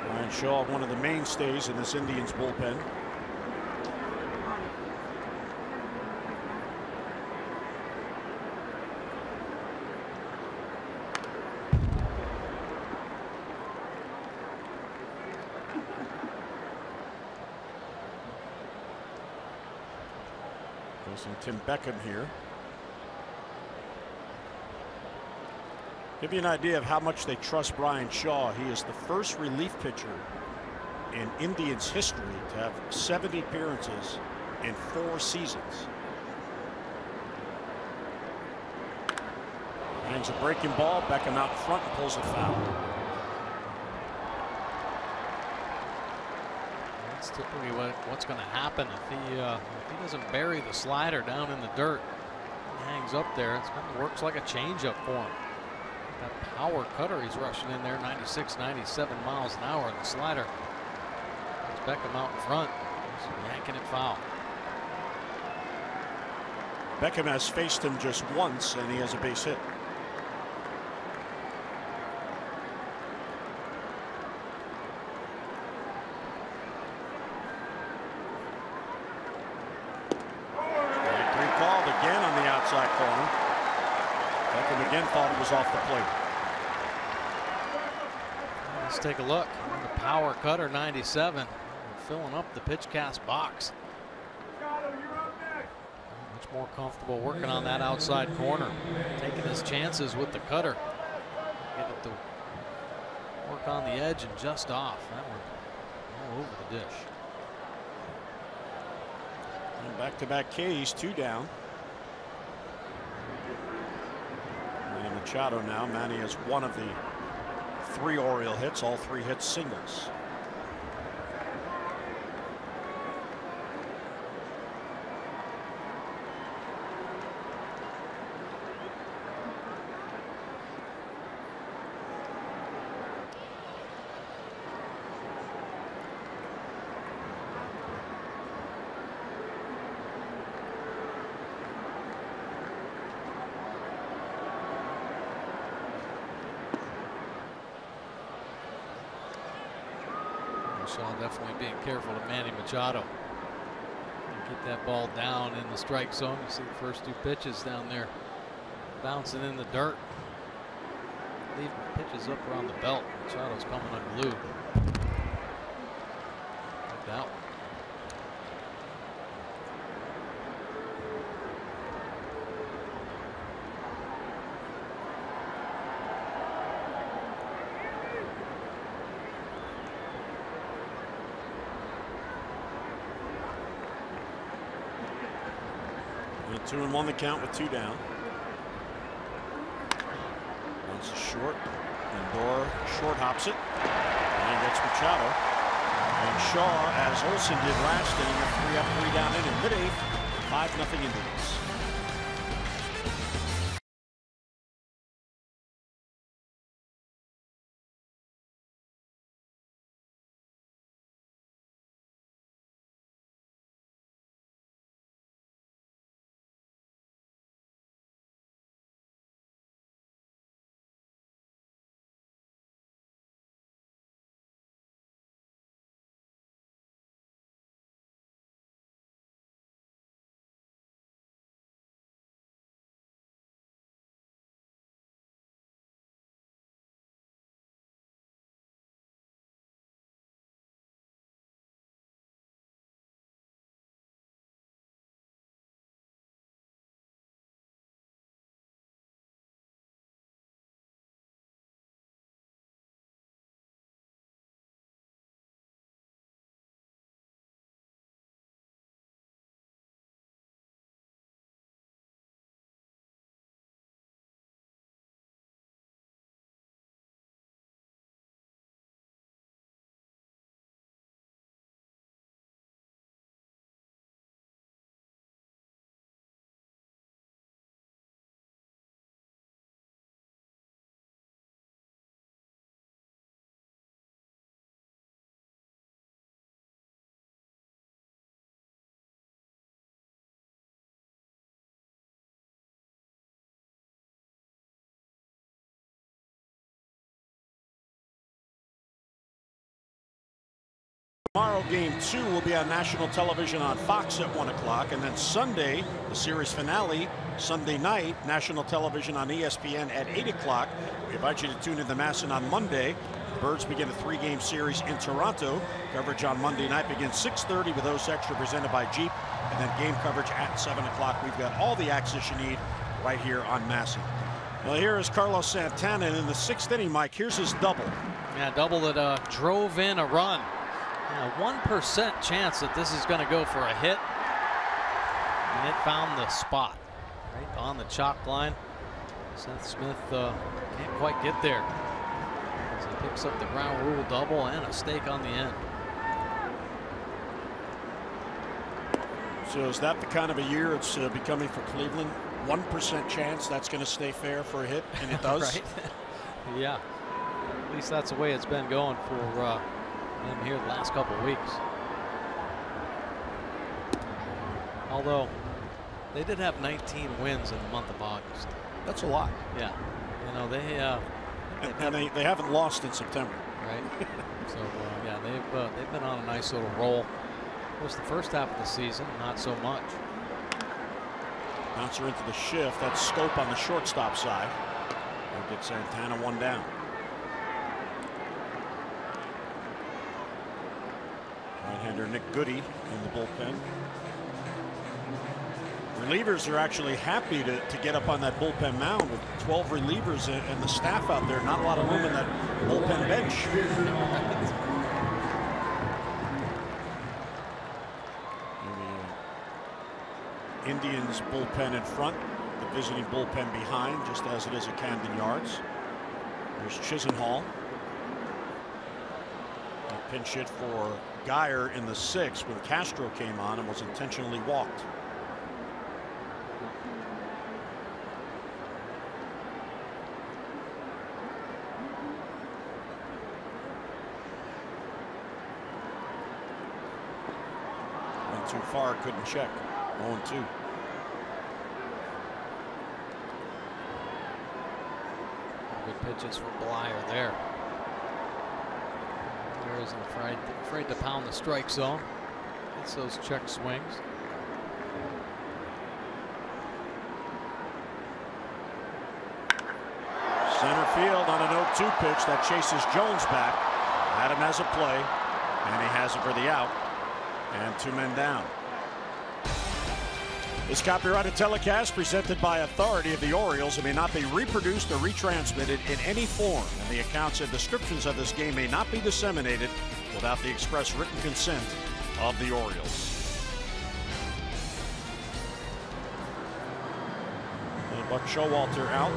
Brian Shaw, one of the mainstays in this Indians bullpen. Tim Beckham here. Give you an idea of how much they trust Brian Shaw. He is the first relief pitcher in Indians history to have 70 appearances in 4 seasons. Hangs a breaking ball. Beckham out in front and pulls it foul. That's typically what's going to happen if he doesn't bury the slider down in the dirt. He hangs up there. It kind of works like a changeup for him. That power cutter he's rushing in there, 96, 97 miles an hour. And the slider gets Beckham out in front. He's yanking it foul. Beckham has faced him just once, and he has a base hit. goes off the plate. Let's take a look. The power cutter 97 filling up the pitch cast box. Much more comfortable working on that outside corner, taking his chances with the cutter. Get it to work on the edge and just off. That one all over the dish. And back-to-back Ks, 2 down. Manny Machado now. Manny is one of the 3 Oriole hits, all 3 hits singles. Definitely being careful of Manny Machado. Get that ball down in the strike zone. You see the first 2 pitches down there bouncing in the dirt. Leaving pitches up around the belt. Machado's coming unglued. Like that one. And 2-1 the count with 2 down. Once short. Lindor short hops it. And gets Machado. And Shaw, as Olsen did last inning, a 3 up, 3 down inning. Mid-8th, 5-0 Indians. Tomorrow, Game 2 will be on national television on Fox at 1 o'clock, and then Sunday, the series finale, Sunday night, national television on ESPN at 8 o'clock. We invite you to tune in to Masson on Monday. The Birds begin a 3-game series in Toronto. Coverage on Monday night begins 6:30 with those extra presented by Jeep, and then game coverage at 7 o'clock. We've got all the access you need right here on Masson. Well, here is Carlos Santana, and in the 6th inning, Mike, here's his double. Yeah, double that drove in a run. 1% chance that this is going to go for a hit, and it found the spot right on the chalk line. Seth Smith can't quite get there as he picks up the ground rule double and a stake on the end. So is that the kind of a year it's becoming for Cleveland? 1% chance that's going to stay fair for a hit, and it does. Right? Yeah, at least that's the way it's been going for them here the last couple of weeks. Although they did have 19 wins in the month of August. That's a lot. Yeah, you know they haven't lost in September. Right. So yeah, they've been on a nice little roll. Of course, the first half of the season, not so much. Bouncer into the shift. That's Scope on the shortstop side. He'll get Santana one down. Right-hander Nick Goody in the bullpen. Relievers are actually happy to get up on that bullpen mound with 12 relievers and the staff out there. Not a lot of room in that bullpen bench. The Indians bullpen in front, the visiting bullpen behind, just as it is at Camden Yards. There's Chisenhall. A pinch hit for Geyer in the 6th when Castro came on and was intentionally walked. Went too far, couldn't check. 0-2. Good pitches for Blyer there. There isn't afraid to pound the strike zone. Gets those check swings. Center field on an 0-2 pitch that chases Jones back. Adam has a play, and he has it for the out. And 2 men down. This copyrighted telecast presented by authority of the Orioles and may not be reproduced or retransmitted in any form. And the accounts and descriptions of this game may not be disseminated without the express written consent of the Orioles. And Buck Showalter out.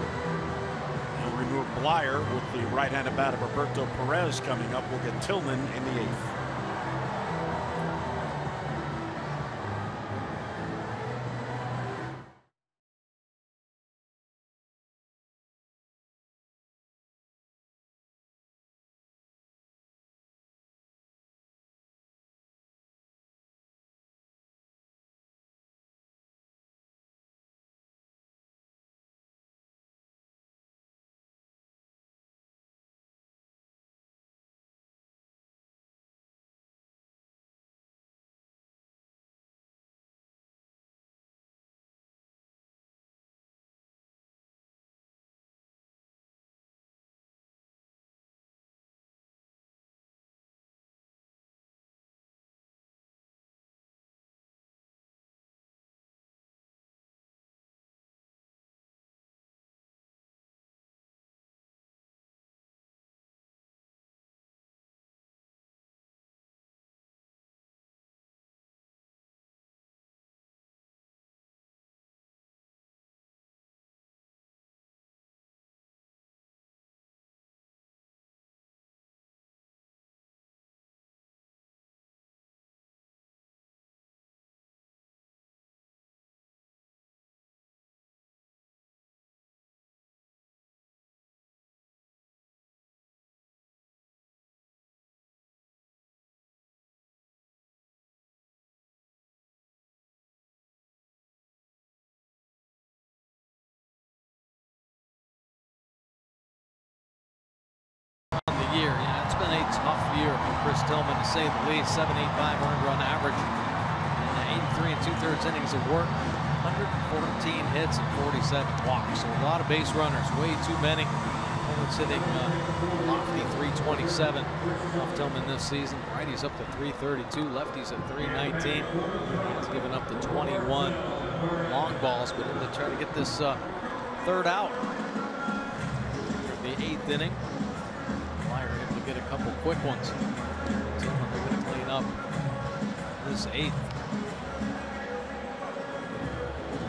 He'll remove Blyer with the right-handed bat of Roberto Perez coming up. We'll get Tillman in the 8th. Year. Yeah, it's been a tough year for Chris Tillman, to say the least. 7.85 earned run average in 8 3 2/3 innings of work, 114 hits and 47 walks. So a lot of base runners, way too many. Tillman's hitting lofty 327 off Tillman this season. Righties up to 332, lefties at 319. He's given up the 21 long balls, but in to try to get this 3rd out. The 8th inning. Get a couple quick ones. Tillman looking to clean up this 8th.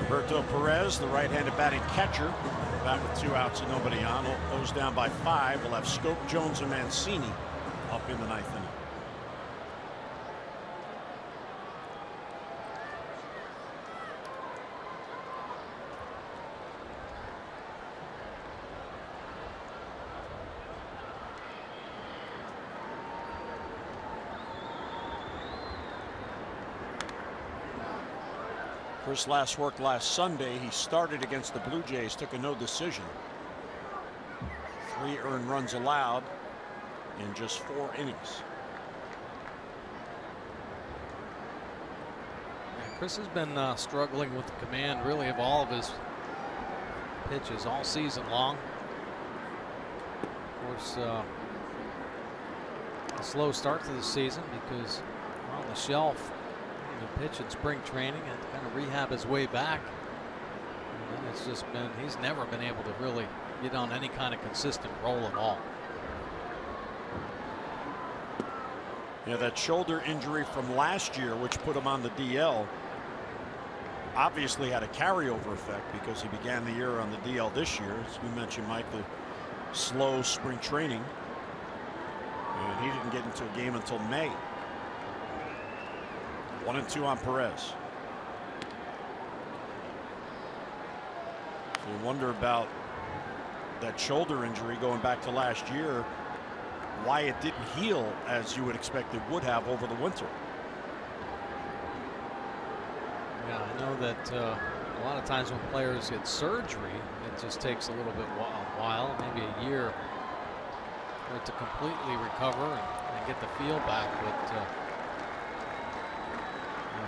Roberto Perez, the right-handed batting catcher, back with 2 outs and nobody on. Goes down by 5. We'll have Scope, Jones, and Mancini up in the 9th inning. Chris last worked last Sunday. He started against the Blue Jays, took a no decision. 3 earned runs allowed in just 4 innings. Yeah, Chris has been struggling with the command, really, of all of his pitches all season long. course, a slow start to the season because on the shelf, he pitched in spring training and kind of rehab his way back. And then it's just been, he's never been able to really get on any kind of consistent roll at all. Yeah, that shoulder injury from last year, which put him on the DL, obviously had a carryover effect because he began the year on the DL this year. As we mentioned, Mike, the slow spring training. And he didn't get into a game until May. 1-2 on Perez. So you wonder about that shoulder injury going back to last year, why it didn't heal as you would expect it would have over the winter. Yeah, I know that a lot of times when players get surgery, it just takes a little bit while, maybe a year, for it to completely recover and get the feel back. But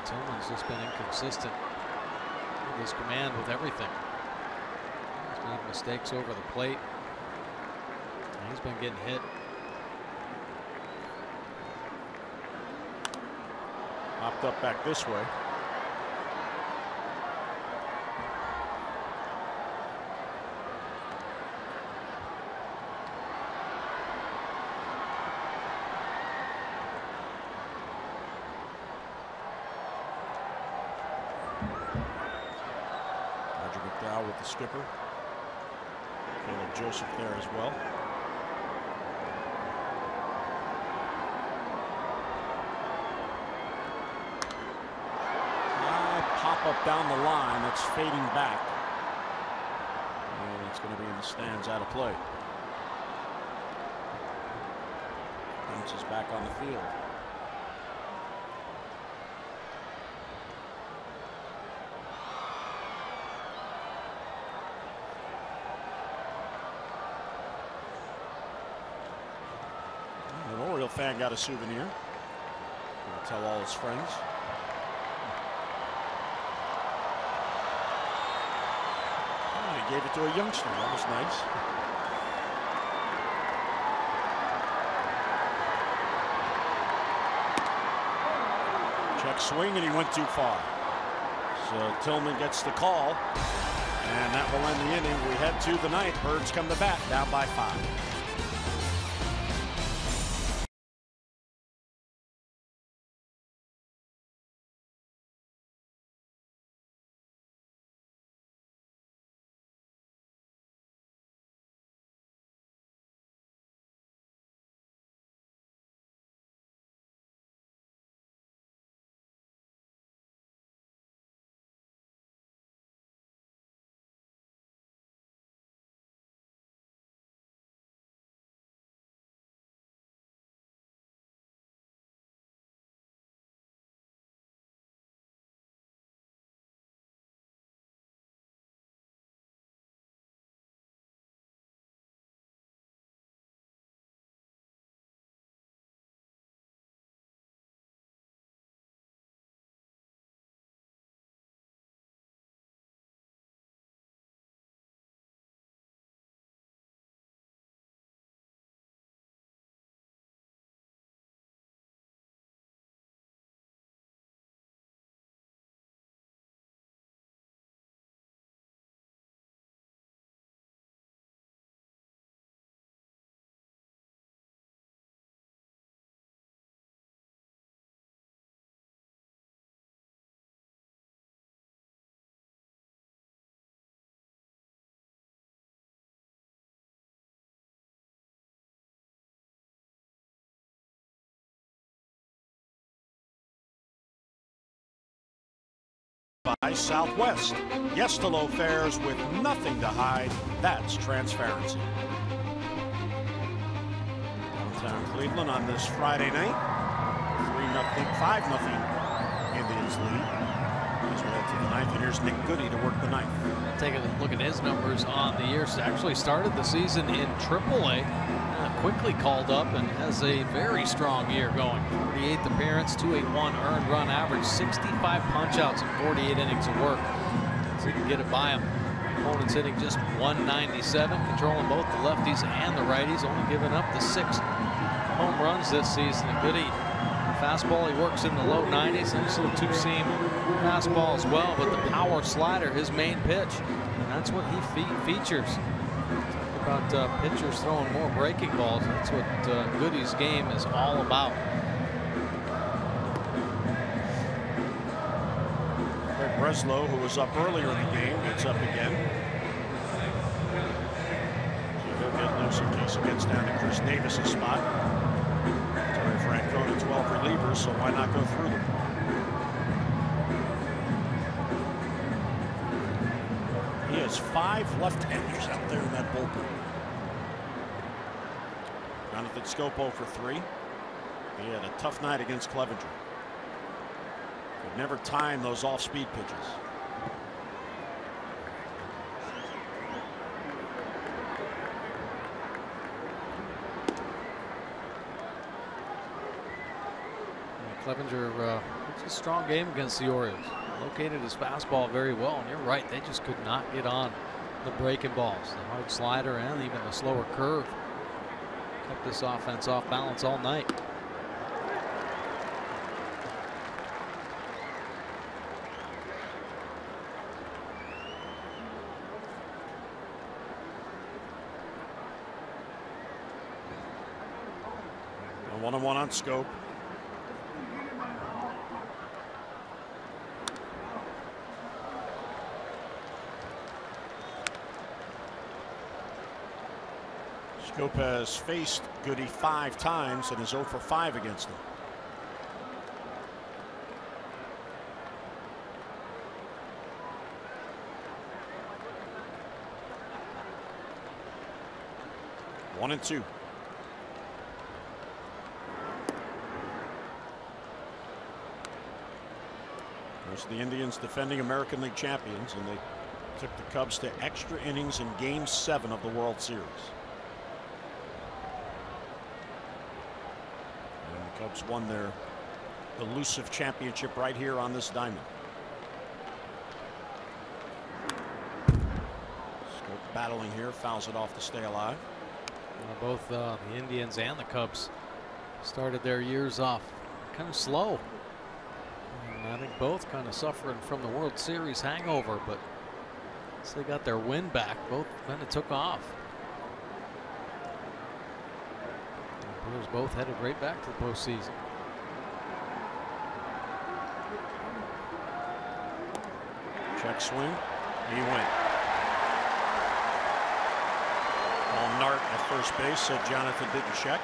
Tillman's just been inconsistent with his command with everything. He's made mistakes over the plate. And he's been getting hit. Popped up back this way. With the skipper. Caleb Joseph there as well. Pop up down the line. That's fading back. And it's going to be in the stands, out of play. Bounces back on the field. Fan got a souvenir. Gonna tell all his friends. Oh, he gave it to a youngster. That was nice. Check swing, and he went too far. So Tillman gets the call, and that will end the inning. We head to the ninth. Birds come to bat, down by 5. By Southwest. Yes to low fares with nothing to hide. That's transparency. Downtown Cleveland on this Friday night. 3-0, 5-0 Indians lead. As we head to the ninth, and here's Nick Goody to work the ninth. Take a look at his numbers on the year. So actually started the season in AAA. Quickly called up and has a very strong year going. 48th appearance, 281 earned run average, 65 punch outs and 48 innings of work. So you can get it by him. opponents hitting just 197, controlling both the lefties and the righties, only giving up the 6 home runs this season. A goodie fastball, he works in the low 90s, and this little two-seam fastball as well, but the power slider, his main pitch, and that's what he features. Talk about pitchers throwing more breaking balls. That's what Goody's game is all about. Breslow, who was up earlier in the game, gets up again. So he'll get loose in case it gets down to Chris Davis's spot. Terry Francona, 12 relievers, so why not go through them? He has 5 left-handers out there in that bullpen. Jonathan Scopo for 3. He had a tough night against Clevenger. Could never time those off-speed pitches. Clevenger, it's a strong game against the Orioles. Located his fastball very well, and you're right, they just could not get on the breaking balls. The hard slider and even the slower curve kept this offense off balance all night. A 1-1 on Scope. Scope has faced Goody 5 times and is 0 for 5 against him. One and 2. There's the Indians, defending American League champions, and they took the Cubs to extra innings in Game 7 of the World Series. Cubs won their elusive championship right here on this diamond. Scope battling here, fouls it off to stay alive. Both the Indians and the Cubs started their years off kind of slow. And I think both kind of suffering from the World Series hangover, but once they got their win back, both kind of took off. Brewers both headed right back to the postseason. Check swing. He went. Paul Nart at first base said Jonathan didn't check.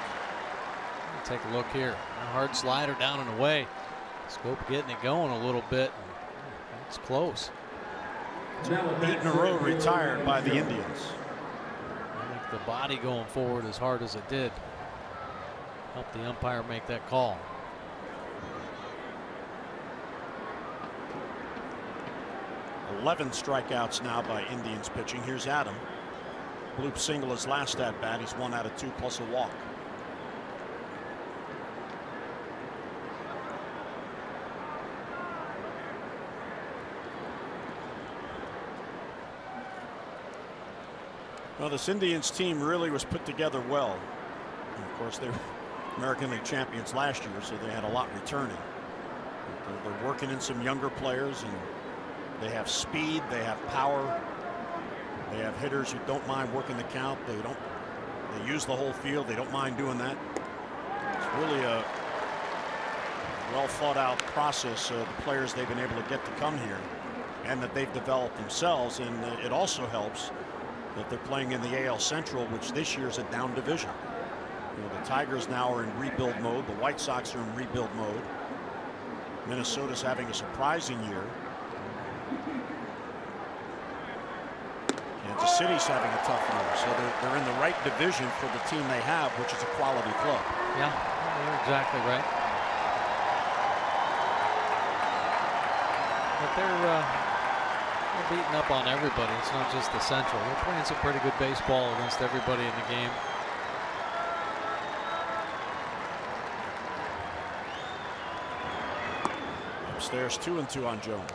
Take a look here. A hard slider down and away. Scope getting it going a little bit. It's close. 8 in a row retired by the Indians. I think the body going forward as hard as it did help the umpire make that call. Eleven strikeouts now by Indians pitching. Here's Adam. Bloop single his last at bat. He's 1 out of 2 plus a walk. Well, this Indians team really was put together well. And of course, they were American League champions last year, so they had a lot returning. They're working in some younger players, and they have speed, they have power, they have hitters who don't mind working the count. They use the whole field. They don't mind doing that. It's really a well thought out process. The players they've been able to get to come here, and that they've developed themselves, and it also helps that they're playing in the AL Central, which this year is a down division. You know, the Tigers now are in rebuild mode. The White Sox are in rebuild mode. Minnesota's having a surprising year. Kansas City's having a tough year. So they're in the right division for the team they have, which is a quality club. Yeah, you're exactly right. But they're beating up on everybody. It's not just the Central. They're playing some pretty good baseball against everybody in the game. Upstairs 2-2 on Jones.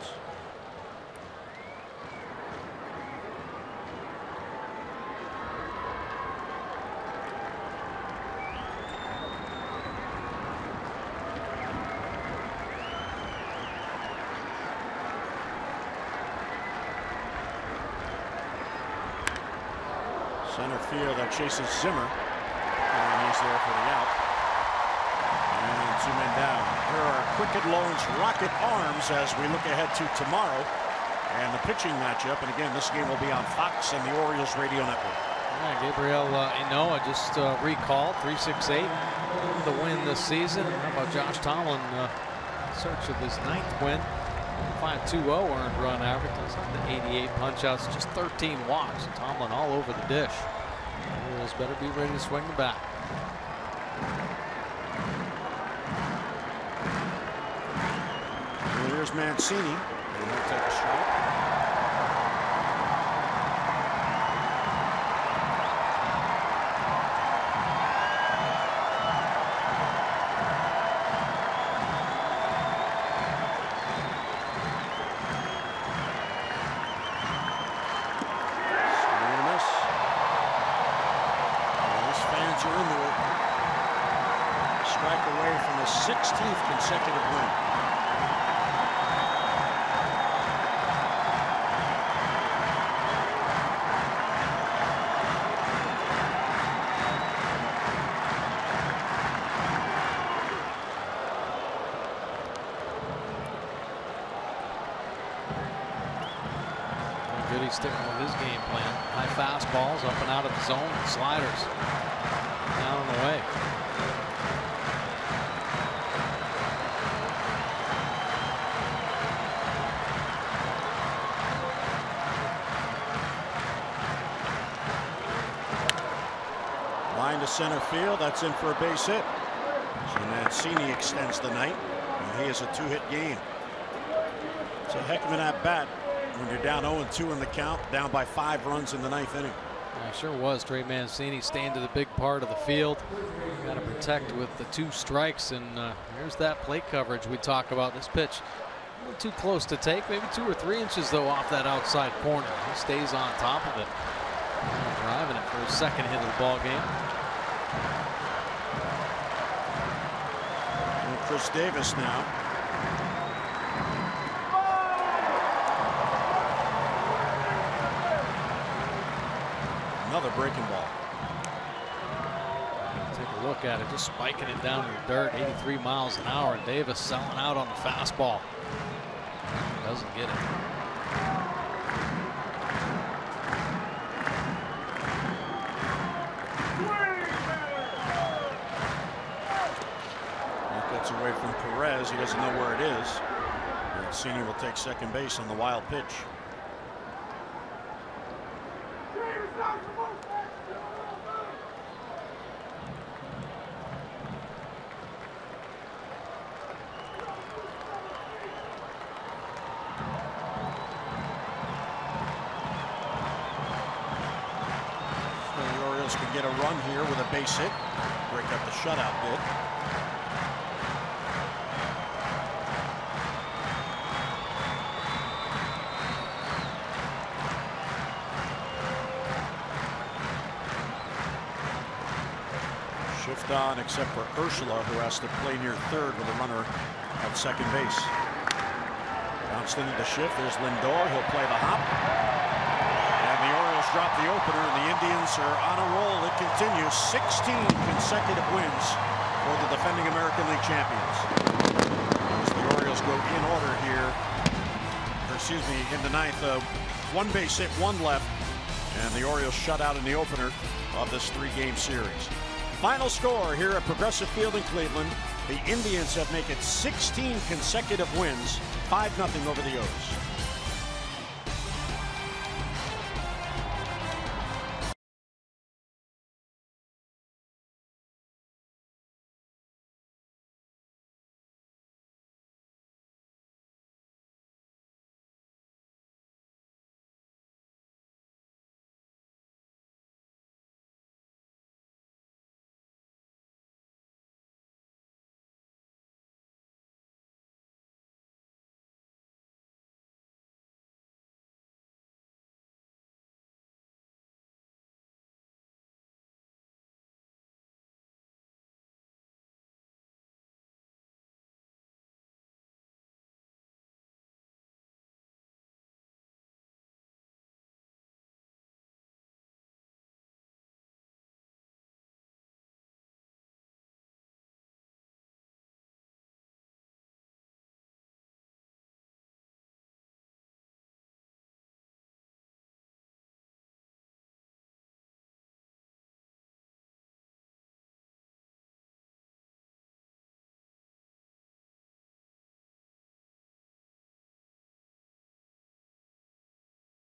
Center field that chases Zimmer. And he's there for the out. And 2 men down. Here are Quicken Loan's rocket arms as we look ahead to tomorrow and the pitching matchup. And again, this game will be on Fox and the Orioles radio network. Yeah, Gabriel Inoa just recalled 368 the win this season. How about Josh Tomlin in search of his 9th win? 5.20 earned run average. That's not the 88 punch-outs, just 13 walks. Tomlin all over the dish. The Orioles better be ready to swing the bat. Well, here's Mancini. And he'll take a strike. Away from his 16th consecutive win. Good, he's sticking with his game plan. High fastballs up and out of the zone, and sliders down and away. Line to center field. That's in for a base hit. So Mancini extends the night, and he has a 2-hit game. It's a heck of an at-bat when you're down 0-2 in the count, down by 5 runs in the 9th inning. Yeah, sure was. Trey Mancini staying to the big part of the field. Got to protect with the 2 strikes, and here's that plate coverage we talk about. This pitch a little too close to take, maybe 2 or 3 inches though off that outside corner. He stays on top of it, driving it for his 2nd hit of the ball game. And Chris Davis now. Another breaking ball. Take a look at it, just spiking it down in the dirt, 83 miles an hour. And Davis selling out on the fastball. Doesn't get it. He gets away from Perez. He doesn't know where it is. Mancini will take second base on the wild pitch. Can get a run here with a base hit, break up the shutout bid. Shift on except for Ursula, who has to play near third with a runner at second base. Bounced into the shift. There's Lindor. He'll play the hop. Drop the opener, and the Indians are on a roll. It continues. 16 consecutive wins for the defending American League champions. As the Orioles go in order here, or excuse me, in the 9th, 1 base hit, 1 left, and the Orioles shut out in the opener of this 3-game series. Final score here at Progressive Field in Cleveland. The Indians have made it 16 consecutive wins, 5-0 over the O's.